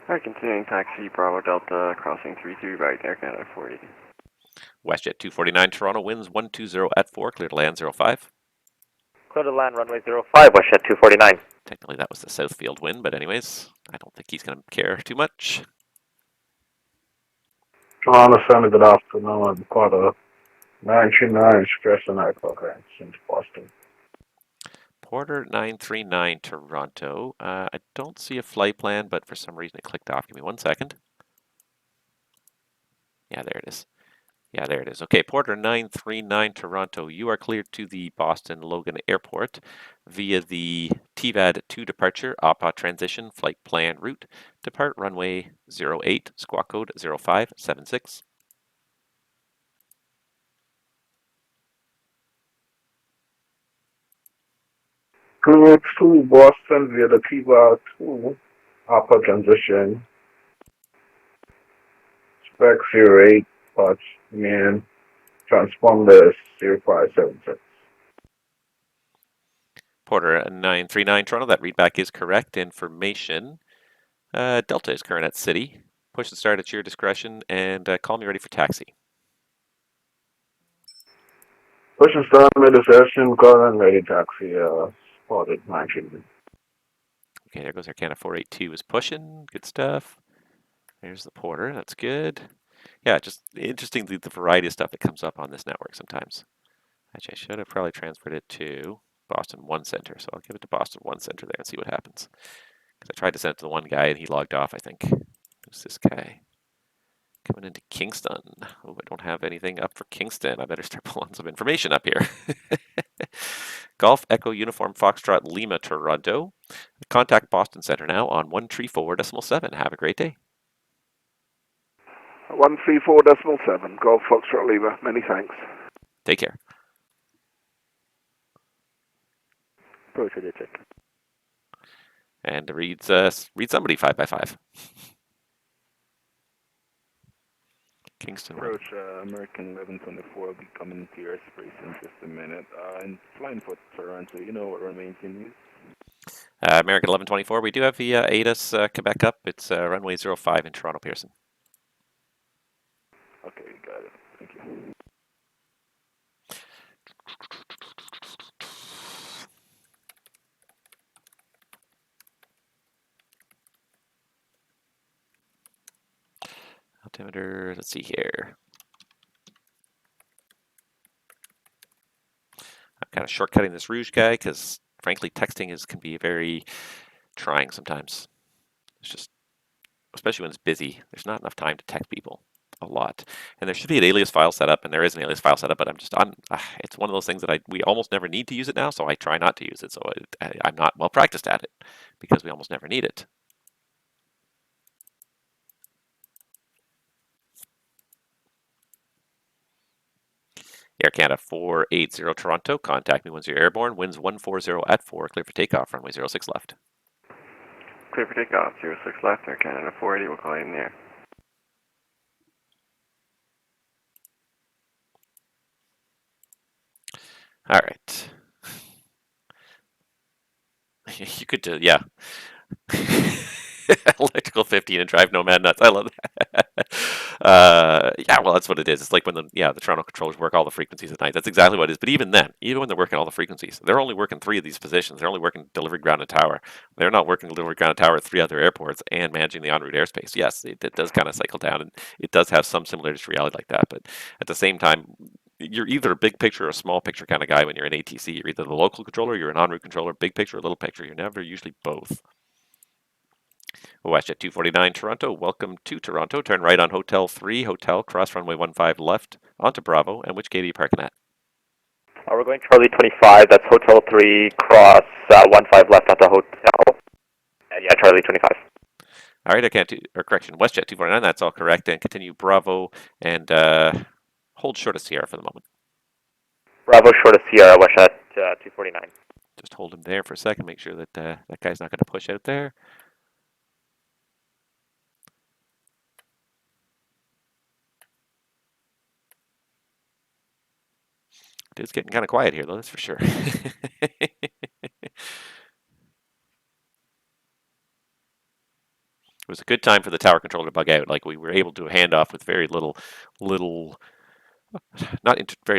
All right, continuing taxi Bravo Delta, crossing 33 right, Air Canada 480. WestJet 249 Toronto, winds 120 at 4, clear to land 05. Clear to land runway 05, WestJet 249. Technically that was the Southfield wind, but anyways, I don't think he's going to care too much. Toronto Centre, good afternoon. Quarter 939 Express and okay, since Boston. Porter 939 Toronto. I don't see a flight plan, but for some reason it clicked off. Give me 1 second. Yeah, there it is. Yeah, there it is. Okay, Porter 939 Toronto, you are cleared to the Boston Logan Airport via the TVAD 2 departure, APA transition, flight plan route. Depart runway 08, squawk code 0576. Clear to Boston via the TVAD 2, APA transition. Spec 08, patch, man, transponder 0576. Porter 939 Toronto, that readback is correct. Information. Delta is current at City. Push and start at your discretion, and call me ready for taxi. Push and start mid-session, call and ready taxi, spotted 9 Okay, there goes Air Canada 482 is pushing. Good stuff. There's the Porter. That's good. Yeah, just interesting the variety of stuff that comes up on this network sometimes. Actually, I should have probably transferred it to Boston 1 Center. So I'll give it to Boston 1 Center there and see what happens. Because I tried to send it to the one guy and he logged off, I think. Who's this guy? Coming into Kingston. Oh, I don't have anything up for Kingston. I better start pulling some information up here. Golf Echo Uniform Foxtrot Lima Toronto. Contact Boston Center now on 134.7. Have a great day. 134.7. Golf Foxtrot Lima. Many thanks. Take care. Approach it, check. And read somebody 5x5. Kingston. Approach American 1124 will be coming to your space in just a minute. And flying for Toronto, you know what runway you use? American 1124, we do have the ATIS Quebec up. It's runway 05 in Toronto Pearson. Okay, got it. Thank you. Altimeter, let's see here. I'm kind of shortcutting this Rouge guy because, frankly, texting can be very trying sometimes. It's just, especially when it's busy, there's not enough time to text people a lot. And there should be an alias file set up, and there is an alias file set up, but it's one of those things that we almost never need to use it now, so I try not to use it. So I'm not well practiced at it because we almost never need it. Air Canada 480 Toronto, contact me once you're airborne. Winds 140 at 4, clear for takeoff, runway 06 left. Clear for takeoff, 06 left, Air Canada 480, we'll call you in the air. All right. You could do, yeah. Electrical 15 and drive Nomad nuts. I love that. Yeah, well, that's what it is. It's like when the Toronto controllers work all the frequencies at night. That's exactly what it is. But even then, even when they're working all the frequencies, they're only working 3 of these positions. They're only working delivery, ground, and tower. They're not working delivery, ground, and tower at 3 other airports and managing the en route airspace. Yes, it does kind of cycle down, and it does have some similarities to reality like that. But at the same time, you're either a big picture or a small picture kind of guy when you're in ATC. You're either the local controller, you're an en route controller, big picture or little picture. You're never usually both. WestJet 249 Toronto, welcome to Toronto. Turn right on Hotel 3, Hotel, cross runway 15 left onto Bravo. And which gate are you parking at? We're going Charlie 25, that's Hotel 3, cross 15 left onto Hotel. And yeah, Charlie 25. All right, WestJet 249, that's all correct. And continue Bravo and hold short of Sierra for the moment. Bravo short of Sierra, WestJet 249. Just hold him there for a second, make sure that that guy's not going to push out there. It's getting kind of quiet here, though, that's for sure. It was a good time for the tower controller to bug out. Like, we were able to hand off with very little very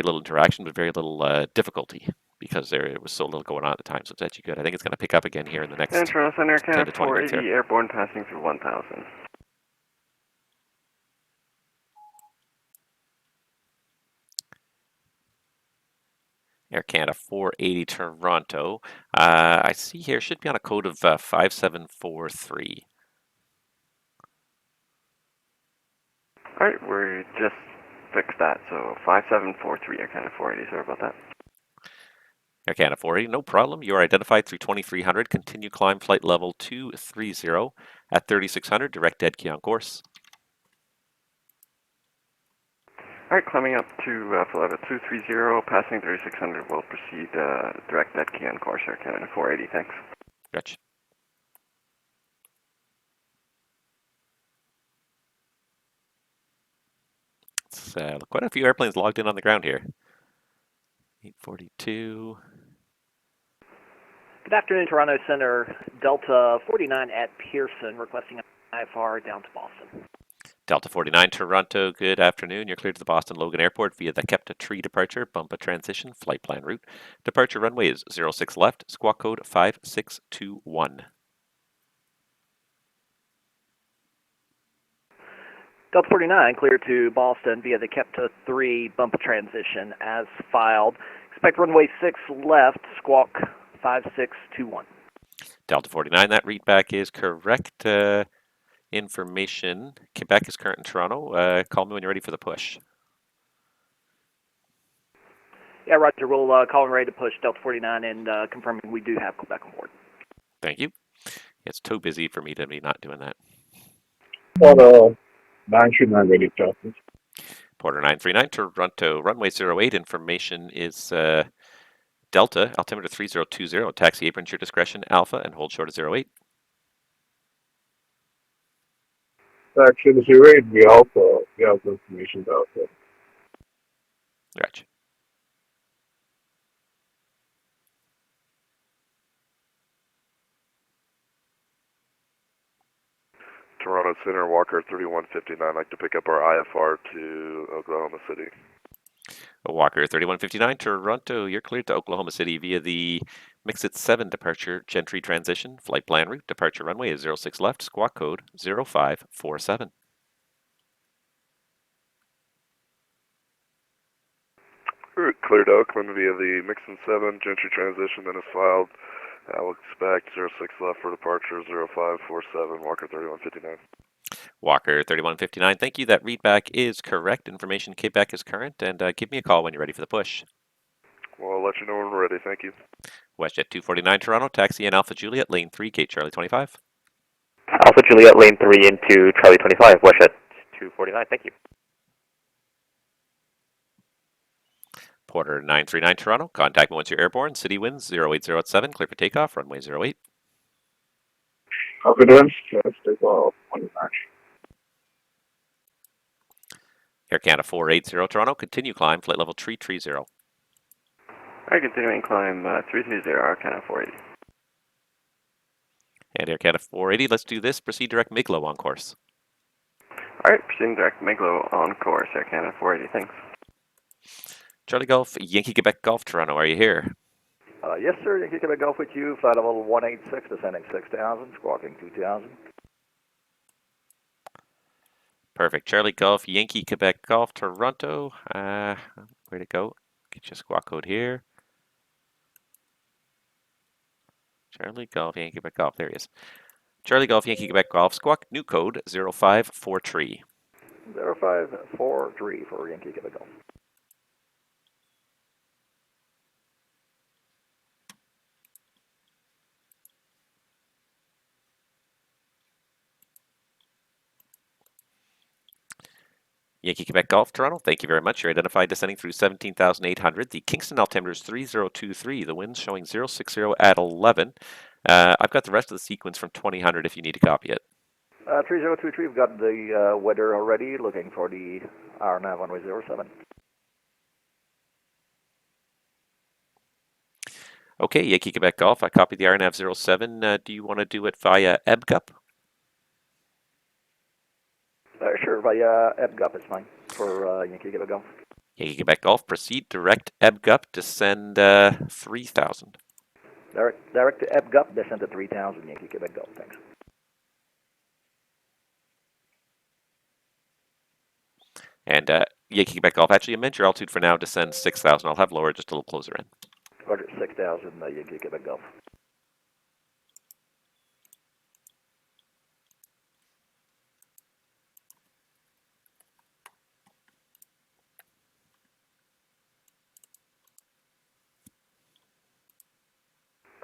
little interaction, but very little difficulty because there was so little going on at the time. So it's actually good. I think it's going to pick up again here in the next 10 Toronto Centre, to Canada 20 minutes here. 480, airborne passing through 1000. Air Canada 480 Toronto. I see here should be on a code of 5743. All right, we just fixed that. So 5743, Air Canada 480. Sorry about that. Air Canada 480, no problem. You are identified through 2300. Continue climb flight level 230 at 3600. Direct dead key on course. All right, climbing up to flight level 230, passing 3600. We'll proceed direct dead key on course, Air Canada 480. Thanks. Gotcha. It's quite a few airplanes logged in on the ground here. 842. Good afternoon, Toronto Centre. Delta 49 at Pearson, requesting IFR down to Boston. Delta 49 Toronto, good afternoon. You're cleared to the Boston Logan Airport via the Kepta Tree departure, Bumpa transition, flight plan route. Departure runway is 06 left, squawk code 5621. Delta 49, clear to Boston via the Kepta 3 Bumpa transition as filed. Expect runway 6 left, squawk 5621. Delta 49, that readback is correct. Information, Quebec is current in Toronto. Call me when you're ready for the push. Yeah, Roger. We'll call and ready to push Delta 49 and confirming we do have Quebec on board. Thank you. It's too busy for me to be not doing that. Well, 939 ready to please. Porter 939 Toronto, runway 08. Information is Delta, altimeter 3020. Taxi apron, your discretion, Alpha, and hold short of 08. Action 08, we have information about that. Gotcha. Toronto Centre, Walker 3159. I'd like to pick up our IFR to Oklahoma City. Walker 3159 Toronto, you're cleared to Oklahoma City via the Mixit 7 departure Gentry transition. Flight plan route, departure runway is 06 left, squawk code 0547. Cleared to Oakland via the Mixon 7 Gentry transition, then is filed. I'll expect 06 left for departure 0547, Walker 3159. Walker 3159, thank you. That readback is correct. Information Quebec is current, and give me a call when you're ready for the push. Well, I'll let you know when we're ready. Thank you. WestJet 249 Toronto, taxi in Alpha Juliet, lane 3, gate Charlie 25. Alpha Juliet, lane 3 into Charlie 25, WestJet 249, thank you. Porter 939 Toronto, contact me once you're airborne. City winds 08087, clear for takeoff, runway 08. Confidence, let's take off. Air Canada 480 Toronto, continue climb, flight level 330. Alright, continuing climb 330, Air Canada 480. And Air Canada 480, let's do this. Proceed direct Miglo on course. Alright, proceeding direct Miglo on course, Air Canada 480, thanks. Charlie Golf, Yankee Quebec Golf Toronto, are you here? Yes, sir. Yankee Quebec Golf with you. Flight level 186, descending 6,000, squawking 2,000. Perfect. Charlie Golf, Yankee Quebec Golf Toronto. Where to go? Get your squawk code here. Charlie Golf, Yankee Quebec Golf. There he is. Charlie Golf, Yankee Quebec Golf. Squawk, new code 0543. 0543 for Yankee Quebec Golf. Yankee Quebec Golf Toronto, thank you very much. You're identified descending through 17,800. The Kingston altimeter is 3023. The wind's showing 060 at 11. I've got the rest of the sequence from 2000 if you need to copy it. 3023, we've got the weather already, looking for the RNAV runway 07. Okay, Yankee Quebec Golf, I copied the RNAV 07. Do you want to do it via EBGUP? Sure, via EBGUP is fine for Yankee Quebec Golf. Yankee Quebec Golf, proceed direct EBGUP, descend 3000. Direct to EBGUP, descend to 3000, Yankee Quebec Golf, thanks. And Yankee Quebec Golf, actually amend your altitude for now, descend 6000. I'll have lower just a little closer in. Roger, 6,000, Yankee Quebec Golf.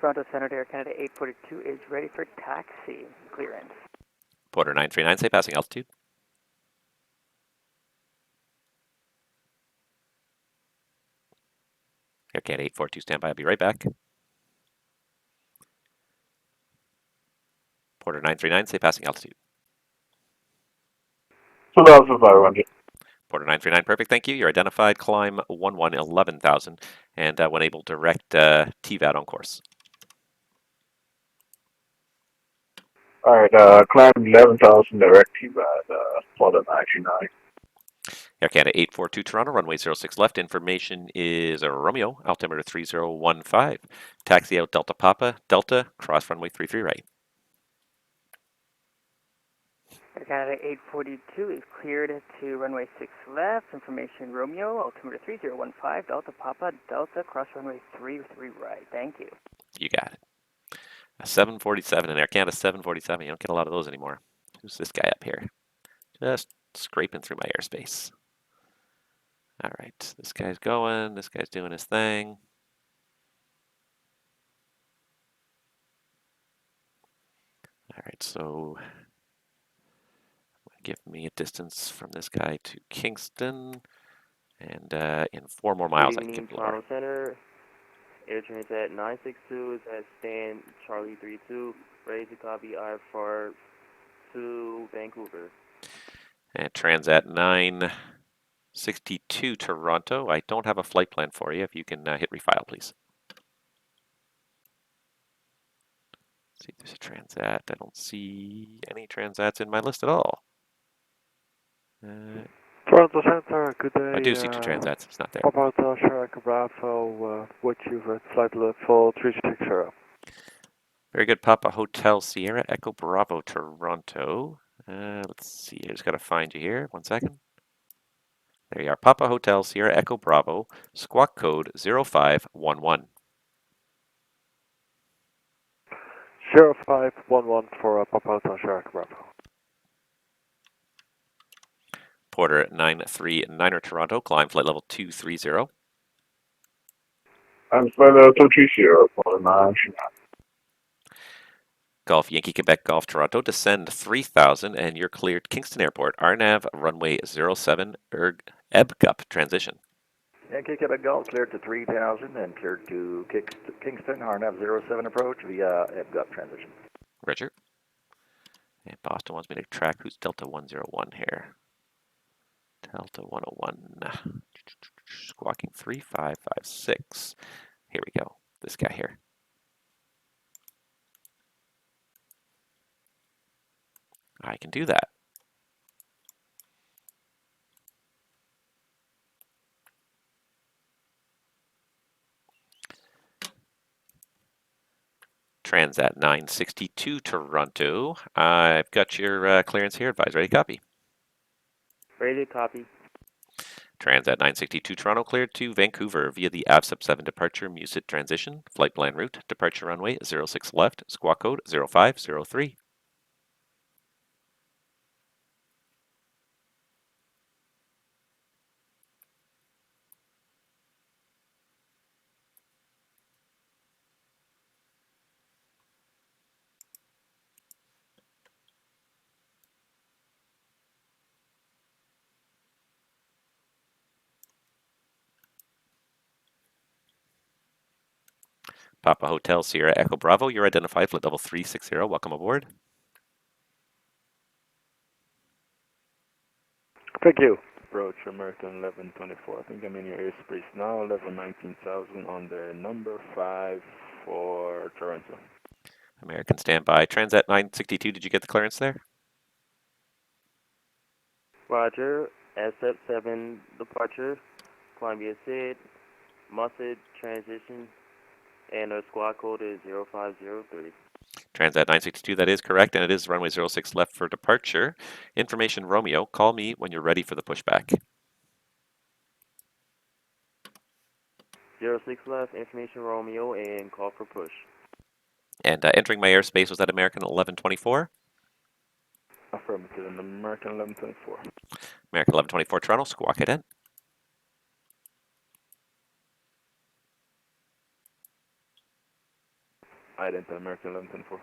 Toronto Centre Air Canada 842 is ready for taxi clearance. Porter 939, say passing altitude. Air Canada 842, stand by, I'll be right back. Porter 939, say passing altitude. 2,500. Porter 939, perfect, thank you. You're identified, climb 11,000, and when able, direct TVAT on course. Alright, climb 11,000 direct TVAD, for the 99. Air Canada 842 Toronto, runway 06 left. Information is Romeo, altimeter 3015. Taxi out Delta Papa, Delta, cross runway 33 right. Air Canada 842 is cleared to runway 6 left. Information Romeo, altimeter 3015, Delta Papa, Delta, cross runway 33 right. Thank you. You got it. A 747 in Air Canada 747. You don't get a lot of those anymore. Who's this guy up here? Just scraping through my airspace. All right, this guy's going. This guy's doing his thing. All right, so give me a distance from this guy to Kingston, and in 4 more miles I can get below. Toronto Centre, Air Transat 962 is at stand Charlie 32, ready to copy IFR to Vancouver. And Transat 962 Toronto, I don't have a flight plan for you. If you can hit refile, please. Let's see if there's a Transat. I don't see any Transats in my list at all. Toronto Centre, good day. I do see 2 Transats. It's not there. Papa Hotel Bravo, with you for flight level 360. Very good, Papa Hotel Sierra Echo Bravo Toronto. Let's see. I just got to find you here. 1 second. There you are. Papa Hotel Sierra Echo Bravo, squawk code 0511. 0511 for Papa Hotel Sierra Echo Bravo. Porter 939er Toronto, climb flight level 230. I'm flight level 230 for the 99. Golf Yankee Quebec Golf Toronto, descend 3000 and you're cleared Kingston Airport, RNAV runway 07 EBGUP transition. Yankee Quebec Golf cleared to 3000 and cleared to Kingston, RNAV 07 approach via EBGUP transition. Roger. And Boston wants me to track who's Delta 101 here. Delta 101. Squawking 3556. Here we go. This guy here. I can do that. Transat 962 Toronto. I've got your clearance here. Advise ready, copy. Ready to copy. Transat 962 Toronto cleared to Vancouver via the AVSIP 7 departure Musit transition. Flight plan route, departure runway 06 left, squawk code 0503. Papa Hotel Sierra Echo Bravo, you're identified flight level 360. Welcome aboard. Thank you. Approach American 1124. I think I'm in your airspace now, level 19,000 on the number 5 for Toronto. American standby. Transat 962, did you get the clearance there? Roger, SF 7 departure, Columbia Sid, Musit transition, and our squawk code is 0503. Transat 962, that is correct, and it is runway 06 left for departure. Information Romeo, call me when you're ready for the pushback. 06 left, information Romeo, and call for push. And entering my airspace, was that American 1124? Affirmative, and American 1124. American 1124 Toronto, squawk ident. Ident, American 1124.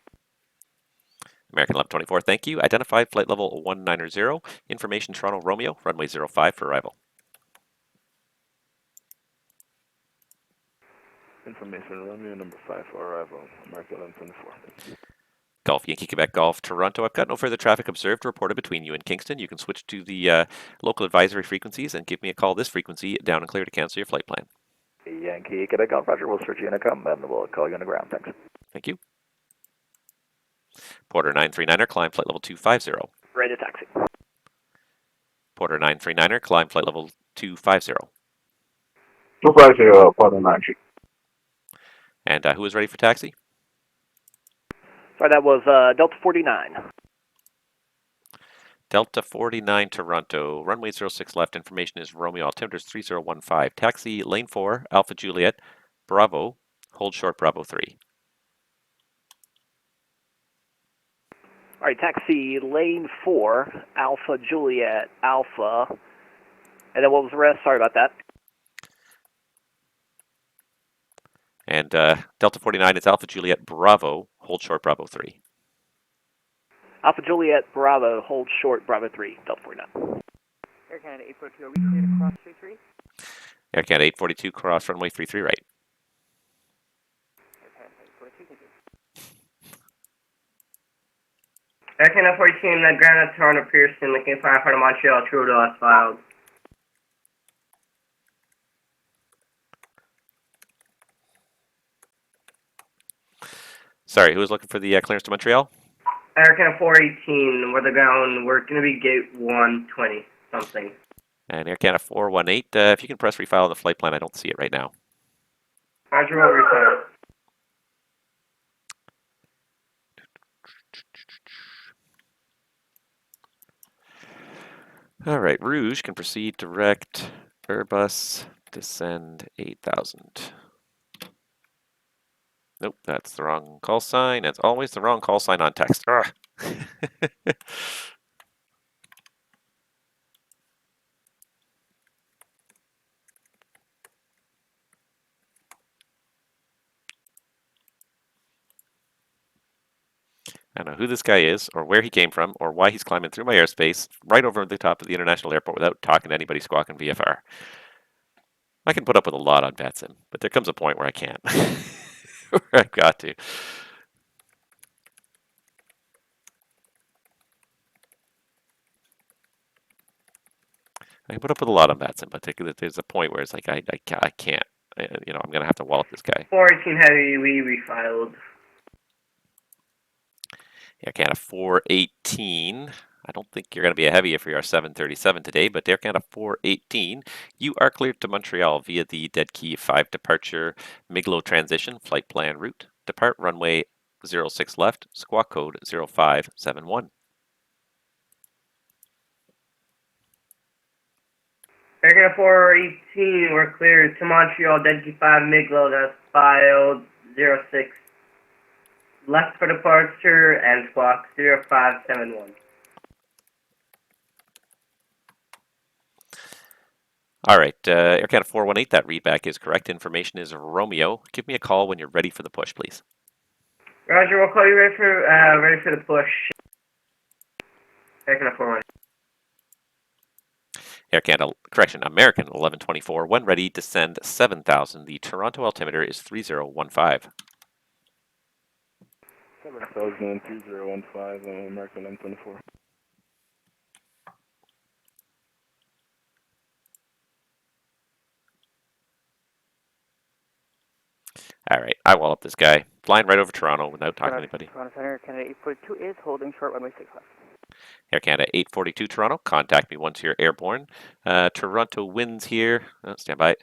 American 1124, thank you. Identified flight level 190. Information Toronto Romeo, runway 05 for arrival. Information Romeo, number 5 for arrival, American 1124. Golf Yankee Quebec Golf Toronto, I've got no further traffic observed reported between you and Kingston. You can switch to the local advisory frequencies and give me a call this frequency down and clear to cancel your flight plan. Yankee Quebec Golf, Roger, we'll search you in a come and we'll call you on the ground, thanks. Thank you. Porter 939er, climb flight level 250. Ready to taxi. Porter 939er, climb flight level 250. 250, Porter 93. And who is ready for taxi? Sorry, that was Delta 49. Delta 49 Toronto, runway 06 left, information is Romeo, altimeter is 3015. Taxi lane 4, Alpha Juliet, Bravo, hold short Bravo 3. All right, taxi lane 4, Alpha Juliet, Alpha. And then what was the rest? Sorry about that. And Delta 49 is Alpha Juliet, Bravo, hold short Bravo 3. Alpha Juliet, Bravo, hold short, Bravo 3, Delta 49. Air Canada 842, are we clear to cross 33? Air Canada 842, cross runway 33 right. Air Canada 842, thank you. Air Canada 14, Granite Toronto Pearson, looking for out of Montreal, Trudeau as filed. Sorry, who was looking for the clearance to Montreal? Air Canada 418, we're the ground, we're going to be gate 120, something. And Air Canada 418, if you can press refile on the flight plan, I don't see it right now. Roger, what refile. All right, Rouge can proceed direct Airbus, descend 8,000. Nope, that's the wrong call sign. It's always the wrong call sign on text. I don't know who this guy is, or where he came from, or why he's climbing through my airspace right over the top of the international airport without talking to anybody squawking VFR. I can put up with a lot on VATSIM, but there comes a point where I can't. Where I've got to. I can put up with a lot on VATSIM, but there's a point where it's like I can't. You know, I'm gonna have to wallop this guy. 418 heavy, we refiled. Air Canada 418. I don't think you're going to be a heavy if you're 737 today, but Air Canada 418, you are cleared to Montreal via the Dead Key 5 departure Miglo transition flight plan route. Depart runway 06 left, squawk code 0571. Air Canada 418, we're cleared to Montreal, Dead Key 5 Miglo, that's filed 06. Left for departure and squawk 0571. All right, Air Canada 418, that readback is correct. Information is Romeo. Give me a call when you're ready for the push, please. Roger, we'll call you ready for the push. Air Canada 418. Air Canada, correction, American 1124. When ready, descend 7,000. The Toronto altimeter is 3015. 7,000, 3015, American M24. All right, I wallop this guy. Flying right over Toronto without talking to anybody. Toronto Centre, Canada 842 is holding short runway 6 left. Air Canada 842 Toronto, contact me once you're airborne. Toronto winds here. Oh, stand by.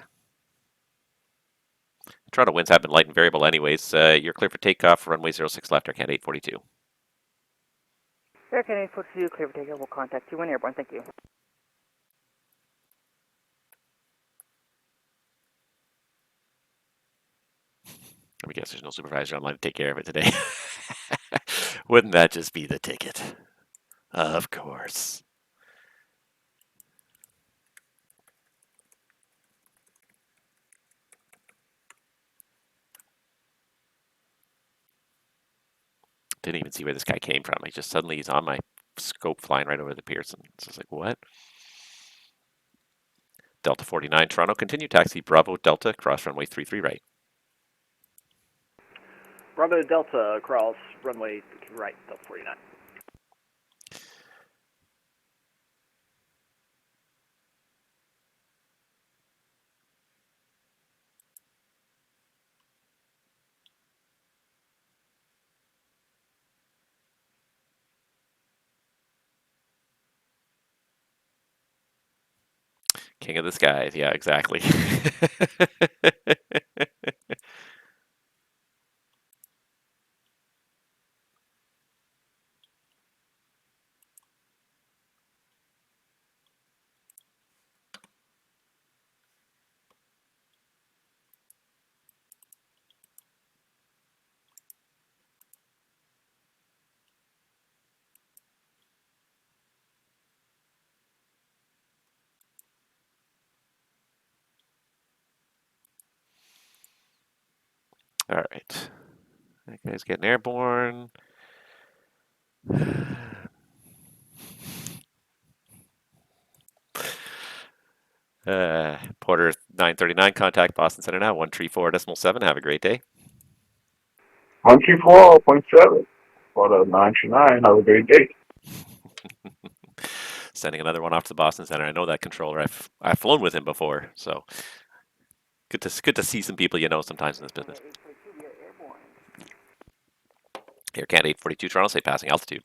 Toronto winds have been light and variable anyways. You're clear for takeoff, runway 06 left, Air Canada 842. Air Canada 842, clear for takeoff. We'll contact you when airborne. Thank you. Let me guess there's no supervisor online to take care of it today. Wouldn't that just be the ticket? Of course. Didn't even see where this guy came from. He just suddenly he's on my scope flying right over the Pearson. It's just like, what? Delta 49 Toronto, continue taxi Bravo Delta, cross runway 33 right. Bravo Delta, cross runway right, Delta 49. King of the skies. Yeah, exactly. All right. That guy's getting airborne. Porter 939, contact Boston Center now, 134.7. Have a great day. 134.7 for the 929. Have a great day. Sending another one off to the Boston Center. I know that controller. I've flown with him before, so good to see some people you know sometimes in this business. Air Canada 842 Toronto, say passing altitude.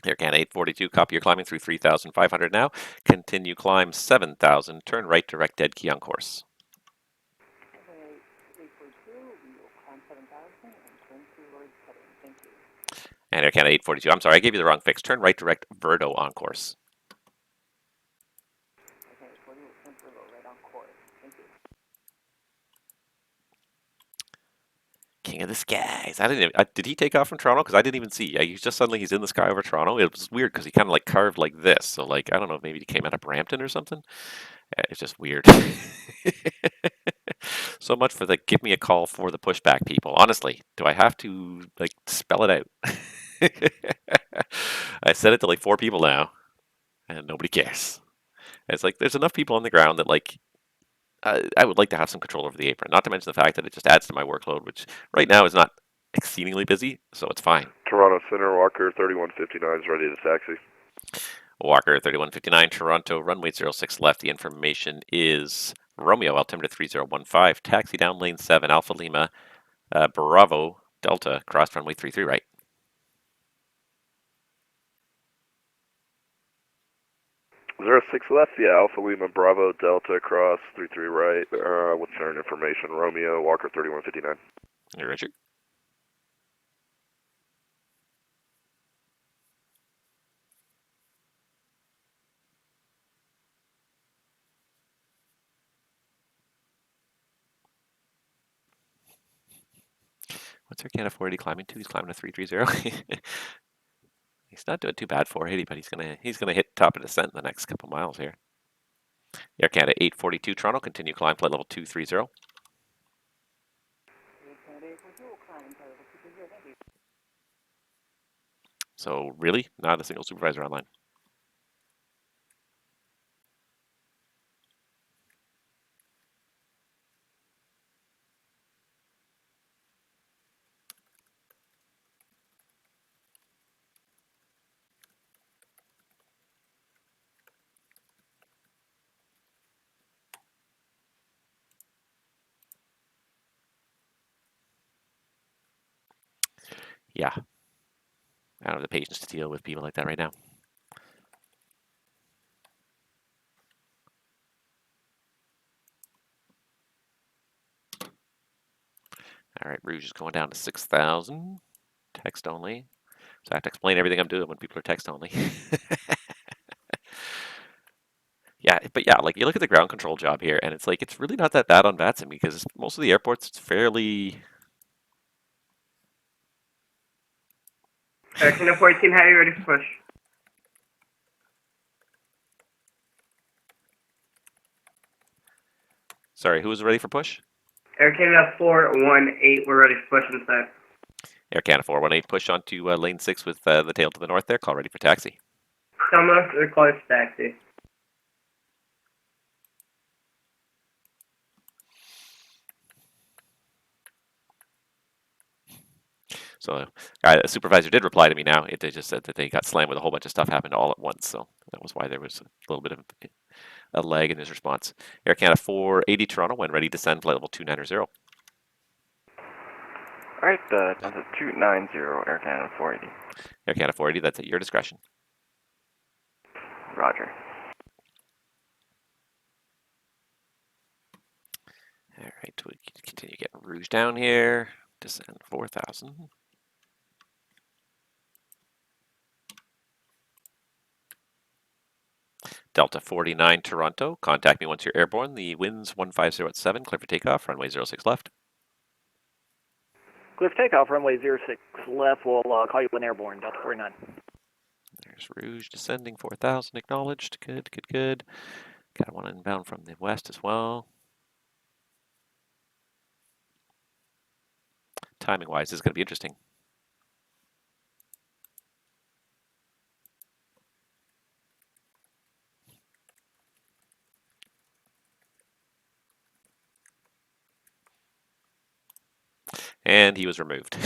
Air Canada 842, copy, you're climbing through 3,500 now. Continue climb 7,000. Turn right, direct dead key on course. And Air Canada 842, I'm sorry, I gave you the wrong fix. Turn right, direct Verdo on course. King of the skies. Did he take off from Toronto? Because I didn't even see. He's just suddenly he's in the sky over Toronto. It was weird because he kind of like carved like this. So like I don't know, maybe he came out of Brampton or something. It's just weird. So much for the give me a call for the pushback people. Honestly, do I have to like spell it out? I said it to like 4 people now, and nobody cares. It's like there's enough people on the ground that like I would like to have some control over the apron. Not to mention the fact that it just adds to my workload, which right now is not exceedingly busy, so it's fine. Toronto Center, Walker 3159 is ready to taxi. Walker 3159, Toronto, runway 06 left. The information is Romeo, altimeter 3015, taxi down lane 7, Alpha Lima, Bravo, Delta, cross runway 33 right. Zero 06 left, yeah, Alpha Lima, Bravo, Delta, cross, 33 right, with turn information, Romeo, Walker 3159. Hey, Richard. What's Air Canada 480 climbing to? He's climbing to 330. He's not doing too bad 480, but he's gonna hit top of descent in the next couple miles here. Air Canada 842 Toronto, continue climb flight level 230. So really, not a single supervisor online. Yeah. I don't have the patience to deal with people like that right now. All right, Rouge is going down to 6,000. Text only. So I have to explain everything I'm doing when people are text only. Yeah, but yeah, like you look at the ground control job here, and it's like it's really not that bad on VATSIM because most of the airports it's fairly. Air Canada 14, how are you ready for push? Sorry, who was ready for push? Air Canada 418, we're ready for push inside. Air Canada 418, push onto lane 6 with the tail to the north there. Call ready for taxi. Come up, they're calling for taxi. So a supervisor did reply to me now. They just said that they got slammed with a whole bunch of stuff happened all at once. So that was why there was a little bit of a lag in his response. Air Canada 480 Toronto, when ready, descend flight level 290. Alright, Delta 290, Air Canada 480. Air Canada 480, that's at your discretion. Roger. Alright, we continue getting Rouge down here. Descend 4,000. Delta 49 Toronto, contact me once you're airborne. The wind's 150 at 7, clear for takeoff, runway 06 left. Clear for takeoff, runway 06 left. We'll call you when airborne, Delta 49. There's Rouge descending 4,000, acknowledged. Good, good, good. Got one inbound from the west as well. Timing-wise, this is going to be interesting. And he was removed.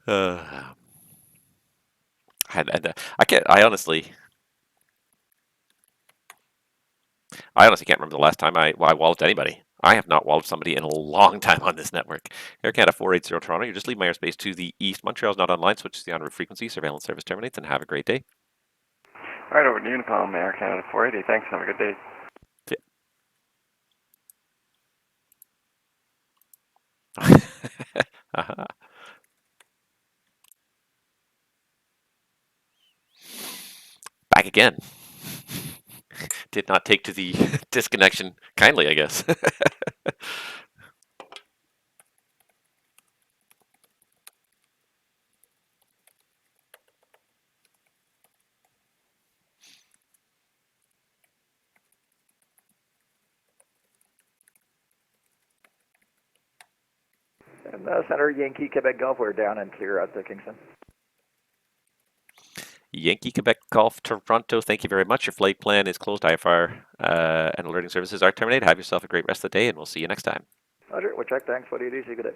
I honestly can't remember the last time I walloped anybody. I have not walloped somebody in a long time on this network. Air Canada 480 Toronto, you just leave my airspace to the east. Montreal's not online, switch to the en route frequency. Surveillance service terminates, and have a great day. Alright, over to Unicom, Air Canada 480. Thanks, have a good day. Back again. Did not take to the disconnection kindly, I guess. And Center Yankee Quebec Golf, we're down and clear at Kingston. Yankee Quebec Golf Toronto, thank you very much. Your flight plan is closed. IFR and alerting services are terminated. Have yourself a great rest of the day, and we'll see you next time. Roger, we'll check. Thanks. What do you do? See you good day.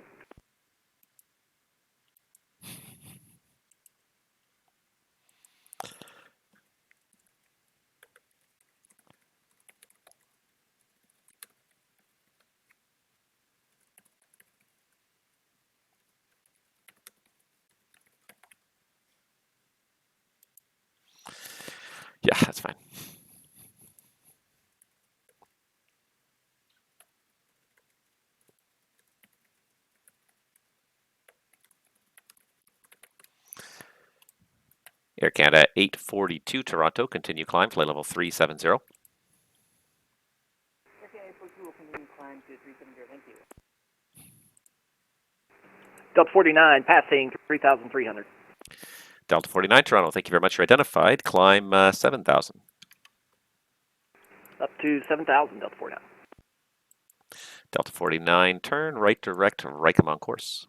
Yeah, that's fine. Air Canada 842 Toronto, continue climb, flight level 370. Okay, 842 will continue climb to 370, thank you. Delta 49, passing 3,300. Delta 49 Toronto, thank you very much. You're identified. Climb 7,000. Up to 7,000, Delta 49. Delta 49, turn right direct, Rycom on course.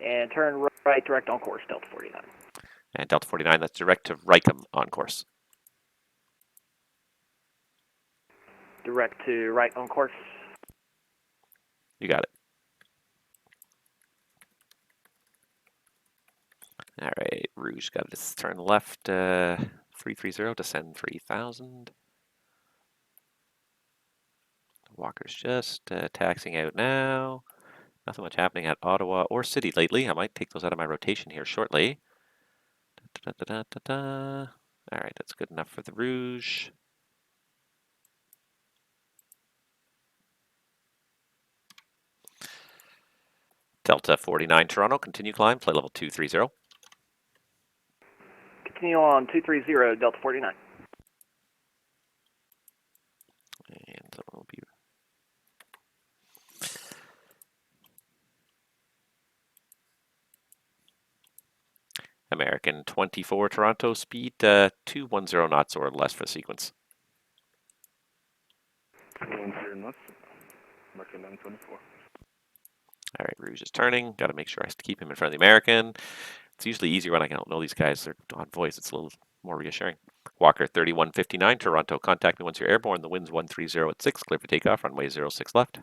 And turn right direct on course, Delta 49. And Delta 49, that's direct to Rycom on course. Direct to right on course. You got it. All right, Rouge got to turn left, 330, descend 3,000. Walker's just taxiing out now. Nothing much happening at Ottawa or City lately. I might take those out of my rotation here shortly. All right, that's good enough for the Rouge. Delta 49 Toronto, continue climb, flight level 230. Continue on 230, Delta 49. And that will be American 24 Toronto, speed 210 knots or less for sequence. 210 knots, American 924. All right, Rouge is turning. Got to make sure I keep him in front of the American. It's usually easier when I don't know these guys. They're on voice. It's a little more reassuring. Walker 3159 Toronto, contact me once you're airborne. The wind's 130 at 6. Clear for takeoff. Runway 06 left.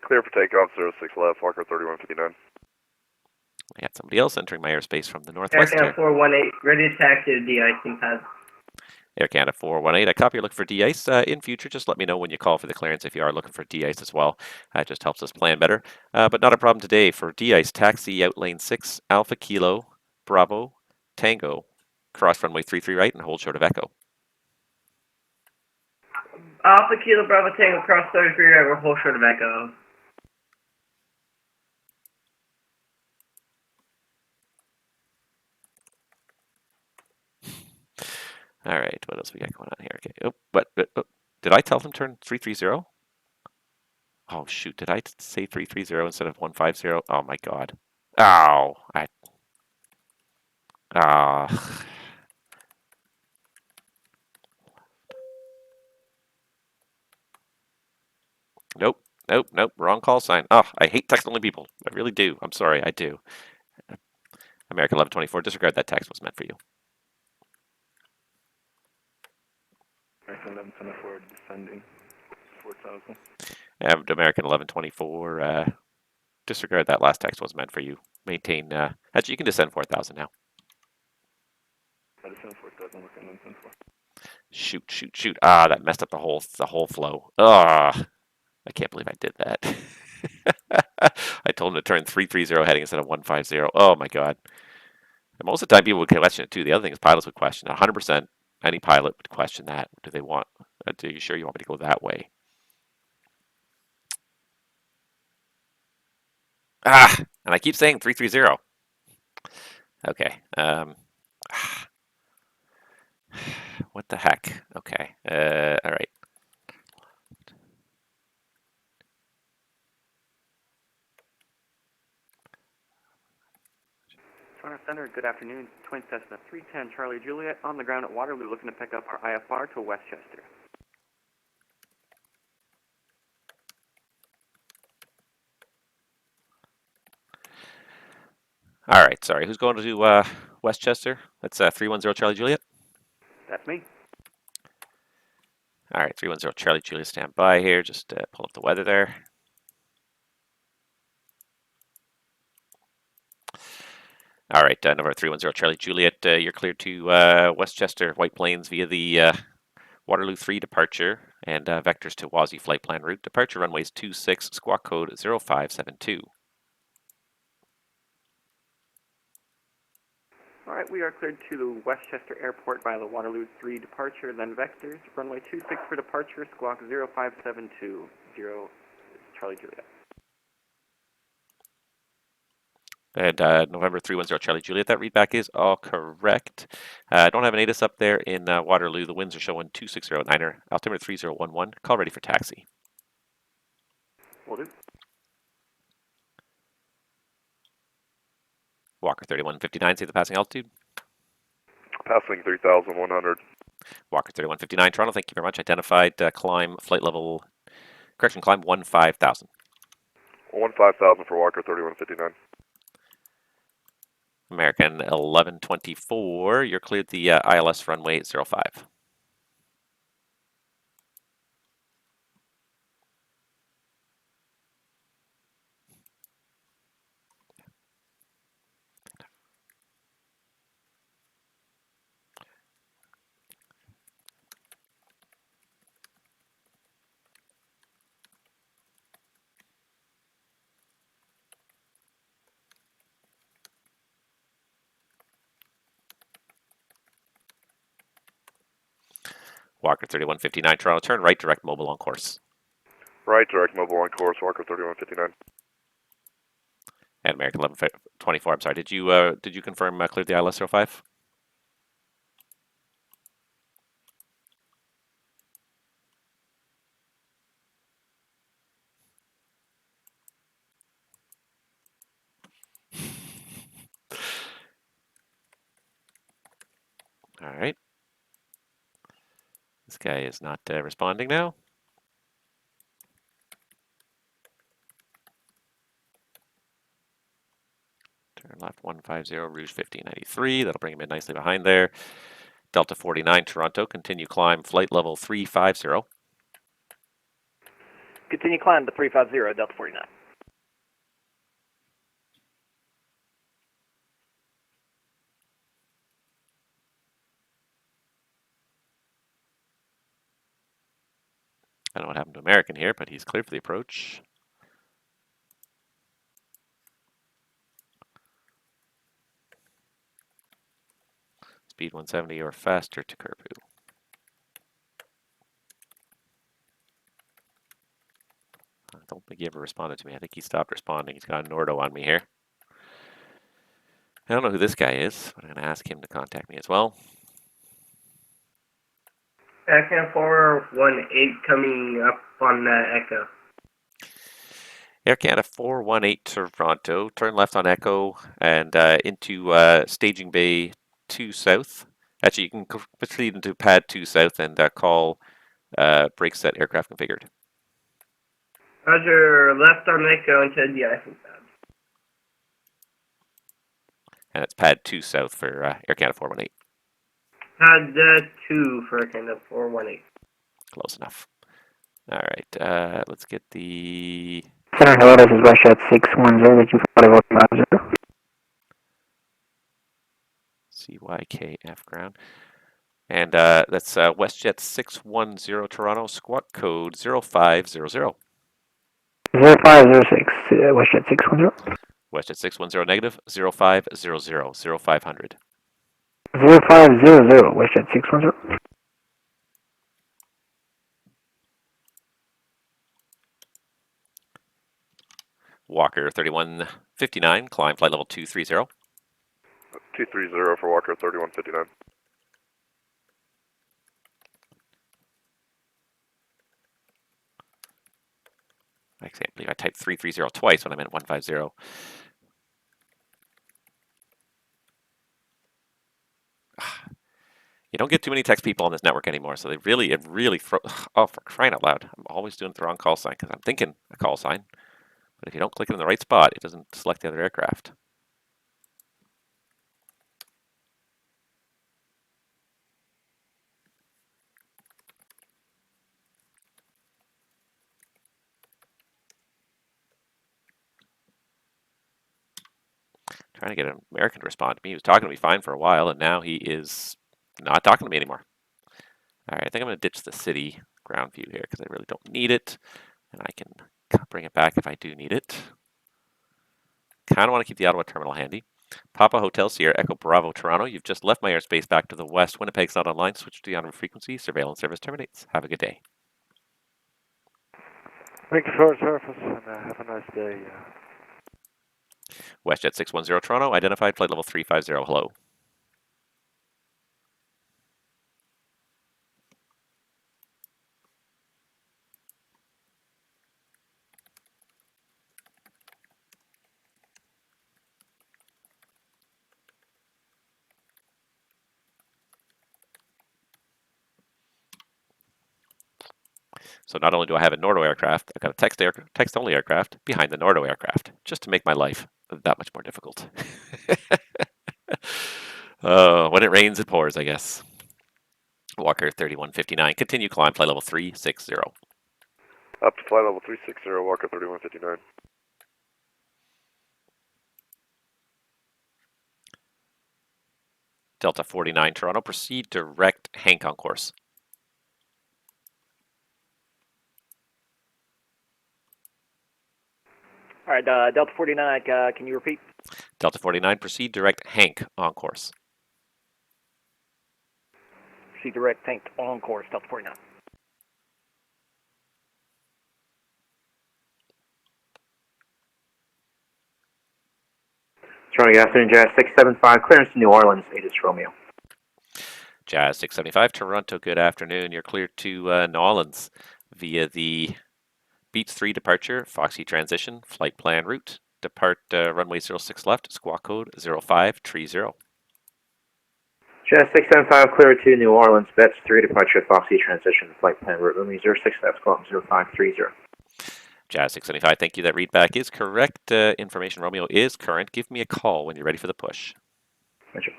Clear for takeoff, 06 left, Walker 3159. I got somebody else entering my airspace from the northwest Air here. 418, ready to taxi to the de-icing pad. Air Canada 418, I copy. You're looking for de-ice. In future, just let me know when you call for the clearance if you are looking for de-ice as well. It just helps us plan better. But not a problem today. For de-ice, taxi out lane 6, Alpha Kilo, Bravo, Tango, cross runway 33 right, and hold short of Echo. Alpha Kilo Bravo Tango cross 33 right, we're hold short of Echo. All right, what else we got going on here? Okay. Oh, did I tell them turn 330? Oh shoot, did I say 330 instead of 150? Oh my god. Oh, Nope, wrong call sign. Oh, I hate text-only people. I really do. I'm sorry, I do. American 1124, disregard that text was meant for you. American 1124 descending 4,000. American 1124, disregard that last text was meant for you. Maintain, actually you can descend 4,000 now. I descend 4,000, looking 1124. Shoot. Ah, that messed up the whole flow. Ah, I can't believe I did that. I told him to turn 330 heading instead of 150. Oh my god. And most of the time people would question it too. The other thing is pilots would question it. 100% any pilot would question that. Do they want, are you sure you want me to go that way? Ah, and I keep saying 330. Okay. What the heck? Okay. All right. Toronto Centre, good afternoon. Twin Cessna 310 Charlie Juliet on the ground at Waterloo looking to pick up our IFR to Westchester. All right, sorry. Who's going to Westchester? That's 310 Charlie Juliet? That's me. All right, 310 Charlie Juliet, stand by here. Just pull up the weather there. All right, number 310 Charlie Juliet, you're cleared to Westchester, White Plains via the Waterloo 3 departure and vectors to WASI flight plan route. Departure runways 26, squawk code 0572. All right, we are cleared to Westchester Airport by the Waterloo 3 departure, then vectors. Runway 26 for departure, squawk 0572, Charlie Juliet. And November 310 Charlie Juliet, that readback is all correct. I don't have an ATIS up there in Waterloo. The winds are showing 2609er, altimeter 3011. Call ready for taxi. Will do. Walker 3159, see the passing altitude. Passing 3,100. Walker 3159, Toronto, thank you very much. Identified climb, flight level, correction, climb 15,000. 15,000 for Walker 3159. American 1124, you're cleared the ILS runway 05. Walker 3159, Toronto, turn right, direct mobile on course. Right, direct mobile on course, Walker 3159. And American 1124, I'm sorry, did you confirm cleared the ILS 05? All right. This guy is not responding now. Turn left 150, Rouge 1593. That'll bring him in nicely behind there. Delta 49, Toronto. Continue climb, flight level 350. Continue climb to 350, Delta 49. I don't know what happened to American here, but he's clear for the approach. Speed 170 or faster to Curlew. I don't think he ever responded to me. I think he stopped responding. He's got a Nordo on me here. I don't know who this guy is, but I'm going to ask him to contact me as well. Air Canada 418 coming up on Echo. Air Canada 418 Toronto. Turn left on Echo and into staging bay 2 south. Actually, you can proceed into pad 2 south and call brake set aircraft configured. Roger, left on Echo into the icing pad. And it's pad 2 south for Air Canada 418. Pad 2 for Air Canada 418. Close enough. All right, let's get the... Center, hello, this is WestJet 610, that you follow 50. CYKF ground. And that's WestJet 610 Toronto, squawk code 0500. 0506, WestJet 610. WestJet 610 negative 0500, 0500. 0500, WestJet 610. Walker 3159, climb flight level 230. 230 for Walker 3159. I can't believe I typed 330 twice when I meant 150. You don't get too many text people on this network anymore, so it really oh, for crying out loud. I'm always doing the wrong call sign because I'm thinking a call sign. But if you don't click it in the right spot, it doesn't select the other aircraft. Trying to get an American to respond to me. He was talking to me fine for a while, and now he is not talking to me anymore. All right, I think I'm going to ditch the city ground view here because I really don't need it, and I can bring it back if I do need it. Kind of want to keep the Ottawa terminal handy. Papa Hotel Sierra Echo Bravo Toronto. You've just left my airspace back to the west. Winnipeg's not online. Switch to the on frequency. Surveillance service terminates. Have a good day. Thank you for the service, and have a nice day. WestJet 610 Toronto, identified flight level 350. Hello. So not only do I have a Nordo aircraft, I've got a text-only aircraft behind the Nordo aircraft, just to make my life that much more difficult. When it rains, it pours, I guess. Walker 3159, continue climb, flight level 360. Up to flight level 360, Walker 3159. Delta 49 Toronto, proceed direct Hank on course. All right, Delta 49, can you repeat? Delta 49, proceed direct Hank on course. Proceed direct Hank on course, Delta 49. Toronto, good afternoon, Jazz 675, clearance to New Orleans, 8 is Romeo. Jazz 675, Toronto, good afternoon. You're clear to New Orleans via the Beats 3 departure, Foxy transition, flight plan route. Depart runway 06 left, squawk code 0530. Jazz 675, clear to New Orleans, Bets 3 departure, Foxy transition, flight plan route, runway 06 left, squawk 0530. Jazz 675, thank you. That readback is correct. Information Romeo is current. Give me a call when you're ready for the push. Roger.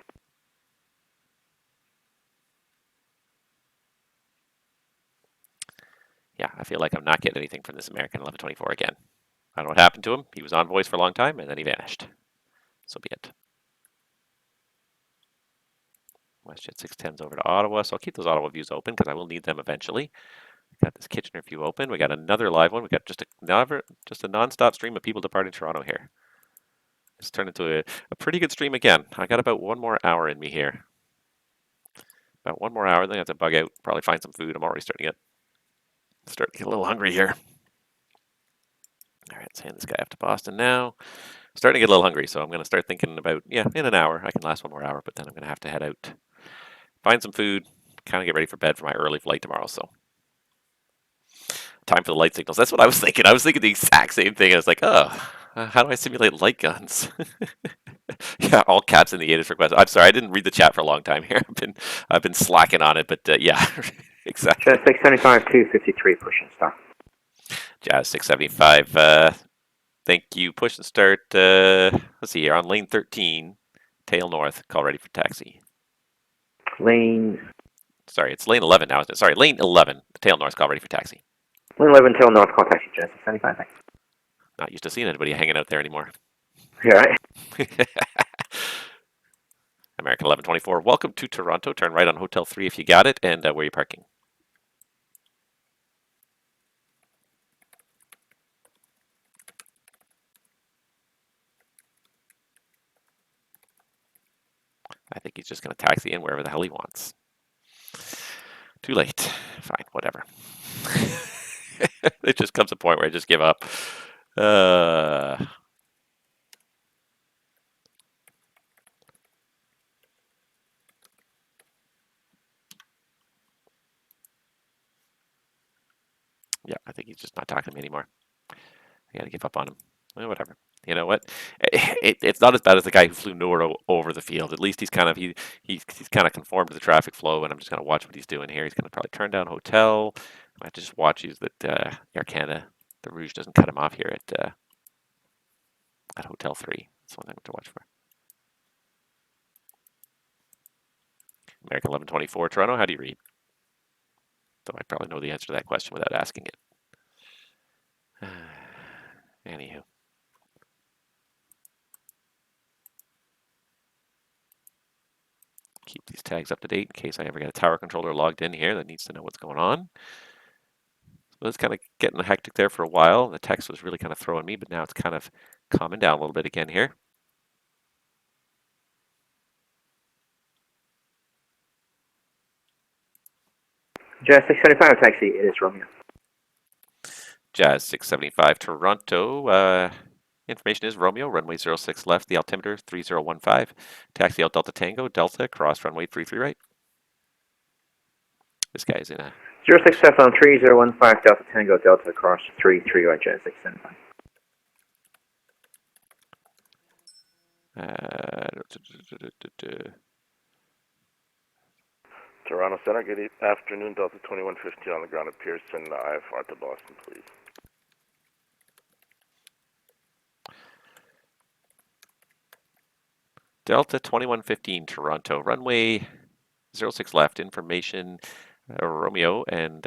Yeah, I feel like I'm not getting anything from this American 1124 again. I don't know what happened to him. He was on voice for a long time, and then he vanished. So be it. WestJet 610's over to Ottawa, so I'll keep those Ottawa views open because I will need them eventually. Got this kitchen review open. We got another live one. We got just a non-stop stream of people departing Toronto here. It's turned into a pretty good stream again. I got about 1 more hour in me here. About 1 more hour, then I have to bug out. Probably find some food. I'm already starting to get a little hungry here. All right, let's hand this guy off to Boston now. Starting to get a little hungry, so I'm going to start thinking about, yeah, in an hour. I can last 1 more hour, but then I'm going to have to head out, find some food, kind of get ready for bed for my early flight tomorrow, so. Time for the light signals. That's what I was thinking. I was thinking the exact same thing. I was like, oh, how do I simulate light guns? Yeah, all caps in the ATIS request. I'm sorry, I didn't read the chat for a long time here. I've been slacking on it, but yeah, exactly. Jazz 675 253, push and start. Jazz 675. Thank you. Push and start. Let's see here on lane 13, tail north. Call ready for taxi. Sorry, it's lane 11 now. Sorry, lane 11, tail north. Call ready for taxi. Lane 11 tail north, call taxi, Jazz 675, thanks. Not used to seeing anybody hanging out there anymore. You all right? American 1124, welcome to Toronto. Turn right on Hotel 3 if you got it, and where are you parking? I think he's just going to taxi in wherever the hell he wants. Too late. Fine, whatever. It just comes to a point where I just give up. Yeah, I think he's just not talking to me anymore. I gotta give up on him. Well, whatever. You know what? It's not as bad as the guy who flew nowhere over the field. At least he's kind of conformed to the traffic flow, and I'm just gonna watch what he's doing here. He's gonna probably turn down hotel. I have to just watch that Air Canada, the Rouge doesn't cut him off here at Hotel 3. That's one thing to watch for. American 1124 Toronto. How do you read? Though I probably know the answer to that question without asking it. Anywho. Keep these tags up to date in case I ever get a tower controller logged in here that needs to know what's going on. So it's kind of getting hectic there for a while. The text was really kind of throwing me, but now it's kind of calming down a little bit again here. Jazz 675 taxi, it is Romeo. Jazz 675 Toronto. Information is Romeo, runway 06 left, the altimeter 3015. Taxi out Delta Tango, Delta, cross runway 33 right. This guy's in a... 06 left on 3015 Delta Tango, Delta, cross 33 right, Jazz 675. Toronto Centre, good afternoon, Delta 2115 on the ground at Pearson, IFR to Boston, please. Delta 2115 Toronto, runway 06 left, information Romeo, and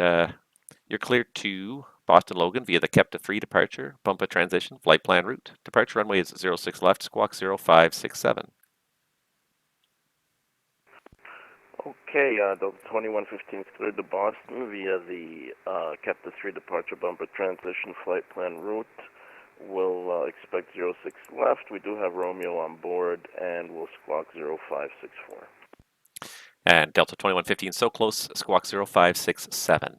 you're cleared to Boston Logan via the Kepta 3 departure, Bumpa transition, flight plan route. Departure runway is 06 left, squawk 0567. Okay, Delta 2115 is cleared to Boston via the Kepta 3 departure, Bumpa transition, flight plan route. We'll expect 06 left. We do have Romeo on board, and we'll squawk 0564. And Delta 2115, so close, squawk 0567.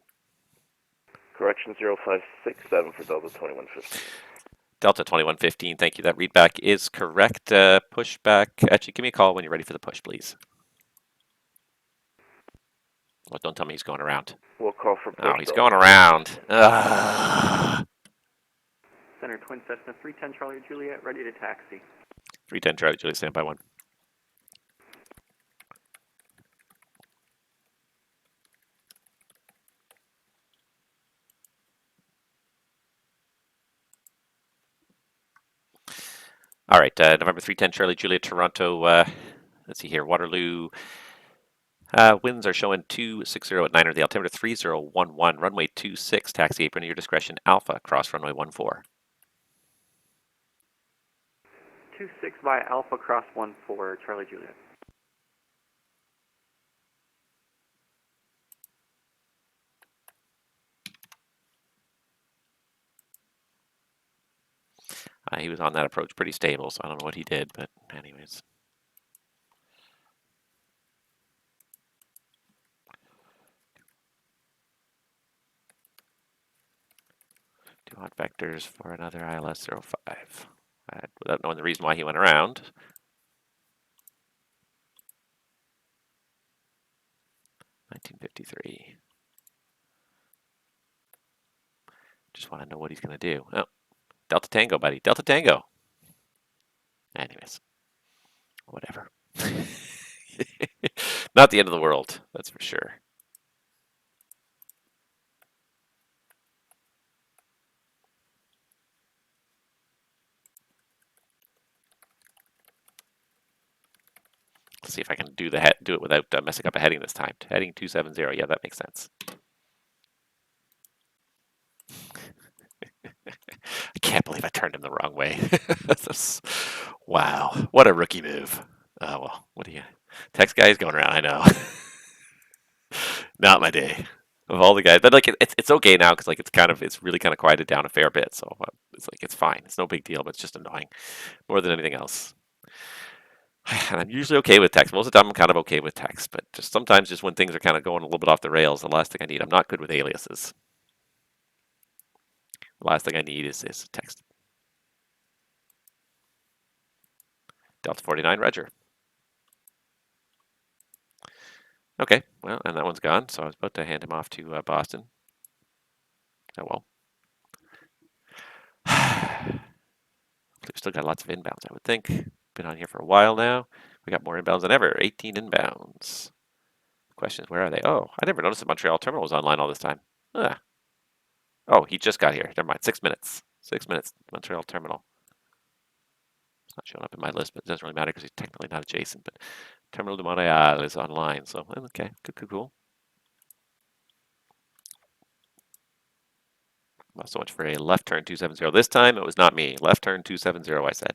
Correction, 0567 for Delta 2115. Delta 2115, thank you. That readback is correct. Pushback, actually, give me a call when you're ready for the push, please. Well, don't tell me he's going around. We'll call for push. Oh, he's going around. Ugh. Center Twin Cessna 310 Charlie Juliet, ready to taxi. 310 Charlie Juliet, stand by 1. All right, November 310 Charlie Juliet, Toronto. Let's see here, Waterloo. Winds are showing 260 at 9, the altimeter 3011, runway 26, taxi apron at your discretion, Alpha, cross runway 14. 26 by Alpha cross 14, Charlie Juliet. He was on that approach pretty stable, so I don't know what he did, but anyways. Do you want vectors for another ILS 05? Without knowing the reason why he went around. $19.53. Just want to know what he's going to do. Oh, Delta Tango, buddy. Delta Tango. Anyways, whatever. Not the end of the world, that's for sure. Let's see if I can do it without messing up a heading this time. Heading 270. Yeah, that makes sense. I can't believe I turned him the wrong way. Wow, what a rookie move. Oh well, what do you? Text guys going around. I know. Not my day. Of all the guys, but like it's okay now because like it's really kind of quieted down a fair bit. So it's like it's fine. It's no big deal, but it's just annoying more than anything else. And I'm usually okay with text. Most of the time, I'm kind of okay with text, but just sometimes, just when things are kind of going a little bit off the rails, the last thing I need. I'm not good with aliases. The last thing I need is text. Delta 49, Roger. Okay, well, and that one's gone, so I was about to hand him off to Boston. Oh well. We've still got lots of inbounds, I would think. Been on here for a while now. We got more inbounds than ever. 18 inbounds. The question is, where are they? Oh, I never noticed the Montreal terminal was online all this time. Ah. Oh, he just got here. Never mind. 6 minutes. 6 minutes. Montreal terminal. It's not showing up in my list, but it doesn't really matter because he's technically not adjacent. But Terminal de Montréal is online, so okay, cool. Well, so much for a left turn 270. This time it was not me. Left turn 270, I said.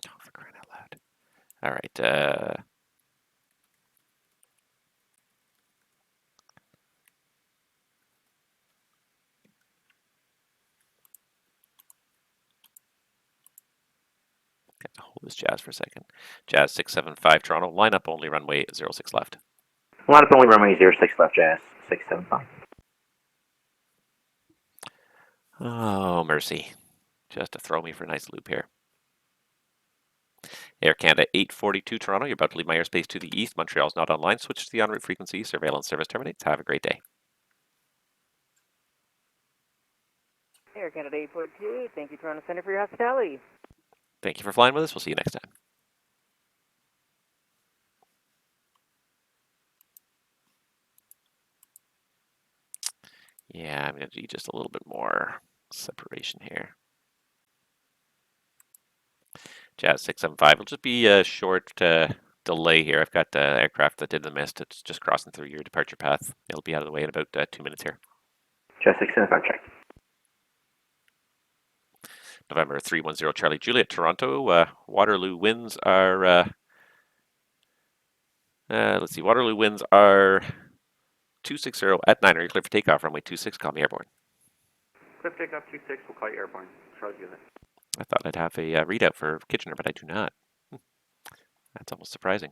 Oh, for crying out loud. All right. Hold this Jazz for a second. Jazz 675 Toronto. Line up only runway 06 left. Line up only runway 06 left, Jazz 675. Oh, mercy. Just to throw me for a nice loop here. Air Canada 842 Toronto. You're about to leave my airspace to the east. Montreal's not online. Switch to the en route frequency. Surveillance service terminates. Have a great day. Air Canada 842. Thank you, Toronto Centre, for your hospitality. Thank you for flying with us. We'll see you next time. Yeah, I'm going to do just a little bit more separation here. Jazz 675 will just be a short delay here. I've got the aircraft that did the mist. It's just crossing through your departure path. It'll be out of the way in about 2 minutes here. Jazz 675, check. November 310 Charlie Juliet, Toronto. Waterloo winds are, let's see, Waterloo winds are 260 at 9. Are you clear for takeoff? Runway 26, call me airborne. Cliff takeoff 26, we'll call you airborne. Charlie Juliet. I thought I'd have a readout for Kitchener, but I do not. That's almost surprising.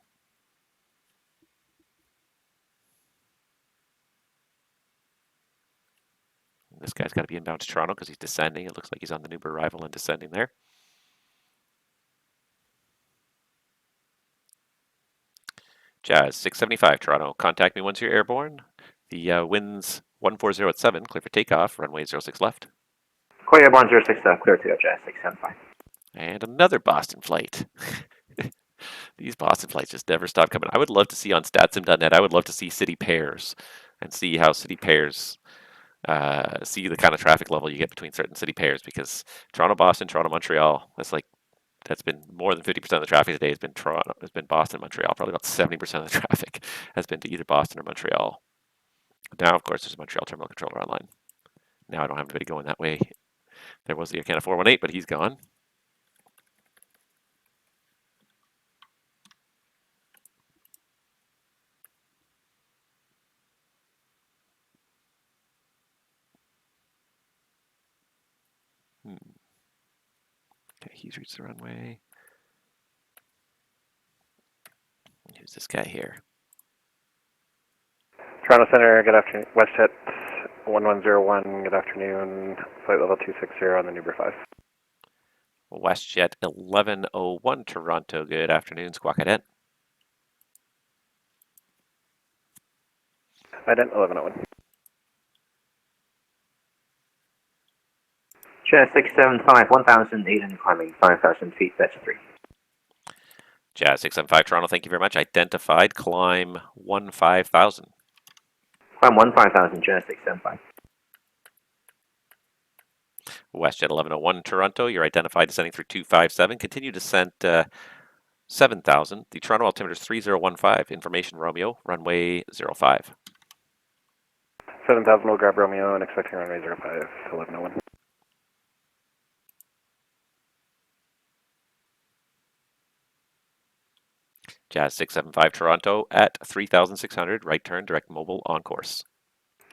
This guy's got to be inbound to Toronto because he's descending. It looks like he's on the new arrival and descending there. Jazz 675 Toronto. Contact me once you're airborne. The wind's 140 at 7. Clear for takeoff. Runway 06 left. Call airborne 06, clear to go, Jazz 675. And another Boston flight. These Boston flights just never stop coming. I would love to see on statsim.net, I would love to see city pairs and see how city pairs see the kind of traffic level you get between certain city pairs, because Toronto, Boston, Toronto, Montreal, that's been more than 50% of the traffic today has been Boston, Montreal. Probably about 70% of the traffic has been to either Boston or Montreal. Now, of course, there's a Montreal terminal controller online. Now I don't have anybody going that way. There was the Air Canada 418, but he's gone. Okay, he's reached the runway. Who's this guy here? Toronto Centre, good afternoon. WestJet 1101, good afternoon. Flight level 260 on the Uber 5. WestJet 1101 Toronto, good afternoon. Squawk ident. Ident 1101. Chair 675, 1,800 climbing, 5,000 feet, that's 3. Jazz 675 Toronto, thank you very much. Identified, climb 15,000. Climb 15,000, Chair 675. WestJet 1101 Toronto, you're identified descending through 257. Continue descent 7,000. The Toronto altimeter is 3015. Information Romeo, runway 05. 7,000 will grab Romeo and expecting runway 05 to 1101. Jazz 675 Toronto at 3,600. Right turn, direct mobile on course.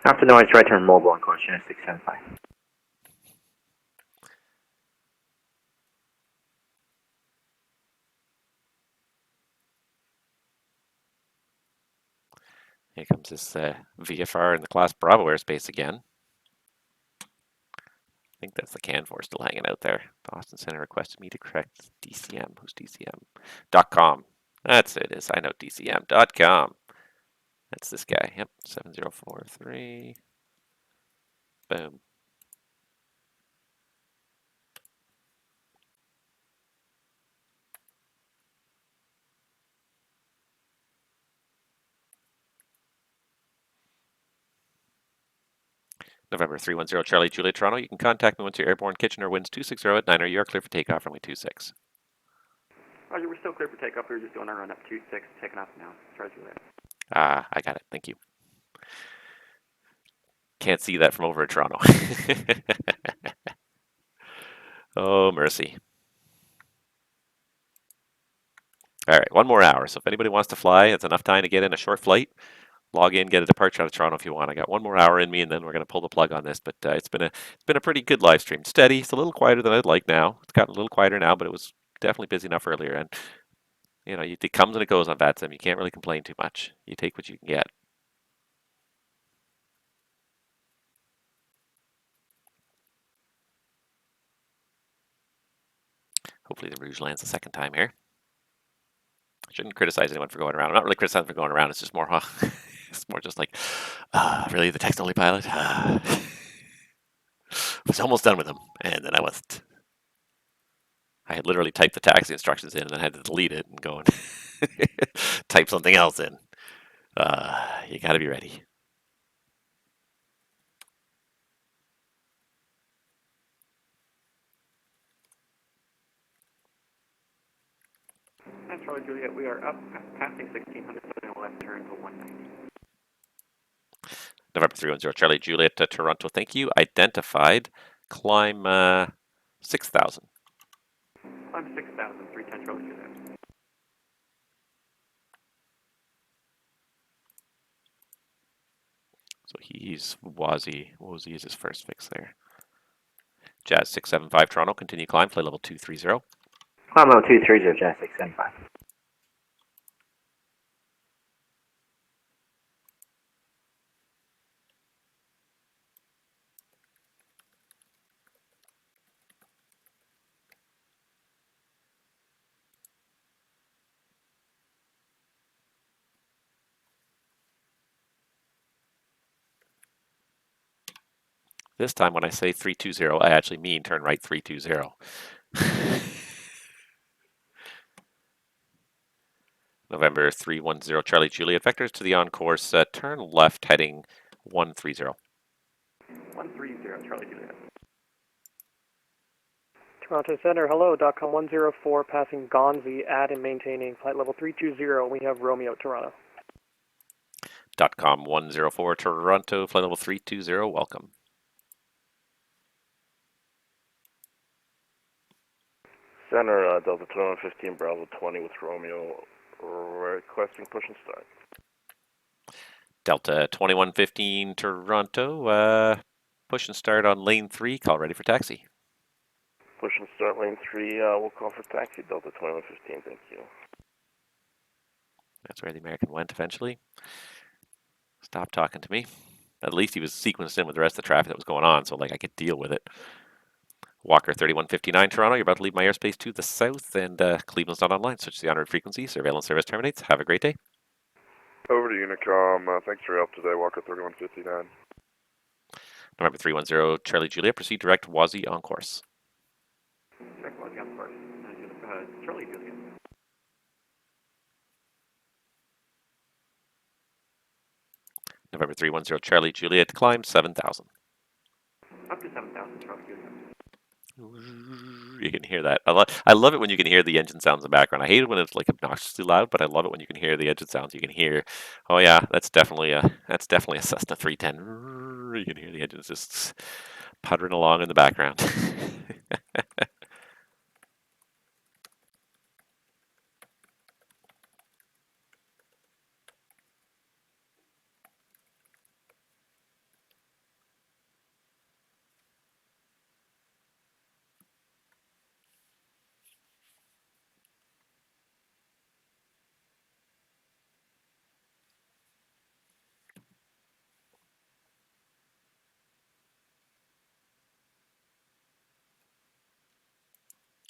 After noise, right turn mobile on course, Chair 675. Here comes this VFR in the class Bravo airspace again. I think that's the CAN4 still hanging out there. Boston Center requested me to correct DCM. Who's DCM? .com. That's it is. I know DCM.com. That's this guy. Yep. 7043. Boom. November 310 Charlie Juliet Toronto. You can contact me once you're airborne. Kitchener winds 260 at 9. You are clear for takeoff, runway 26. Roger, we're still clear for takeoff. We were just doing our run up 26, taking off now. Charlie Juliet. Ah, I got it. Thank you. Can't see that from over at Toronto. Oh, mercy. All right, 1 more hour. So if anybody wants to fly, it's enough time to get in a short flight. Log in, get a departure out of Toronto if you want. I got 1 more hour in me, and then we're going to pull the plug on this. But it's been a pretty good live stream. Steady. It's a little quieter than I'd like now. It's gotten a little quieter now, but it was definitely busy enough earlier. And you know, it comes and it goes on VATSIM. You can't really complain too much. You take what you can get. Hopefully the Rouge lands the second time here. I shouldn't criticize anyone for going around. I'm not really criticizing for going around. It's just more, it's more just like, really, the text-only pilot? I was almost done with him, and then I wasn't. I had literally typed the taxi instructions in, and then had to delete it and go and type something else in. You got to be ready. And Charlie Juliet, we are up, passing 1600, putting a left turn to 190. November 310 Charlie Juliet to Toronto. Thank you. Identified. Climb 6,000. Climb 6,000, 310 Charlie Juliet. So he's Wazzy is his first fix there. Jazz 675 Toronto. Continue climb. Flight level 230. Climb level 230, Jazz 675. This time when I say 320, I actually mean turn right 320. November 310 Charlie Juliet. Vectors to the on course. Turn left heading 130. 130 Charlie Juliet. Toronto Centre, hello, .com 104, passing Gonzi at and maintaining flight level 320. We have Romeo, Toronto. .com 104 Toronto, flight level 320, welcome. Center, Delta Toronto 15, Bravo 20 with Romeo, requesting push and start. Delta 2115 Toronto, push and start on lane 3, call ready for taxi. pushing start lane 3. We'll call for taxi, Delta 2115, thank you. That's where the American went eventually. Stop talking to me. At least he was sequenced in with the rest of the traffic that was going on, so like I could deal with it. Walker 3159 Toronto, you're about to leave my airspace to the south, and Cleveland's not online. Switch to the honored frequency. Surveillance service terminates. Have a great day. Over to Unicom. Thanks for your help today, Walker 3159. November 310 Charlie Juliet, proceed direct Wazee on course. Check Wazee on course. Charlie Juliet. November 310 Charlie Juliet, climb 7,000. Up to 7,000, Charlie Juliet. You can hear that. I love it when you can hear the engine sounds in the background. I hate it when it's like obnoxiously loud, but I love it when you can hear the engine sounds. You can hear, oh yeah, that's definitely a Cessna 310. You can hear the engines just puttering along in the background.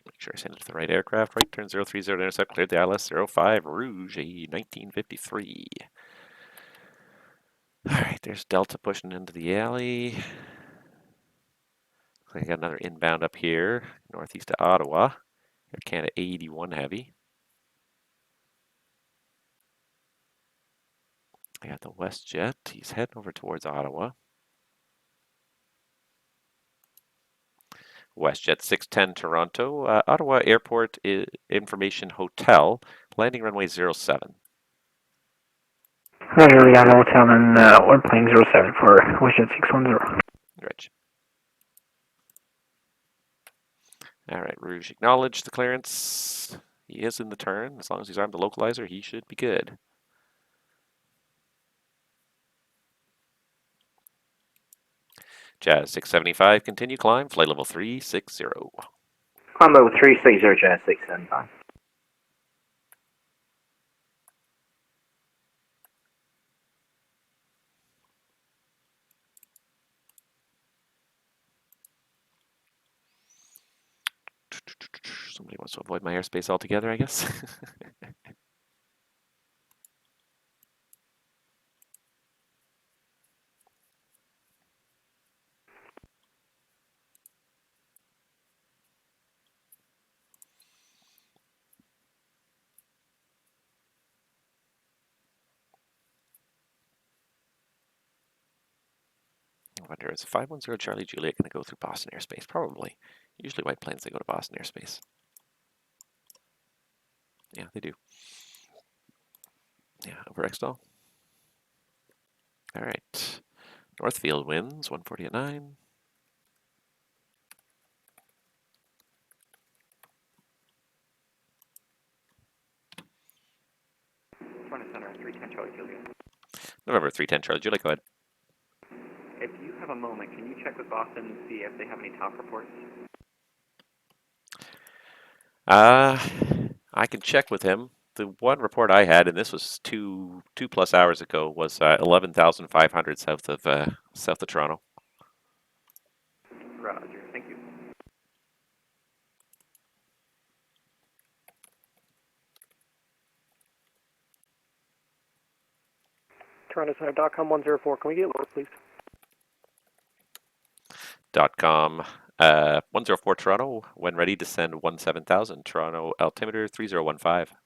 Make sure I send it to the right aircraft. Right turn 030 to intercept. Cleared the ILS 05 Rouge, a 1953. All right, there's Delta pushing into the alley. Looks like I got another inbound up here, northeast of Ottawa. Air Canada 81 Heavy. I got the WestJet. He's heading over towards Ottawa. WestJet 610 Toronto. Ottawa Airport Information Hotel. Landing runway 07. Roger, Rihanna Hotel and we're playing 07 for WestJet 610. Rich. All right, Rouge acknowledged the clearance. He is in the turn. As long as he's armed the localizer, he should be good. Jazz 675, continue climb, flight level 360. Climb level 360, Jazz 675. Somebody wants to avoid my airspace altogether, I guess. I wonder, is 510 Charlie Juliet going to go through Boston airspace? Probably. Usually white planes, they go to Boston airspace. Yeah, they do. Yeah, over Extall. All right. Northfield wins, 140 at 9. Toronto Centre, 310 Charlie Juliet. November 310 Charlie Juliet, go ahead. If you have a moment, can you check with Boston and see if they have any top reports? I can check with him. The one report I had, and this was two plus hours ago, was 11,500 south of Toronto. Roger, thank you. Toronto Centre, .com 104. Can we get lower, please? .com 104 Toronto. When ready, descend 17,000. Toronto altimeter 3015.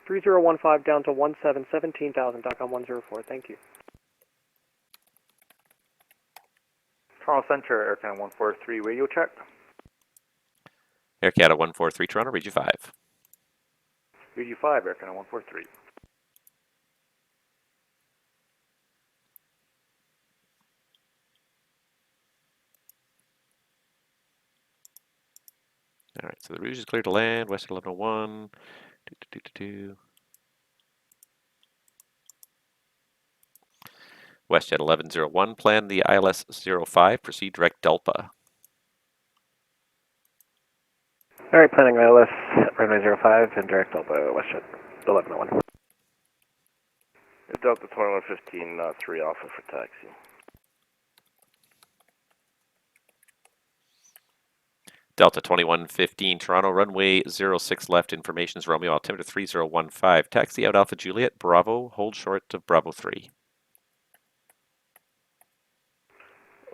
3015 down to 17,000. .com 104. Thank you. Toronto Centre, Air Canada 143, radio check. Air Canada 143 Toronto, Region 5. Region 5, Air Canada 143. All right, so the Rouge is clear to land, Western 1101. WestJet 1101, plan the ILS 05, proceed direct Delpa. Alright, planning ILS, runway 05 and direct Delta Westjet 1101. Delta 2115, 3 Alpha for taxi. Delta 2115 Toronto, runway 06 left, information's Romeo, altimeter 3015. Taxi out Alpha Juliet, Bravo, hold short of Bravo 3.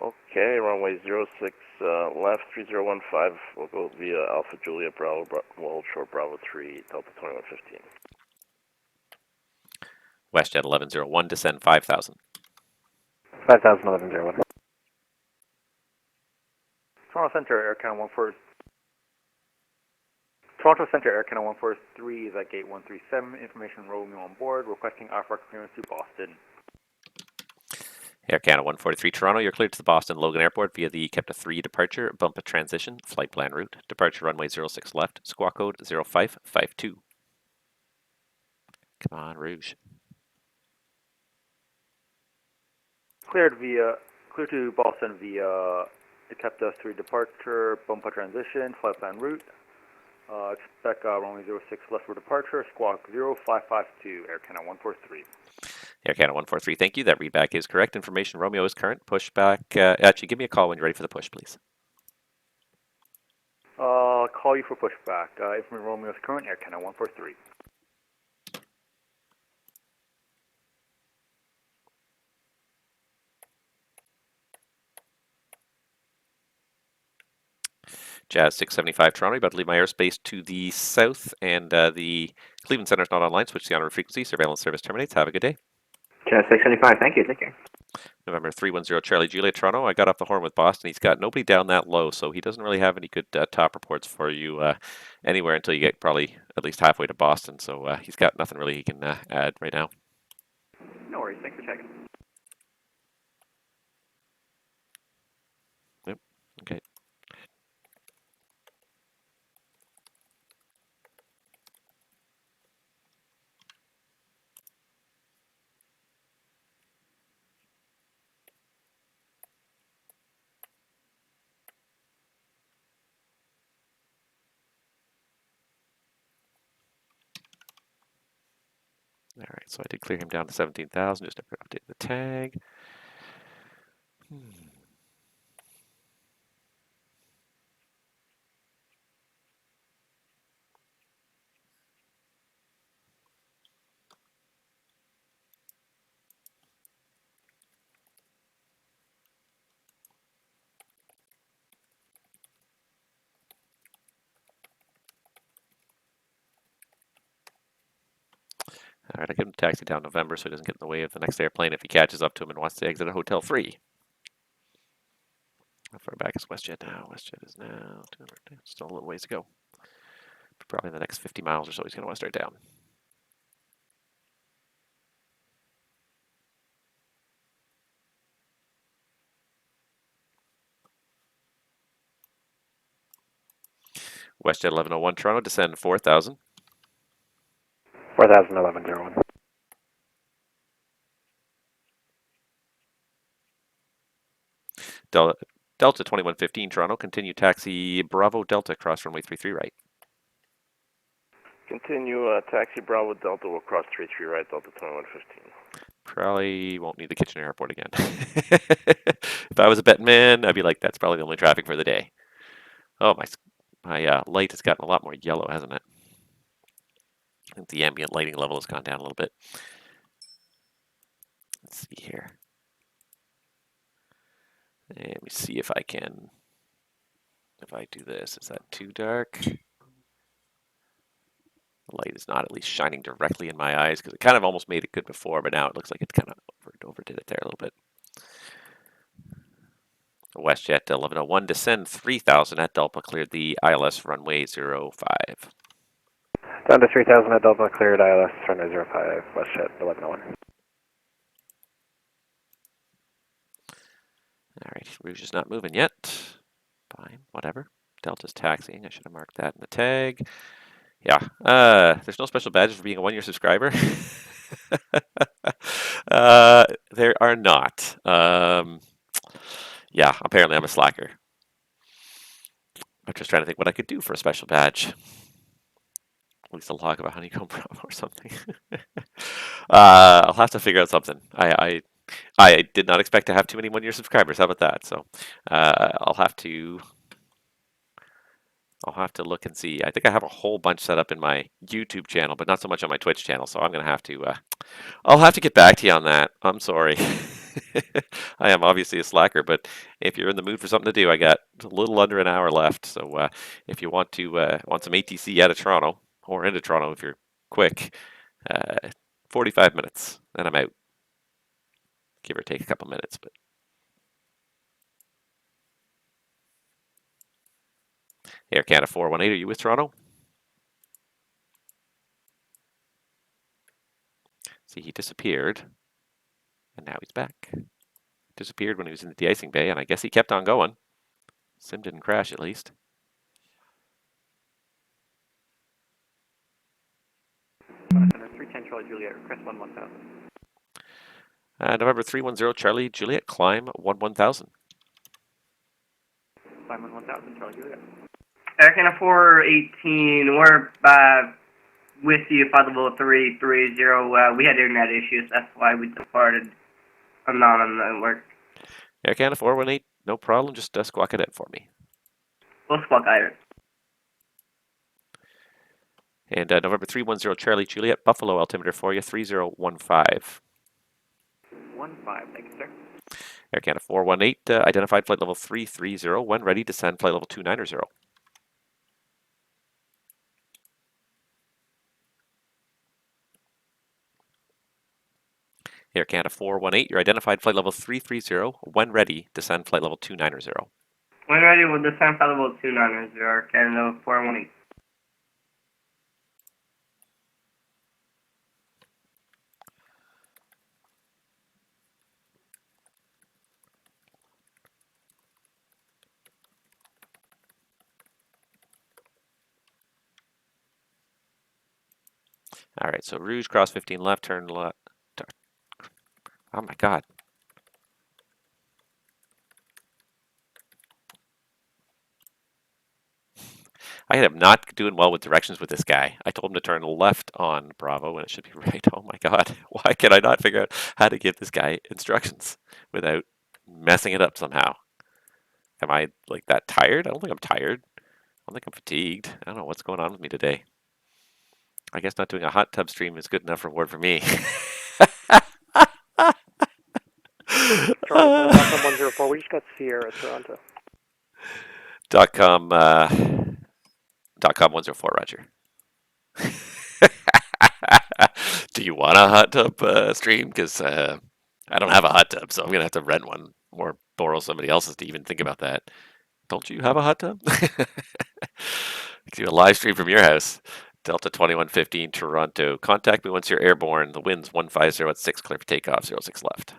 Okay, runway 06 left, 3015. We'll go via Alpha Juliet, Bravo, we'll hold short Bravo 3, Delta 2115. WestJet 1101, descend 5000. 5000, 1101. Toronto Centre, Air Canada 143. Toronto Centre, Air Canada 143 is at gate 137. Information Romeo on board, requesting IFR clearance to Boston. Air Canada 143 Toronto, you're cleared to the Boston Logan Airport via the Kepta 3 departure, bump a transition, flight plan route, departure runway 06 left, squawk code 0552. Come on, Rouge. Cleared to Boston via the Kepta 3 departure, bump a transition, flight plan route. Expect runway 06 left for departure, squawk 0552, Air Canada 143. Air Canada 143, thank you. That readback is correct. Information Romeo is current. Pushback. Actually, give me a call when you're ready for the push, please. Call you for pushback. Information Romeo is current, Air Canada 143. Jazz 675 Toronto, about to leave my airspace to the south, and the Cleveland Center is not online. Switch the on frequency. Surveillance service terminates. Have a good day. Jazz 675, thank you. Take care. November 310 Charlie Juliet Toronto. I got off the horn with Boston. He's got nobody down that low, so he doesn't really have any good top reports for you anywhere until you get probably at least halfway to Boston. So he's got nothing really he can add right now. No worries. Thanks for checking. Yep. Okay. All right, so I did clear him down to 17,000. Just never updated the tag. All right, I give him a taxi down November so he doesn't get in the way of the next airplane if he catches up to him and wants to exit a hotel free. How far back is WestJet now? WestJet is now 200. Still a little ways to go. Probably in the next 50 miles or so he's going to want to start down. WestJet 1101 Toronto, descend 4,000. 4,000, 1101. Delta 2115 Toronto, continue taxi Bravo Delta, cross runway 33 right. Continue taxi Bravo Delta, will cross 33 right, Delta 2115. Probably won't need the Kitchener Airport again. If I was a betting man, I'd be like, that's probably the only traffic for the day. Oh, my light has gotten a lot more yellow, hasn't it? I think the ambient lighting level has gone down a little bit. Let's see here. Let me see if I can, if I do this, is that too dark? The light is not at least shining directly in my eyes because it kind of almost made it good before, but now it looks like it kind of overdid it there a little bit. WestJet 1101, descend 3,000 at Delta, cleared the ILS runway 05. Down to 3,000 at Delta, cleared ILS runway 05, WestJet 1101. All right, Rouge is not moving yet. Fine, whatever. Delta's taxiing. I should have marked that in the tag. Yeah, there's no special badges for being a one-year subscriber. There are not. Yeah, apparently I'm a slacker. I'm just trying to think what I could do for a special badge. At least a log of a honeycomb Bravo or something. I'll have to figure out something. I did not expect to have too many one-year subscribers. How about that? So I'll have to look and see. I think I have a whole bunch set up in my YouTube channel, but not so much on my Twitch channel. So I'm gonna have to. I'll have to get back to you on that. I'm sorry. I am obviously a slacker, but if you're in the mood for something to do, I got a little under an hour left. So if you want to want some ATC out of Toronto or into Toronto, if you're quick, 45 minutes, then I'm out. Give or take a couple minutes, but. Air Canada 418, are you with Toronto? See, he disappeared, and now he's back. Disappeared when he was in the de-icing bay, and I guess he kept on going. Sim didn't crash, at least. Center 310 Charlie Juliet, request 11,000. November 310 Charlie Juliet, climb 11,000. Climb 11,000 Charlie Juliet. Air Canada 418, we're with you, flight level 330. We had internet issues, that's why we departed. I'm not on the network. Air Canada 418, no problem, just squawk it in for me. We'll squawk either. And November 310 Charlie Juliet, Buffalo altimeter for you, 3015. 15, thank you, sir. Air Canada 418, identified flight level 330. When ready, descend flight level 290. Air Canada 418, you're identified flight level 330. When ready, descend flight level 290. When ready, we'll descend flight level 290, Air Canada 418. All right, so Rouge, cross 15 left, turn left. Oh my God. I am not doing well with directions with this guy. I told him to turn left on Bravo and it should be right. Oh my God. Why can I not figure out how to give this guy instructions without messing it up somehow? Am I like that tired? I don't think I'm tired. I don't think I'm fatigued. I don't know what's going on with me today. I guess not doing a hot tub stream is good enough reward for me. Charlie 104, we just got Sierra, Toronto. .com 104, Roger. Do you want a hot tub stream? Because I don't have a hot tub, so I'm going to have to rent one or borrow somebody else's to even think about that. Don't you have a hot tub? Do a live stream from your house. Delta 2115 Toronto. Contact me once you're airborne. The wind's 150 at 6, clear for takeoff, 06 left.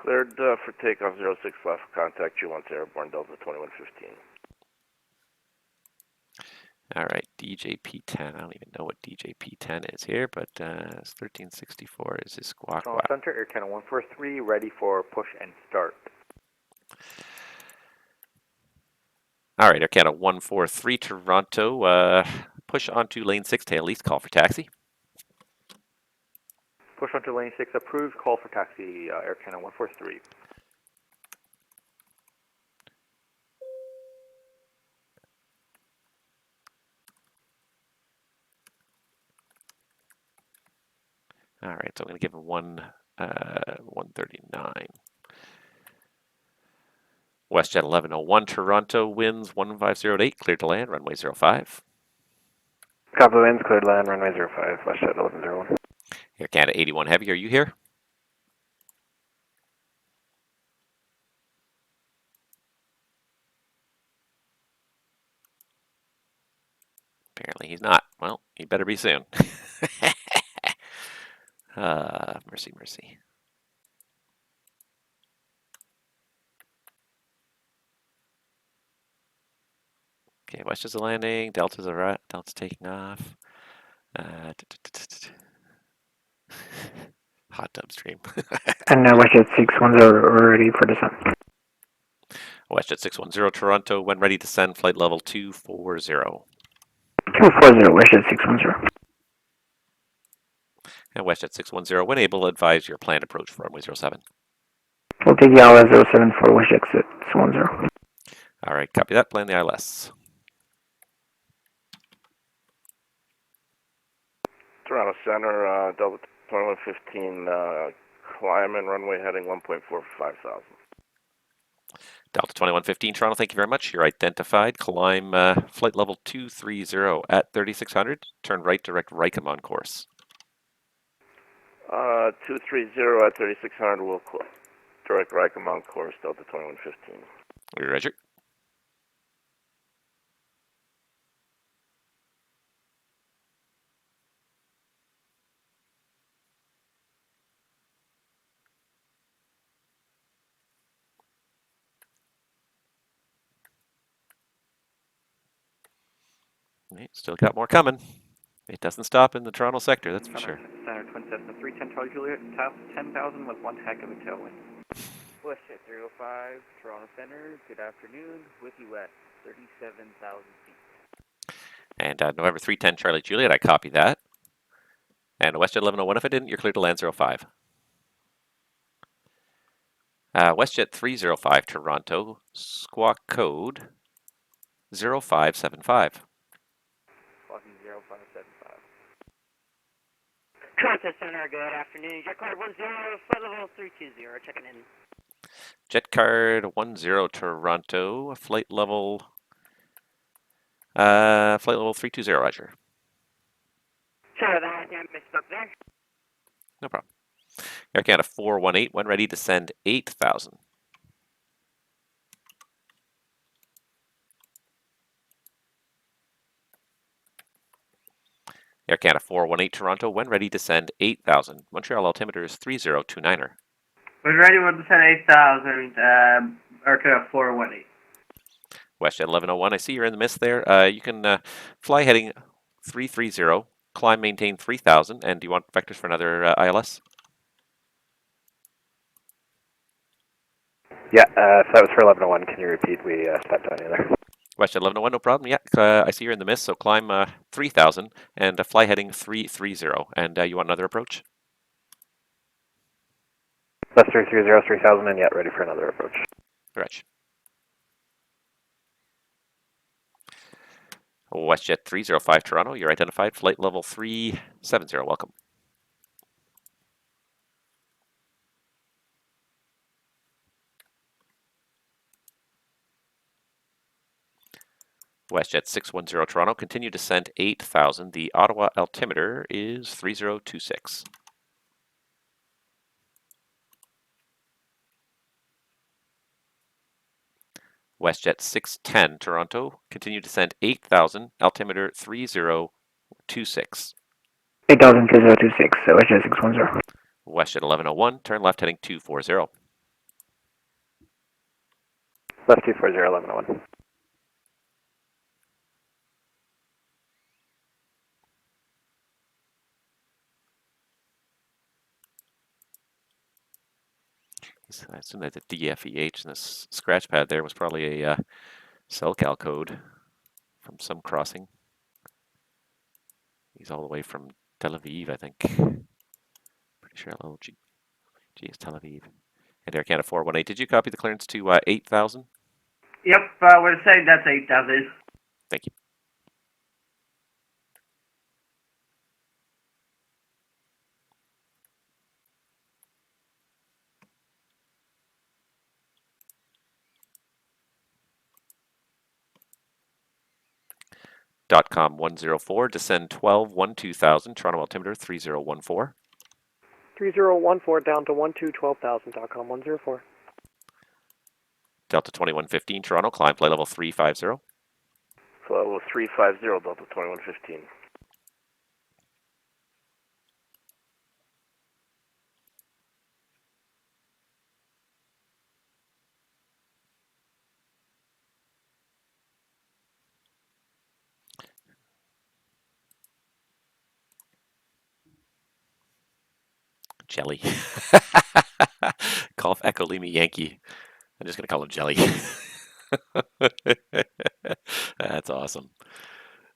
Cleared for takeoff 06 left. Contact you once airborne, Delta 2115. All right, DJP10. I don't even know what DJP10 is here, but 1364 is his squawk. Toronto Centre, Air Canada 143, ready for push and start. All right, Air Canada 143 Toronto. Push onto lane 6, tail east, call for taxi. Push onto lane 6, approved, call for taxi, Air Canada 143. All right, so I'm going to give him 139. WestJet 1101 Toronto, winds 150 cleared to land, runway 05. Copy, winds, cleared land, runway 05, WestJet 1101. Air Canada 81 Heavy, are you here? Apparently he's not. Well, he better be soon. Mercy, mercy. Okay, WestJet's landing, Delta's Delta's taking off. Hot tub stream. And WestJet 610 are ready for descent. WestJet 610 Toronto, when ready to send flight level 240. 240, WestJet 610. And WestJet 610, when able, advise your planned approach for runway 07. We'll take the ILS 07 for WestJet 610. All right, copy that. Plan the ILS. Toronto Centre, Delta 2115, climbing runway heading 1.4 for 5,000. Delta 2115 Toronto, thank you very much. You're identified. Climb flight level 230 at 3600. Turn right, direct Rickham on course. 230 at 3600 will direct Rickham on course, Delta 2115. Roger. Still got more coming. It doesn't stop in the Toronto sector, that's for sure. Center Twin Cessna 310 Charlie Juliet, top 10,000 with one heck of a tailwind. WestJet 305, Toronto Centre, good afternoon, with you at 37,000 feet. And November 310 Charlie Juliet, I copy that. And WestJet 1101, if I didn't, you're clear to land 05. WestJet 305 Toronto, squawk code 0575. Squawking 0575. Toronto Centre, good afternoon. Jet card 10, flight level 320, checking in. Jet card 10 Toronto, flight level 320, Roger. Sorry about that, I think I misspoke there. No problem. Air Canada 418, when ready to send 8,000. Air Canada 418 Toronto, when ready to send 8,000. Montreal altimeter is 3029er. We're ready to send 8,000, Air Canada 418. WestJet 1101, I see you're in the mist there. You can fly heading 330, climb, maintain 3,000, and do you want vectors for another ILS? Yeah, if that was for 1101, can you repeat? We stepped on you there. WestJet 1101, no problem. Yeah, I see you're in the mist, so climb 3,000 and fly heading 330. And you want another approach? That's 330, 3000, and yet ready for another approach. Correct. WestJet 305 Toronto, you're identified. Flight level 370, welcome. WestJet 610 Toronto, continue to send 8,000. The Ottawa altimeter is 3026. WestJet 610 Toronto, continue to send 8,000. Altimeter 3026. 8,000 3026, WestJet 610. WestJet 1101, turn left heading 240. Left 240, 1101. I assume that the DFEH in this scratch pad there was probably a CellCal code from some crossing. He's all the way from Tel Aviv, I think. Pretty sure LG is Tel Aviv. And Air Canada 418, did you copy the clearance to 8,000? Yep, we're saying that's 8,000. Thank you. .com 104, descend 12, 2000, Toronto altimeter 3014. 3014 down to 12,000.com 104. Delta 2115, Toronto, climb flight level 350. Flight level 350, Delta 2115. Jelly. Golf Echo Lima Yankee. I'm just going to call him Jelly. That's awesome.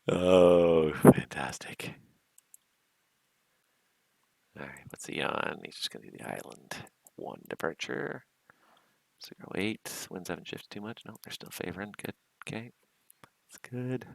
Oh, fantastic. All right, what's he on? He's just going to do the island. 1 departure. 08. Winds haven't shifted too much. No, they're still favoring. Good. Okay. That's good.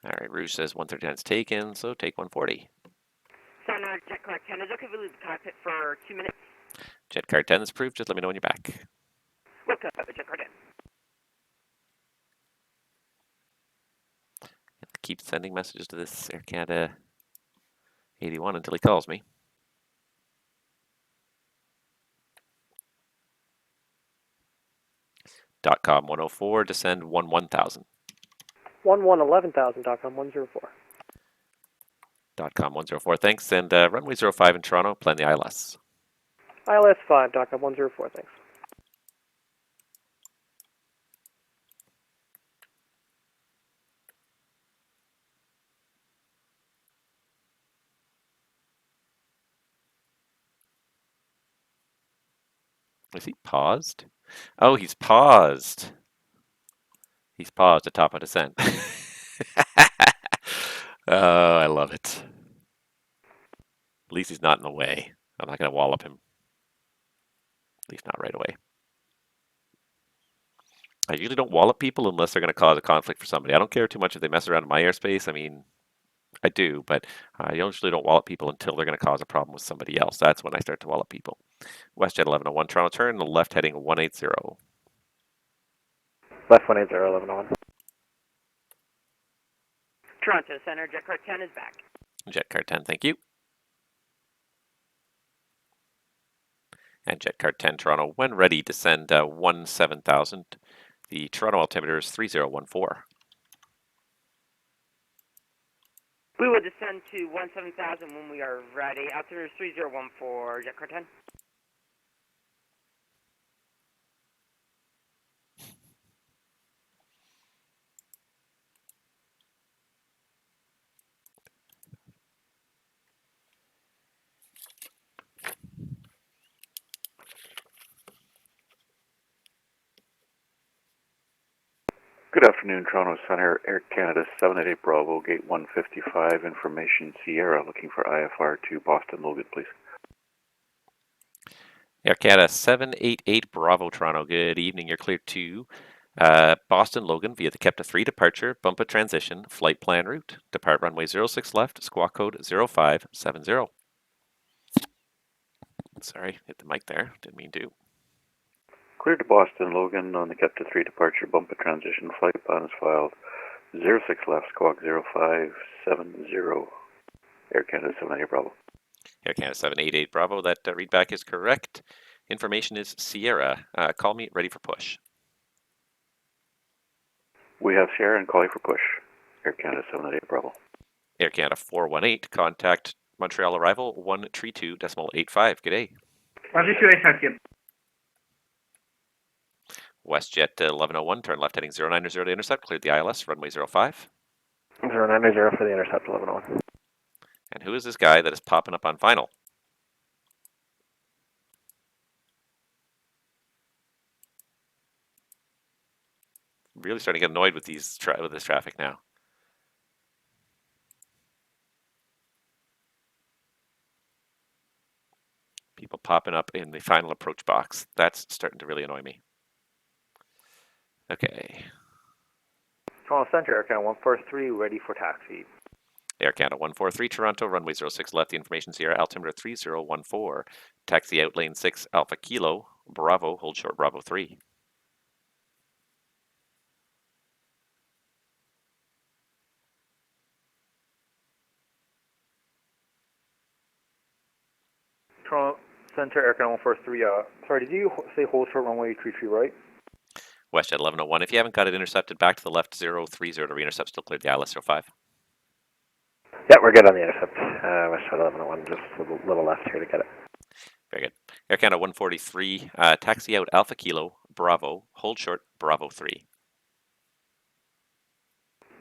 All right, Rouge says 139's taken, so take 140. Center, Jet Car 10, is okay if we leave the cockpit for 2 minutes? Jet Car 10 is approved. Just let me know when you're back. Welcome, Jet Car 10. Keep sending messages to this Air Canada 81 until he calls me. .com 104, descend 1000. 11,000, .com 104. .com 104, thanks. And runway 05 in Toronto, plan the ILS. ILS 5, .com 104, thanks. Is he paused? Oh, he's paused. He's paused at top of descent. Oh, I love it. At least he's not in the way. I'm not going to wallop him. At least not right away. I usually don't wallop people unless they're going to cause a conflict for somebody. I don't care too much if they mess around in my airspace. I mean, I do, but I usually don't wallop people until they're going to cause a problem with somebody else. That's when I start to wallop people. WestJet 1101, Toronto turn, the left heading 180. Left 180, 1101. Toronto Center, Jet Car 10 is back. Jet Car 10, thank you. And Jet Car 10, Toronto, when ready, descend 17,000. The Toronto altimeter is 3014. We will descend to 17,000 when we are ready. Altimeter is 3014, Jet Car 10. Good afternoon, Toronto Centre, Air Canada 788 Bravo, Gate 155, information Sierra, looking for IFR to Boston Logan, please. Air Canada 788 Bravo, Toronto, good evening. You're cleared to Boston Logan via the Kepta 3 departure, bump a transition, flight plan route. Depart runway 06 left, squawk code 0570. Sorry, hit the mic there, didn't mean to. Cleared to Boston Logan on the Kepta 3 departure, bump a transition, flight plan is filed 06 left, squawk 0570. Air Canada 788 Bravo. Air Canada 788 Bravo, that readback is correct. Information is Sierra. Call me ready for push. We have Sierra and call you for push. Air Canada 788 Bravo. Air Canada 418, contact Montreal arrival 132.85. Good day. Roger, 285. WestJet 1101, turn left heading 090 to intercept, cleared the ILS, runway 05. 090 for the intercept, 1101. And who is this guy that is popping up on final? Really starting to get annoyed with this traffic now. People popping up in the final approach box. That's starting to really annoy me. Okay. Toronto Centre, Air Canada 143, ready for taxi. Air Canada 143, Toronto, runway 06 left. The information Sierra, altimeter 3014. Taxi out lane 6, Alpha Kilo, Bravo, hold short Bravo 3. Toronto Centre, Air Canada 143, sorry, did you say hold short runway 33 right? WestJet 1101, if you haven't got it intercepted, back to the left 030 to re-intercept, still cleared the ILS 05. Yeah, we're good on the intercept. WestJet 1101, just a little left here to get it. Very good. Air Canada 143, taxi out Alpha Kilo, Bravo, hold short, Bravo 3.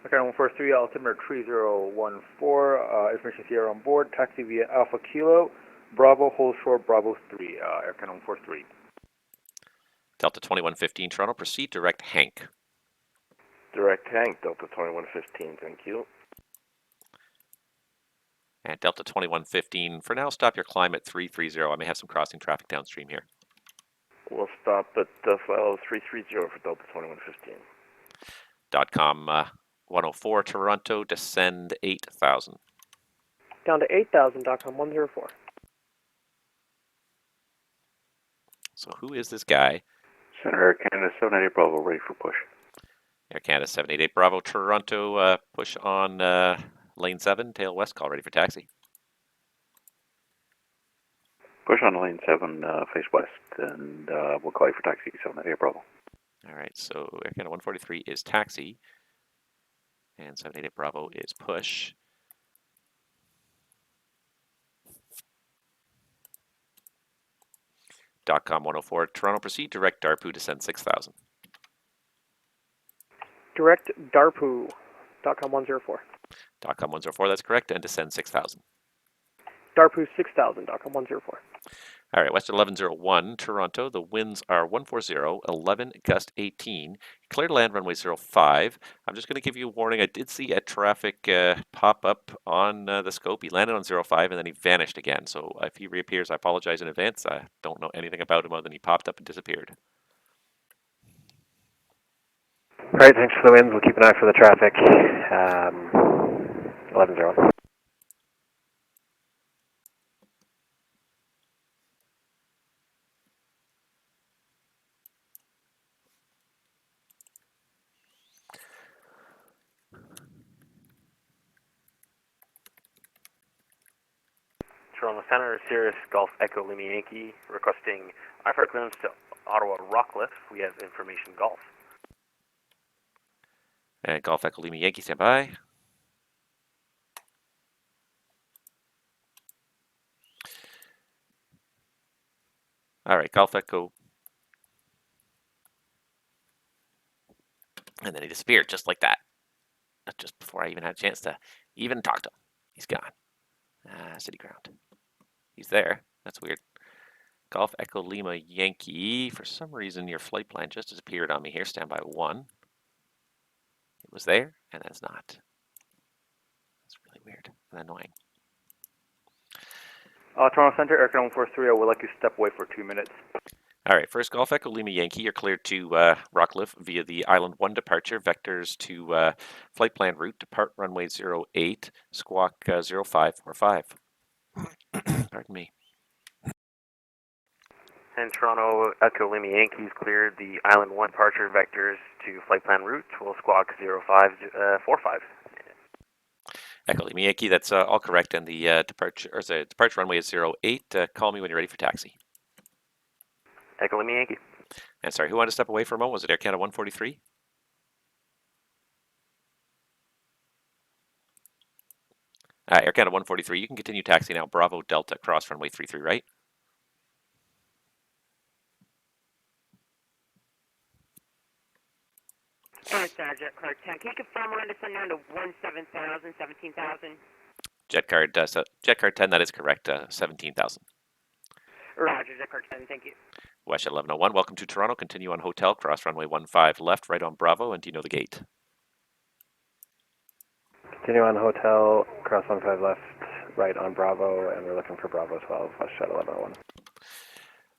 Okay, 143, altimeter 3014, information Sierra on board, taxi via Alpha Kilo, Bravo, hold short, Bravo 3, Air Canada 143. Delta 2115 Toronto, proceed direct Hank. Direct Hank, Delta 2115, thank you. And Delta 2115, for now, stop your climb at 330. I may have some crossing traffic downstream here. We'll stop at file 330 for Delta 2115. .com 104 Toronto, descend 8,000. Down to 8,000.com 104. So who is this guy? Center Air Canada 788 Bravo, ready for push. Air Canada 788 Bravo, Toronto, push on lane 7, tail west, call ready for taxi. Push on lane 7, face west, and we'll call you for taxi 788 Bravo. All right, so Air Canada 143 is taxi, and 788 Bravo is push. .com 104 Toronto, proceed direct Darpu, descend 6,000. Direct Darpu.com 104. .com 104, that's correct, and descend 6,000. Darpu 6000.com 104. All right, West 1101 Toronto, the winds are 140, 11, gust 18. Clear to land runway 05. I'm just going to give you a warning. I did see a traffic pop up on the scope. He landed on 05 and then he vanished again. So if he reappears, I apologize in advance. I don't know anything about him other than he popped up and disappeared. All right, thanks for the winds. We'll keep an eye for the traffic. 11-0. Toronto Centre, Sirius Golf Echo Lima Yankee, requesting IFR clearance to Ottawa Rockcliffe. We have information Golf. And Golf Echo Lima Yankee, stand by. All right, Golf Echo. And then he disappeared just like that. Just before I even had a chance to even talk to him. He's gone. City ground. He's there. That's weird. Golf Echo Lima Yankee. For some reason, your flight plan just disappeared on me here. Standby 1. It was there, and then it's not. That's really weird and annoying. Toronto Centre, Air Canada 143, I would like you to step away for 2 minutes. All right, first Golf Echo Lima Yankee, you're cleared to Rockcliffe via the Island 1 departure. Vectors to flight plan route, depart runway 08, squawk 0545. Pardon me. And Toronto Echo Lima Yankees cleared the Island 1 departure vectors to flight plan route. We'll squawk 0545. Echo Lima Yankee, that's all correct, and the departure runway is 08. Call me when you're ready for taxi. Echo Lima Yankee. And sorry, who wanted to step away for a moment? Was it Air Canada 143? Air Canada 143, you can continue taxi now. Bravo Delta, cross runway 33, right? Jet Card 10. Can you confirm we're going to send down to 17,000, 17,000? Jet Card 10, that is correct. 17,000. Roger, Jet Card 10. Thank you. West 1101, welcome to Toronto. Continue on hotel, cross runway 15 left, right on Bravo, and do you know the gate? Continue on hotel, cross 15 left, right on Bravo, and we're looking for Bravo 12, West Jet 1101.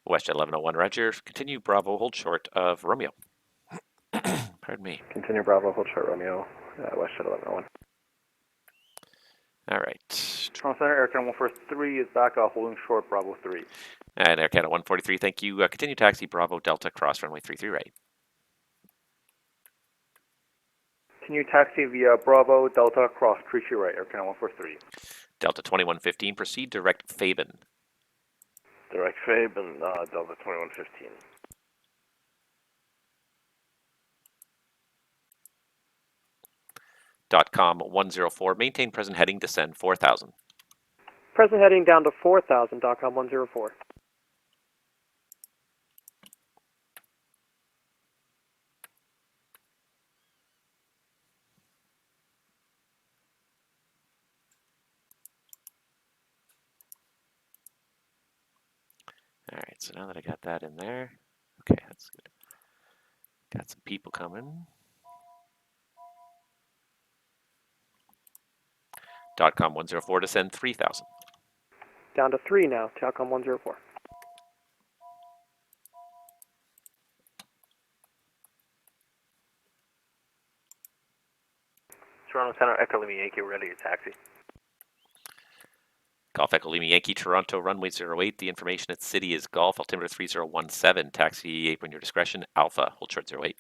West Jet 1101, Roger. Continue Bravo, hold short of Romeo. Pardon me. Continue Bravo, hold short Romeo, West Jet 1101. All right. Toronto Centre, Air Canada 143 is back, holding short Bravo 3. And Air Canada 143, thank you. Continue taxi Bravo Delta, cross runway 33 right. Continue taxi via Bravo Delta, cross 33 right, Air Canada 143. Delta 2115, proceed direct Faben. Direct Faben, Delta 2115. .com 104, maintain present heading, descend 4,000. Present heading down to 4,000.com 104. right, so now that I got that in there, okay, that's good. Got some people coming. .com 104 to send 3,000. Down to 3 now, Telcom 104. Toronto Centre, Echo Lima Yankee, ready to taxi. Golf Echo Lima Yankee, Toronto, runway 08. The information at City is Golf, altimeter 3017. Taxi apron your discretion. Alpha, hold short 08.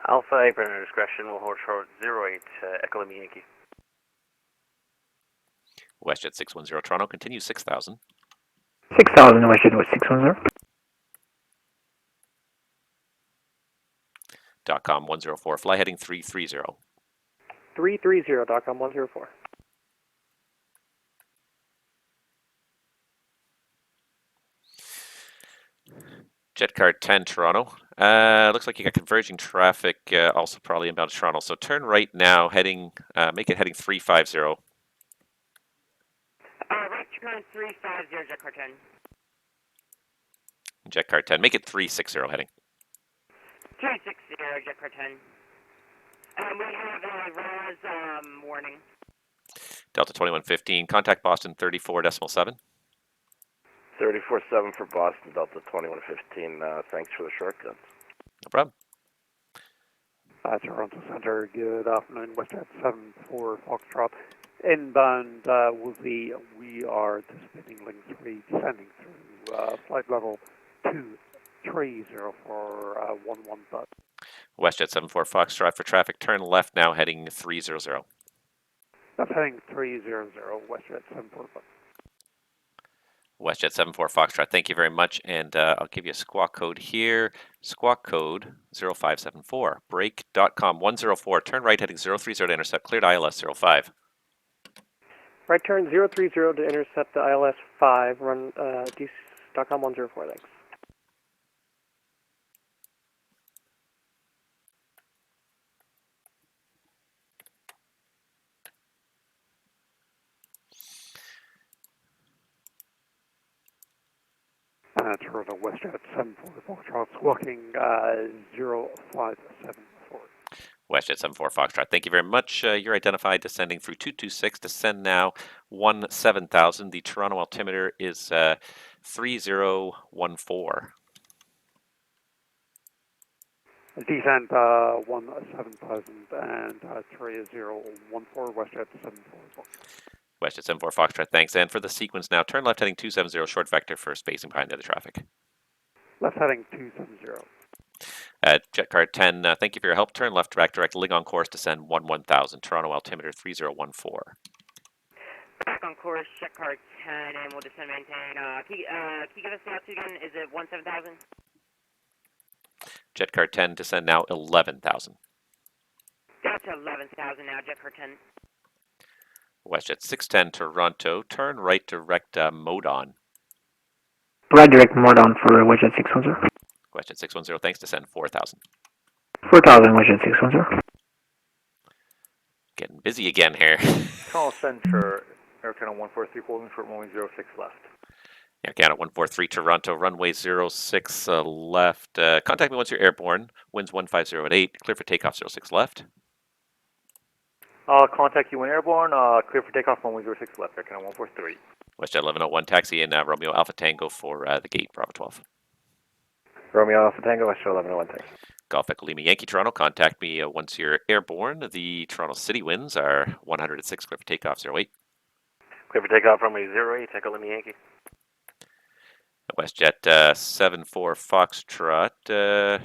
Alpha, apron under discretion, will hold short 08, Echo Lima Yankee. WestJet 610 Toronto, continue 6,000. 6,000, WestJet 610. .com 104, fly heading 330. 330, .com 104. JetCard 10 Toronto. Looks like you got converging traffic, also probably inbound to Toronto. So turn right now, heading, make it heading 350. Right turn 350, JetCard 10. JetCard 10, make it 360 heading. 360, JetCard 10. We have RAS warning. Delta 2115, contact Boston 34.7. 34.7 for Boston, Delta 2115. Thanks for the shortcuts. No problem. Toronto Centre, good afternoon. WestJet 74 Foxtrot. Inbound will be, we are anticipating link 3 descending through flight level 230 for 11 dot. WestJet 74 Foxtrot for traffic, turn left now, heading 300. That's heading 300, WestJet 74 Foxtrot. WestJet 74 Foxtrot, thank you very much, and I'll give you a squawk code here. Squawk code 0574. Break.com 104. Turn right heading 030 to intercept. Cleared ILS 05. Right turn 030 to intercept the ILS 5. Run .com 104. Thanks. Toronto WestJet 74 Foxtrot, squawking 0574. WestJet 74 Foxtrot, thank you very much. You're identified descending through 226. Descend now 17,000. The Toronto altimeter is 3014. Descent 17,000 and 3014, WestJet 74 Foxtrot. WestJet 74 Foxtrot, thanks. And for the sequence now, turn left heading 270, short vector for spacing behind the other traffic. Left heading 270. JetCard 10, thank you for your help. Turn left back direct, Ling on course, descend 11,000. Toronto altimeter 3014. Back on course, JetCard 10, and we'll descend maintain. Can you give us the altitude again? Is it 17,000? JetCard 10, descend now 11,000. That's 11,000 now, JetCard 10. WestJet 610 Toronto, turn right direct mode on. Right direct mode on for WestJet 610. WestJet 610, thanks, descend 4,000. 4,000, WestJet 610. Getting busy again here. Toronto Centre, Air Canada 143, holding for runway 06 left. Air Canada 143 Toronto, runway 06 left. Contact me once you're airborne. Winds 150 at 8. Clear for takeoff 06 left. Contact you when airborne. Clear for takeoff runway 06 left. Air Canada 143. WestJet 1101 taxi in Romeo Alpha Tango for the gate, Bravo 12. Romeo Alpha Tango, WestJet 1101 taxi. Golf Echo Lima Yankee Toronto, contact me once you're airborne. The Toronto City winds are 106, clear for takeoff 08. Clear for takeoff runway 08, Echo Lima Yankee. WestJet 74 Foxtrot,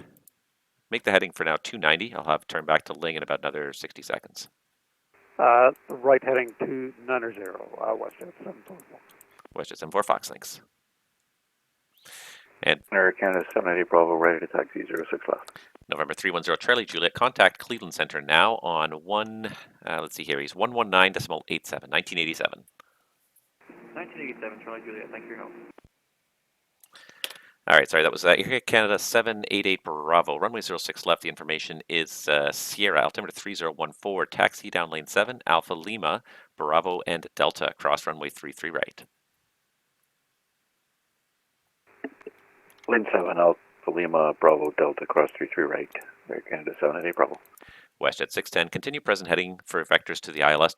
make the heading for now 290. I'll have turn back to Ling in about another 60 seconds. Right heading 290, WestJet 74. WestJet 74 Fox, thanks. And Air Canada 780 Bravo, ready to taxi 06 left. November 310 Charlie Juliet, contact Cleveland Center now on let's see here, he's 119.87, 1987. 1987, Charlie Juliet, thank you for your help. All right, sorry, that was Air Canada 788 Bravo, runway 06 left. The information is Sierra, altimeter 3014, taxi down lane 7, Alpha Lima, Bravo and Delta, cross runway 33 right. Wind 7 Alpha Lima Bravo Delta cross 33 right. Air Canada 788 Bravo. WestJet 610, continue present heading for vectors to the ILS,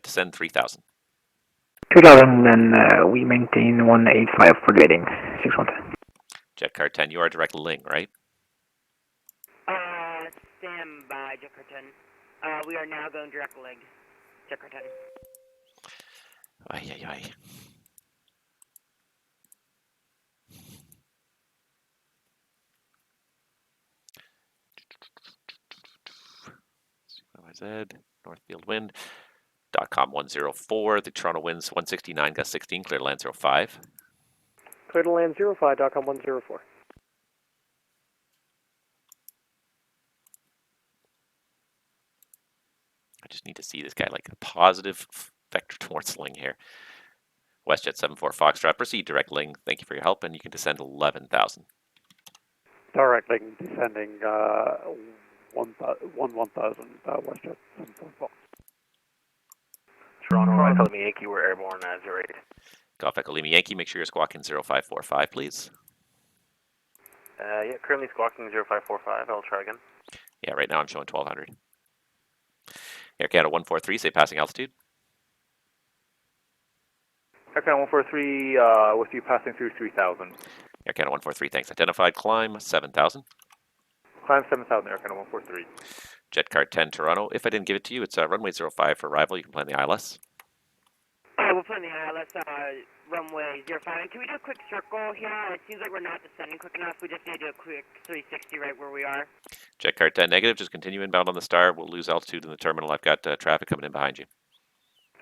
descend 3000. 2000, and we maintain 185 for getting 610. Jet Car 10, you are direct Ling, right? Stand by, Jet Car 10. We are now going direct leg. Jet Car 10. Ay, ay, ay. YZ, Northfield wind. .com 104, the Toronto winds 169, gust 16, clear to land 05. Clear to land 05, .com 104. I just need to see this guy like a positive vector towards Ling here. WestJet 74 Foxtrot, proceed direct Ling. Thank you for your help, and you can descend 11,000. Direct Ling descending 1000 WestJet 74 Fox. Toronto, Echo Lima Yankee, we're airborne 08. Golf Echo Lima Yankee, make sure you're squawking 0545, please. Yeah, currently squawking 0545. I'll try again. Yeah, right now I'm showing 1200. Air Canada 143, say passing altitude. Air Canada 143, with you passing through 3000. Air Canada 143, thanks. Identified, climb 7000. Climb 7000, Air Canada 143. Jet Car 10 Toronto, if I didn't give it to you, it's runway 05 for arrival. You can plan the ILS. We'll plan the ILS, runway 05. And can we do a quick circle here? It seems like we're not descending quick enough. We just need to do a quick 360 right where we are. Jet Car 10 negative, just continue inbound on the star. We'll lose altitude in the terminal. I've got traffic coming in behind you.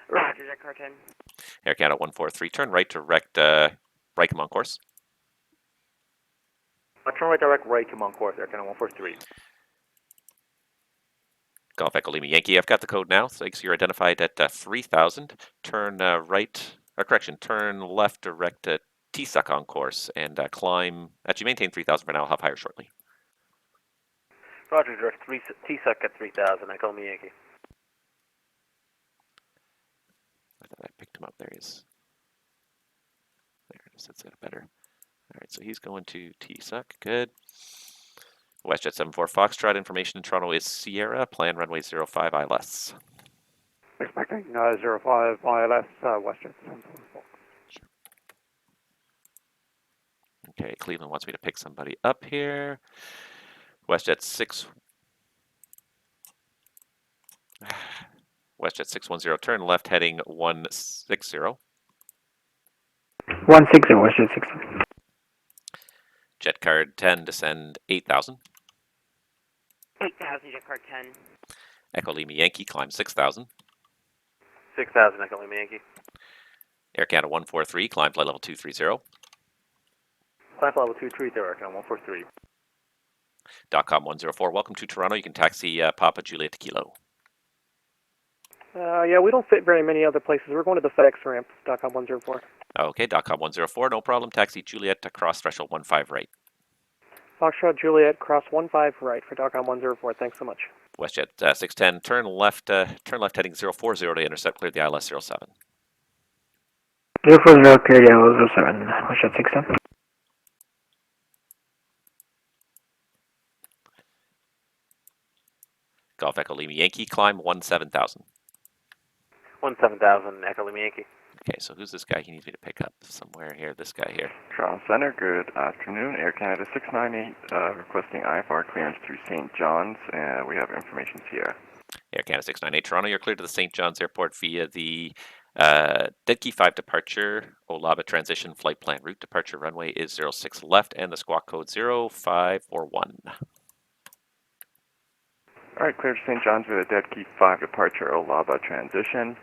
Roger, Jet Car 10. Air Canada 143, turn right direct Reicham on course. Turn right direct Reicham on course, Air Canada 143. Golf Echo Lima Yankee, I've got the code now. So you're identified at 3000. Turn turn left direct T-Suck on course and climb. Actually, maintain 3000 for now. I'll have higher shortly. Roger, direct T-Suck at 3000. Echo Lima Yankee. I thought I picked him up. There he is. There it is. That's better. All right, so he's going to T-Suck. Good. WestJet 74 Foxtrot, information in Toronto is Sierra, plan runway 05 ILS. Expecting 05 ILS, WestJet 74 Fox. Sure. Okay, Cleveland wants me to pick somebody up here. WestJet 610, turn left heading 160. 160, WestJet 610. Jet Card 10, descend 8000. 8000, Jet Car 10. Echo Lima Yankee, climb 6000. 6000, Echo Lima Yankee. Air Canada 143, climb flight level 230. Climb flight level 230, Air Canada 143. .com 104, welcome to Toronto. You can taxi Papa Juliet Kilo. Yeah, we don't fit very many other places. We're going to the FedEx ramp, .com 104. Okay, .com 104, no problem. Taxi Juliet across threshold 15 right. Foxtrot Juliet, cross 15 right for .com 104. Thanks so much. WestJet 610, turn left heading 040 to intercept, clear the ILS 07. 040, clear the ILS 07, WestJet 610. Golf Echo Lima Yankee, climb 17000. 17000, Echo Lima Yankee. Okay, so who's this guy he needs me to pick up? Somewhere here, this guy here. Toronto Centre, good afternoon. Air Canada 698 requesting IFR clearance through St. John's. We have information here. Air Canada 698 Toronto, you're cleared to the St. John's Airport via the Dead Key 5 departure, Olaba transition flight plan route. Departure runway is 06 left and the squawk code 0541. Alright, cleared to St. John's via the Dead Key 5 departure, Olaba transition.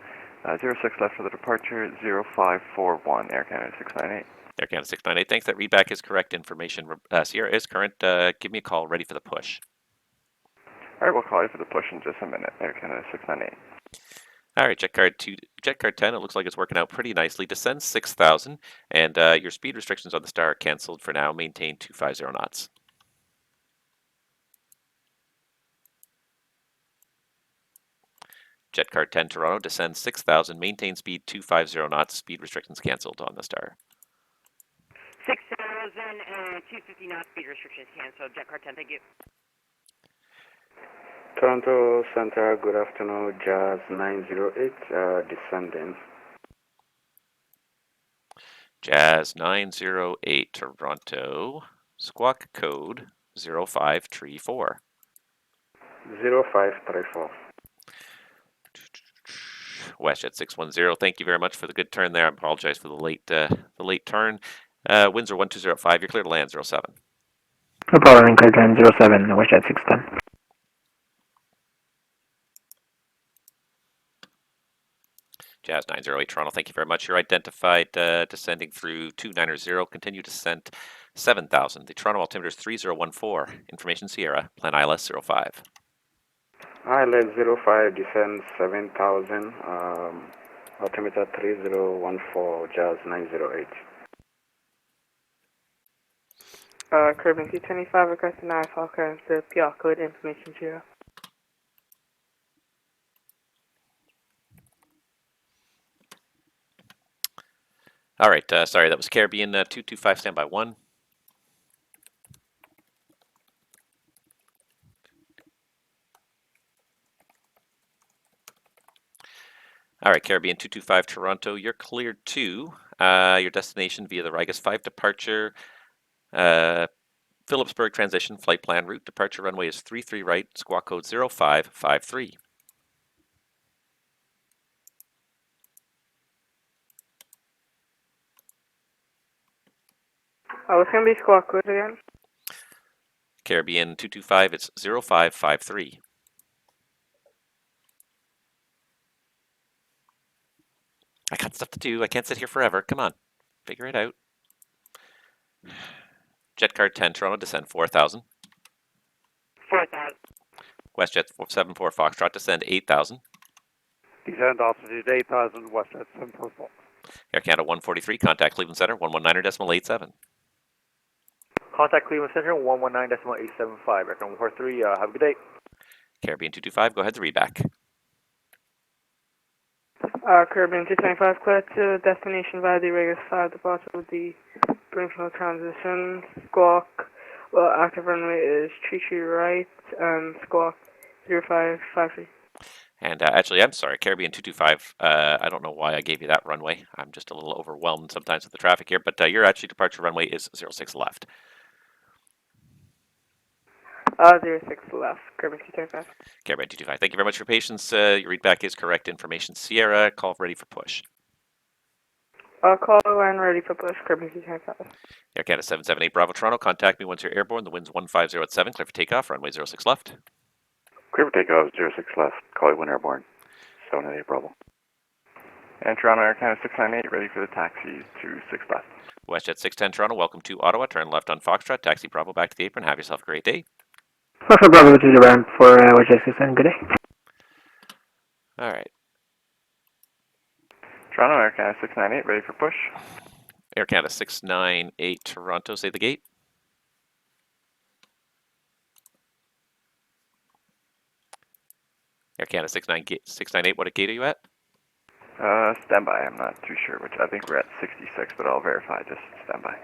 06 left for the departure, 0541, Air Canada 698. Air Canada 698, thanks. That readback is correct. Information, Sierra is current. Give me a call, ready for the push. Alright, we'll call you for the push in just a minute, Air Canada 698. Alright, Jet Card 10, it looks like it's working out pretty nicely. Descend 6,000, and your speed restrictions on the star are canceled for now. Maintain 250 knots. Jet Car 10 Toronto, descend 6,000, maintain speed 250 knots, speed restrictions canceled on the star. 6,000, and 250 knot speed restrictions canceled. Jet car 10, thank you. Toronto Centre, good afternoon, Jazz 908, descending. Jazz 908 Toronto, squawk code 0534. 0534. WestJet 610, thank you very much for the good turn there. I apologize for the late turn. Windsor 1205, you're clear to land 07. No problem, clear to land 07, WestJet 610. Jazz 908 Toronto, thank you very much. You're identified descending through 290, continue descent 7000. The Toronto altimeter is 3014. Information Sierra, plan ILS 05. ILS 05, descend 7000, altimeter 3014, Jazz 908. Caribbean 225, requesting IFL current to PR code, information 0. All right, sorry, that was Caribbean 225, standby 1. All right, Caribbean 225 Toronto, you're cleared to your destination via the Rigas 5 departure, Phillipsburg transition, flight plan route, departure runway is 33 right, squawk code 0553. What's going to be squawk code again? Caribbean 225, it's 0553. I got stuff to do. I can't sit here forever. Come on. Figure it out. Jet card 10, Toronto, descend 4000. 4,000. WestJet 74 Foxtrot, descend 8000. Descend altitude 8,000, WestJet 74 Fox. Air Canada 143, contact Cleveland Center 119.87. Contact Cleveland Center 119.875. Aircraft 143, have a good day. Caribbean 225, go ahead to readback. Caribbean 225, clear to destination via the Rigas 5 departure with the Brinklow transition. Squawk, active runway is 33 right, and squawk 0553. And actually, I'm sorry, Caribbean 225, I don't know why I gave you that runway. I'm just a little overwhelmed sometimes with the traffic here, but your actually departure runway is 06 left. 06 left, Caribbean 225. Caribbean 225, thank you very much for your patience. Your readback is correct. Information Sierra, call ready for push. Call and ready for push, Caribbean 225. Air Canada 778 Bravo Toronto, contact me once you're airborne. The wind's 150 at 7, clear for takeoff, runway 06 left. Clear for takeoff, 06 left. Call you when airborne. 788 Bravo. And Toronto Air Canada 698, ready for the taxi to 6 left. WestJet 610 Toronto, welcome to Ottawa. Turn left on Foxtrot, taxi Bravo back to the apron. Have yourself a great day. Alpha Bravo to the ramp for WestJet 610, good day. All right. Toronto Air Canada 698, ready for push. Air Canada 698 Toronto, say the gate. Air Canada 698, what gate are you at? Standby, I'm not too sure which. I think we're at 66, but I'll verify, just standby.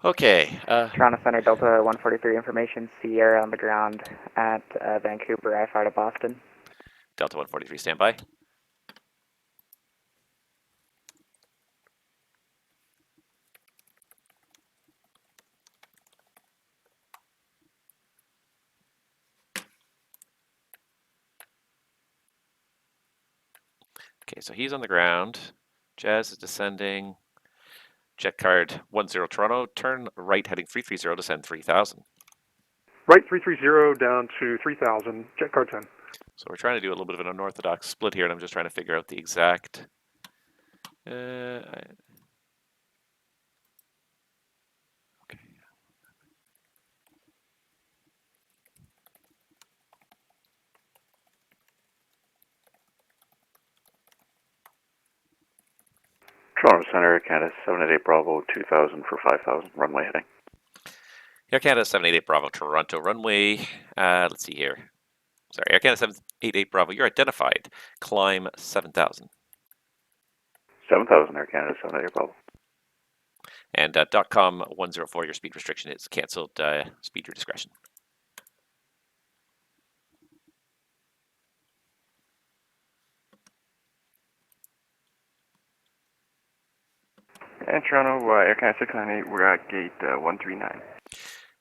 Okay. Toronto Center, Delta 143 information, Sierra on the ground at Vancouver, IFR to Boston. Delta 143, standby. Okay, so he's on the ground. Jazz is descending. Jet card 10 Toronto, turn right heading 330, descend 3000. Right 330 down to 3,000, jet card 10. So we're trying to do a little bit of an unorthodox split here, and I'm just trying to figure out the exact... Toronto Center, Canada 788 Bravo 2000 for 5,000, runway heading. Air Canada 788 Bravo Toronto, runway, let's see here. Sorry, Air Canada 788 Bravo, you're identified. Climb 7,000. 7,000, Air Canada 788 Bravo. And .com 104, your speed restriction is cancelled. Speed your discretion. And Toronto, Air Canada 698, we're at gate 139.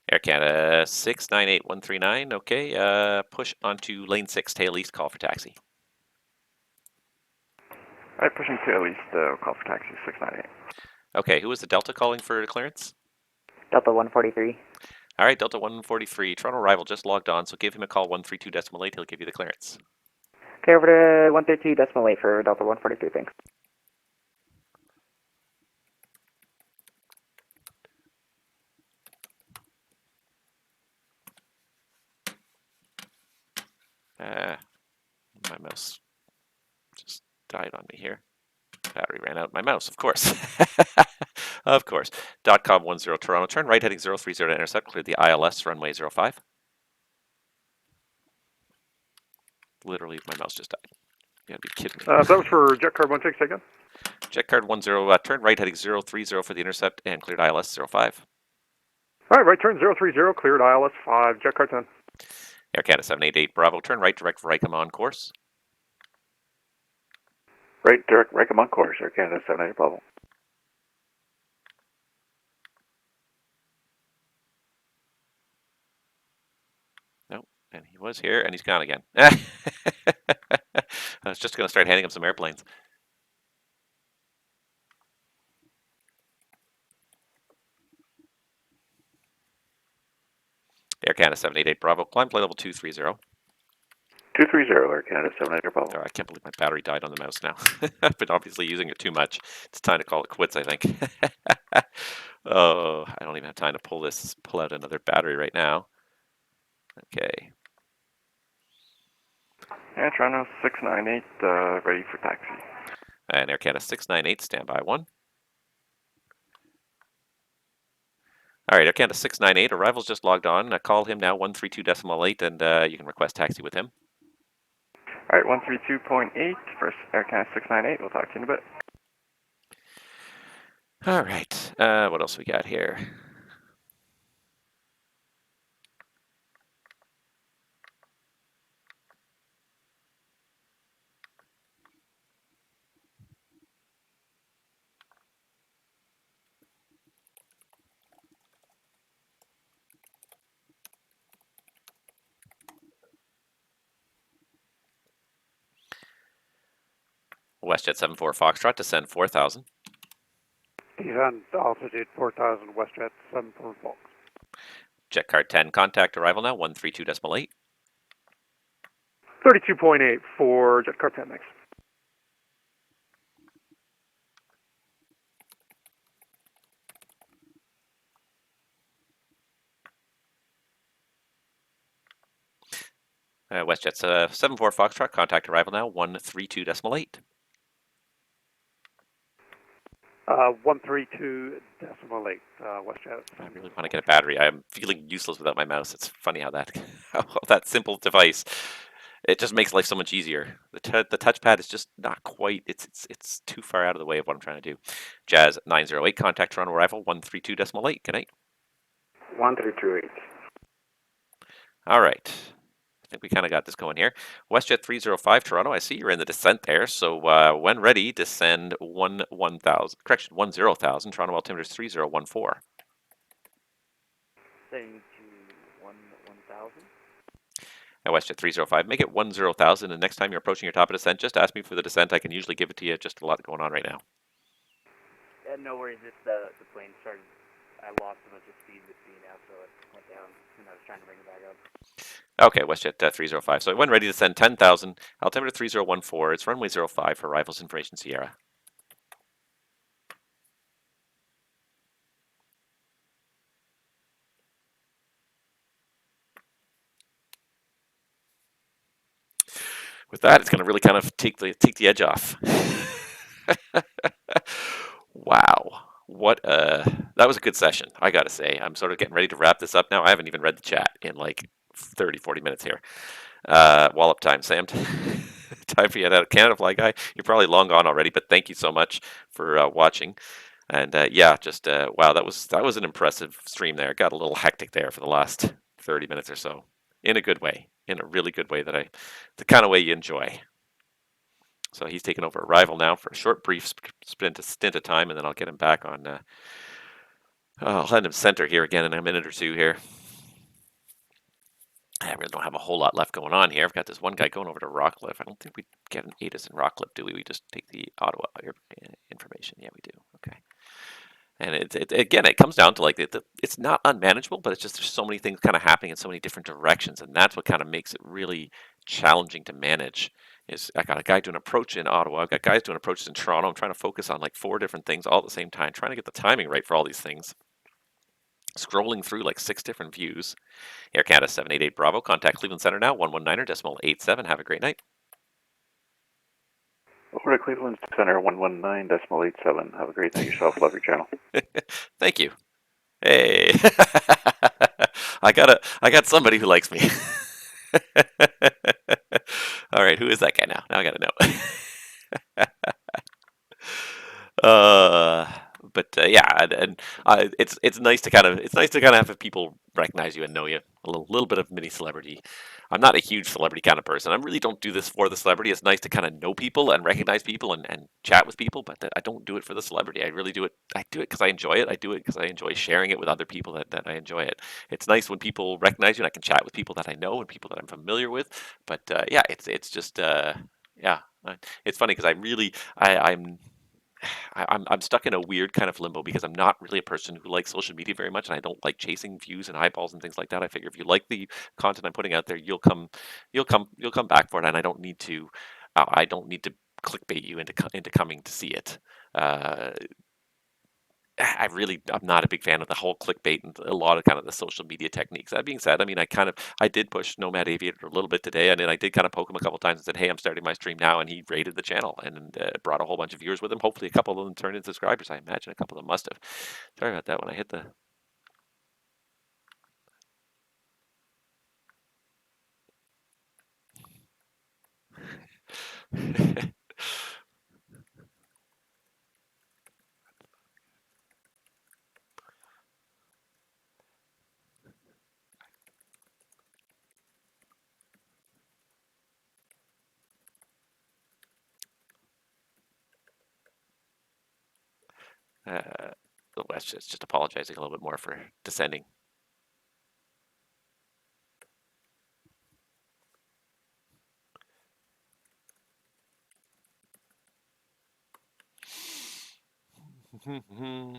Air Canada 698139. Okay, push onto lane 6, tail east, call for taxi. Alright, pushing tail east, call for taxi 698. Okay, who was the Delta calling for clearance? Delta 143. All right, Delta 143. Toronto arrival just logged on, so give him a call 132.8. He'll give you the clearance. Okay, over to 132.8 for Delta 143, thanks. My mouse just died on me here. Battery ran out. My mouse, of course. Of course. .com 10 Toronto. Turn right heading 030 to intercept. Clear the ILS runway 05. Literally, my mouse just died. You gotta be kidding me. That was for jet card 16 again. Jet card 10, turn right heading 030 for the intercept and cleared ILS 05. All right turn 030, cleared ILS 5, jet card 10. Air Canada 788 Bravo, turn right direct for Rickham on course. Right direct Rickham on course, Air Canada 788 Bravo. Nope, and he was here and he's gone again. I was just going to start handing him some airplanes. Air Canada 788 Bravo, climb flight level 230. 230, Air Canada 788 Bravo. Oh, I can't believe my battery died on the mouse now. I've been obviously using it too much. It's time to call it quits, I think. Oh, I don't even have time to pull out another battery right now. Okay. And Toronto 698, ready for taxi. And Air Canada 698, standby 1. All right, Air Canada 698, arrival's just logged on. Call him now, 132.8, and you can request taxi with him. All right, 132.8 for Air Canada 698. We'll talk to you in a bit. All right, what else we got here? WestJet 74 Foxtrot, descend 4,000. Descend altitude 4,000, WestJet 74 Fox. Jet card 10, contact arrival now, 132.8. 32.8 for jet card 10, thanks. WestJet 74 Foxtrot, contact arrival now, 132.8. 132.8, WestJet. I really want to get a battery. I'm feeling useless without my mouse. It's funny how that simple device, it just makes life so much easier. The touchpad is just not quite. It's too far out of the way of what I'm trying to do. Jazz 908, contact Toronto arrival 132.8. Good night. 132.8. All right. I think we kind of got this going here. WestJet 305 Toronto, I see you're in the descent there. So when ready, descend 10,000. Correction, 10,000. Toronto altimeter is 3014. Setting to 1,000. Now WestJet 305, make it 10,000. And next time you're approaching your top of descent, just ask me for the descent. I can usually give it to you. Just a lot going on right now. No worries. It's the plane started. I lost a bunch of speed with me now, so it went down, and I was trying to bring it back up. Okay, WestJet 305. So when ready to send 10,000, altimeter 3014. It's runway 05 for arrivals information Sierra. With that, it's going to really kind of take the edge off. Wow. That was a good session, I got to say. I'm sort of getting ready to wrap this up now. I haven't even read the chat in like 30, 40 minutes here. Wallop time, Sam. Time for you out of Canada, Fly Guy. You're probably long gone already, but thank you so much for watching. And yeah, just wow, that was an impressive stream there. It got a little hectic there for the last 30 minutes or so, in a good way, in a really good way the kind of way you enjoy. So he's taking over Arrival now for a short, brief stint of time, and then I'll get him back on. I'll hand him center here again in a minute or two here. I really don't have a whole lot left going on here. I've got this one guy going over to Rockcliffe. I don't think we get an ATIS in Rockcliffe, do we? We just take the Ottawa information. Yeah, we do. Okay. And again, it comes down to like it's not unmanageable, but it's just there's so many things kind of happening in so many different directions, and that's what kind of makes it really challenging to manage. Is I got a guy doing approach in Ottawa, I've got guys doing approaches in Toronto. I'm trying to focus on like 4 different things all at the same time, trying to get the timing right for all these things. Scrolling through like 6 different views. Air Canada 788 Bravo, contact Cleveland Center now, 119.87. Have a great night. Over to Cleveland Center, 119.87. Have a great night yourself. Love your channel. Thank you. Hey, I got somebody who likes me. All right, who is that guy now? Now I gotta know. But yeah, and it's nice to kind of have people recognize you and know you. A little bit of mini celebrity. I'm not a huge celebrity kind of person. I really don't do this for the celebrity. It's nice to kind of know people and recognize people and chat with people, but I don't do it for the celebrity. I really do it. I do it because I enjoy it. I do it because I enjoy sharing it with other people that I enjoy it. It's nice when people recognize you and I can chat with people that I know and people that I'm familiar with. But yeah, it's just yeah. It's funny because I'm stuck in a weird kind of limbo because I'm not really a person who likes social media very much, and I don't like chasing views and eyeballs and things like that. I figure if you like the content I'm putting out there, you'll come back for it, and I don't need to clickbait you into coming to see it. I'm not a big fan of the whole clickbait and a lot of kind of the social media techniques. That being said, I mean, I did push NomadAviator a little bit today, and then I did kind of poke him a couple times and said, "Hey, I'm starting my stream now," and he rated the channel and brought a whole bunch of viewers with him. Hopefully, a couple of them turned into subscribers. I imagine a couple of them must have. Sorry about that when I hit the. The West is just apologizing a little bit more for descending. All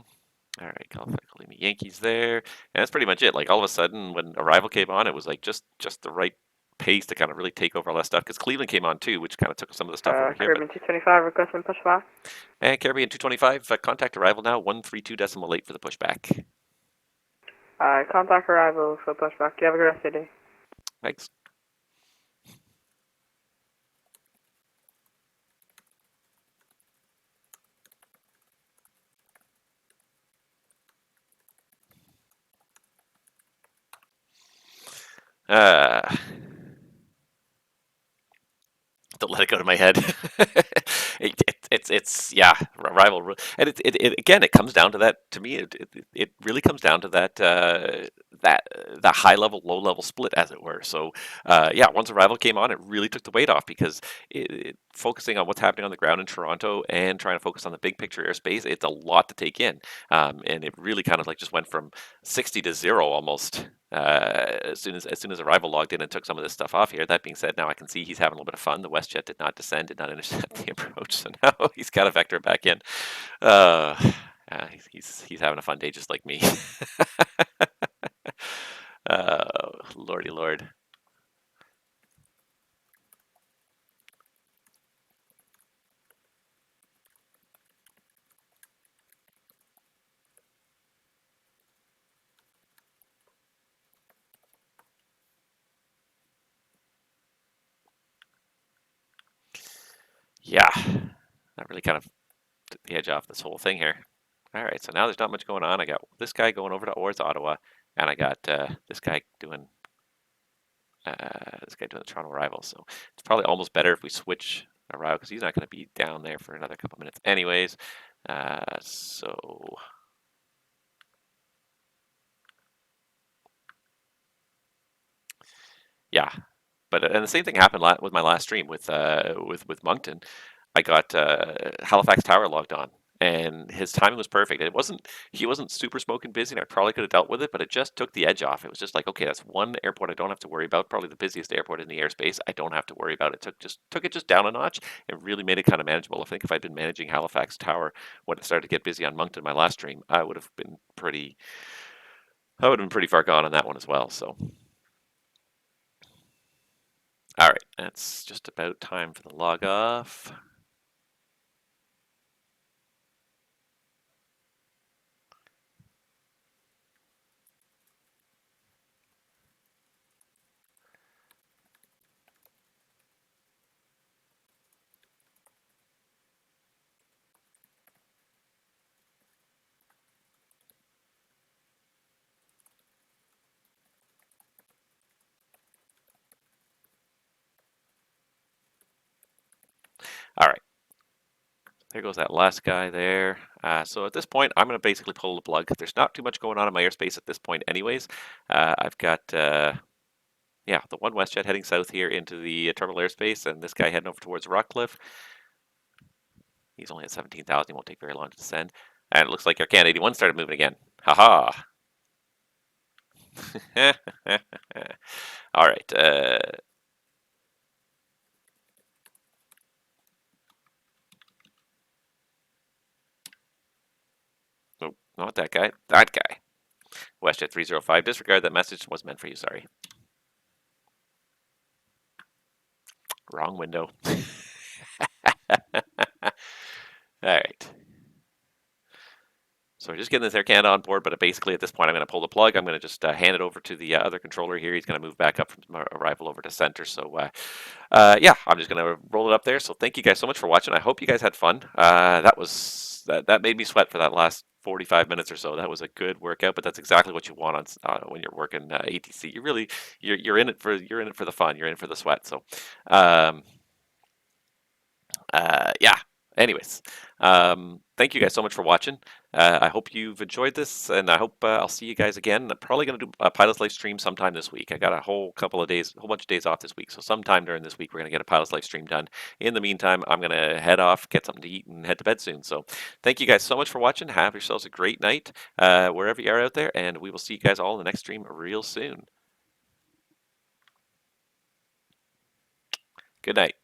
right, California Yankees there, and that's pretty much it. Like all of a sudden, when Arrival came on, it was like just the right pace to kind of really take over all that stuff. Because Cleveland came on too, which kind of took some of the stuff over here. Caribbean 225 requesting pushback. And Caribbean 225, contact Arrival now, 132.8 for the pushback. Contact Arrival for pushback. You have a good rest of your day. Thanks. Don't let it go to my head. It's yeah, Arrival, and it again. It comes down to that. To me, it really comes down to that that high level, low level split, as it were. So yeah, once Arrival came on, it really took the weight off because focusing on what's happening on the ground in Toronto and trying to focus on the big picture airspace, it's a lot to take in, and it really kind of like just went from 60 to 0 almost. As soon as Arrival logged in and took some of this stuff off here. That being said, now I can see he's having a little bit of fun. The WestJet did not descend, did not intercept the approach, so now he's got to vector back in. He's having a fun day just like me. Lordy Lord. Yeah, that really kind of took the edge off this whole thing here. All right, so now there's not much going on. I got this guy going over towards Ottawa, and I got this guy doing the Toronto Arrival. So it's probably almost better if we switch Arrival because he's not going to be down there for another couple minutes anyways. So yeah, but and the same thing happened with my last stream with Moncton. I got Halifax Tower logged on, and his timing was perfect. He wasn't super smoking busy, and I probably could have dealt with it, but it just took the edge off. It was just like, okay, that's one airport I don't have to worry about. Probably the busiest airport in the airspace. I don't have to worry about it. Took it just down a notch and really made it kind of manageable. I think if I'd been managing Halifax Tower when it started to get busy on Moncton my last stream, I would have been pretty far gone on that one as well. So. All right, that's just about time for the log off. All right. There goes that last guy there. So at this point, I'm going to basically pull the plug. There's not too much going on in my airspace at this point anyways. I've got, yeah, the one WestJet heading south here into the terminal airspace, and this guy heading over towards Rockcliffe. He's only at 17,000. He won't take very long to descend. And it looks like Air Canada 81 started moving again. Haha. All right. Oh, not that guy. That guy. WestJet 305. Disregard that message. Was meant for you. Sorry. Wrong window. All right. So we're just getting this Air Canada on board, but basically at this point I'm going to pull the plug. I'm going to just hand it over to the other controller here. He's going to move back up from arrival over to center. So yeah, I'm just going to roll it up there. So thank you guys so much for watching. I hope you guys had fun. That made me sweat for that last 45 minutes or so. That was a good workout, but that's exactly what you want on when you're working ATC. You're in it for the fun. You're in it for the sweat. So yeah. Anyways, thank you guys so much for watching. I hope you've enjoyed this, and I hope I'll see you guys again. I'm probably going to do a Pilot's Life stream sometime this week. I got a whole bunch of days off this week, so sometime during this week we're going to get a Pilot's Life stream done. In the meantime, I'm going to head off, get something to eat, and head to bed soon. So thank you guys so much for watching. Have yourselves a great night wherever you are out there, and we will see you guys all in the next stream real soon. Good night.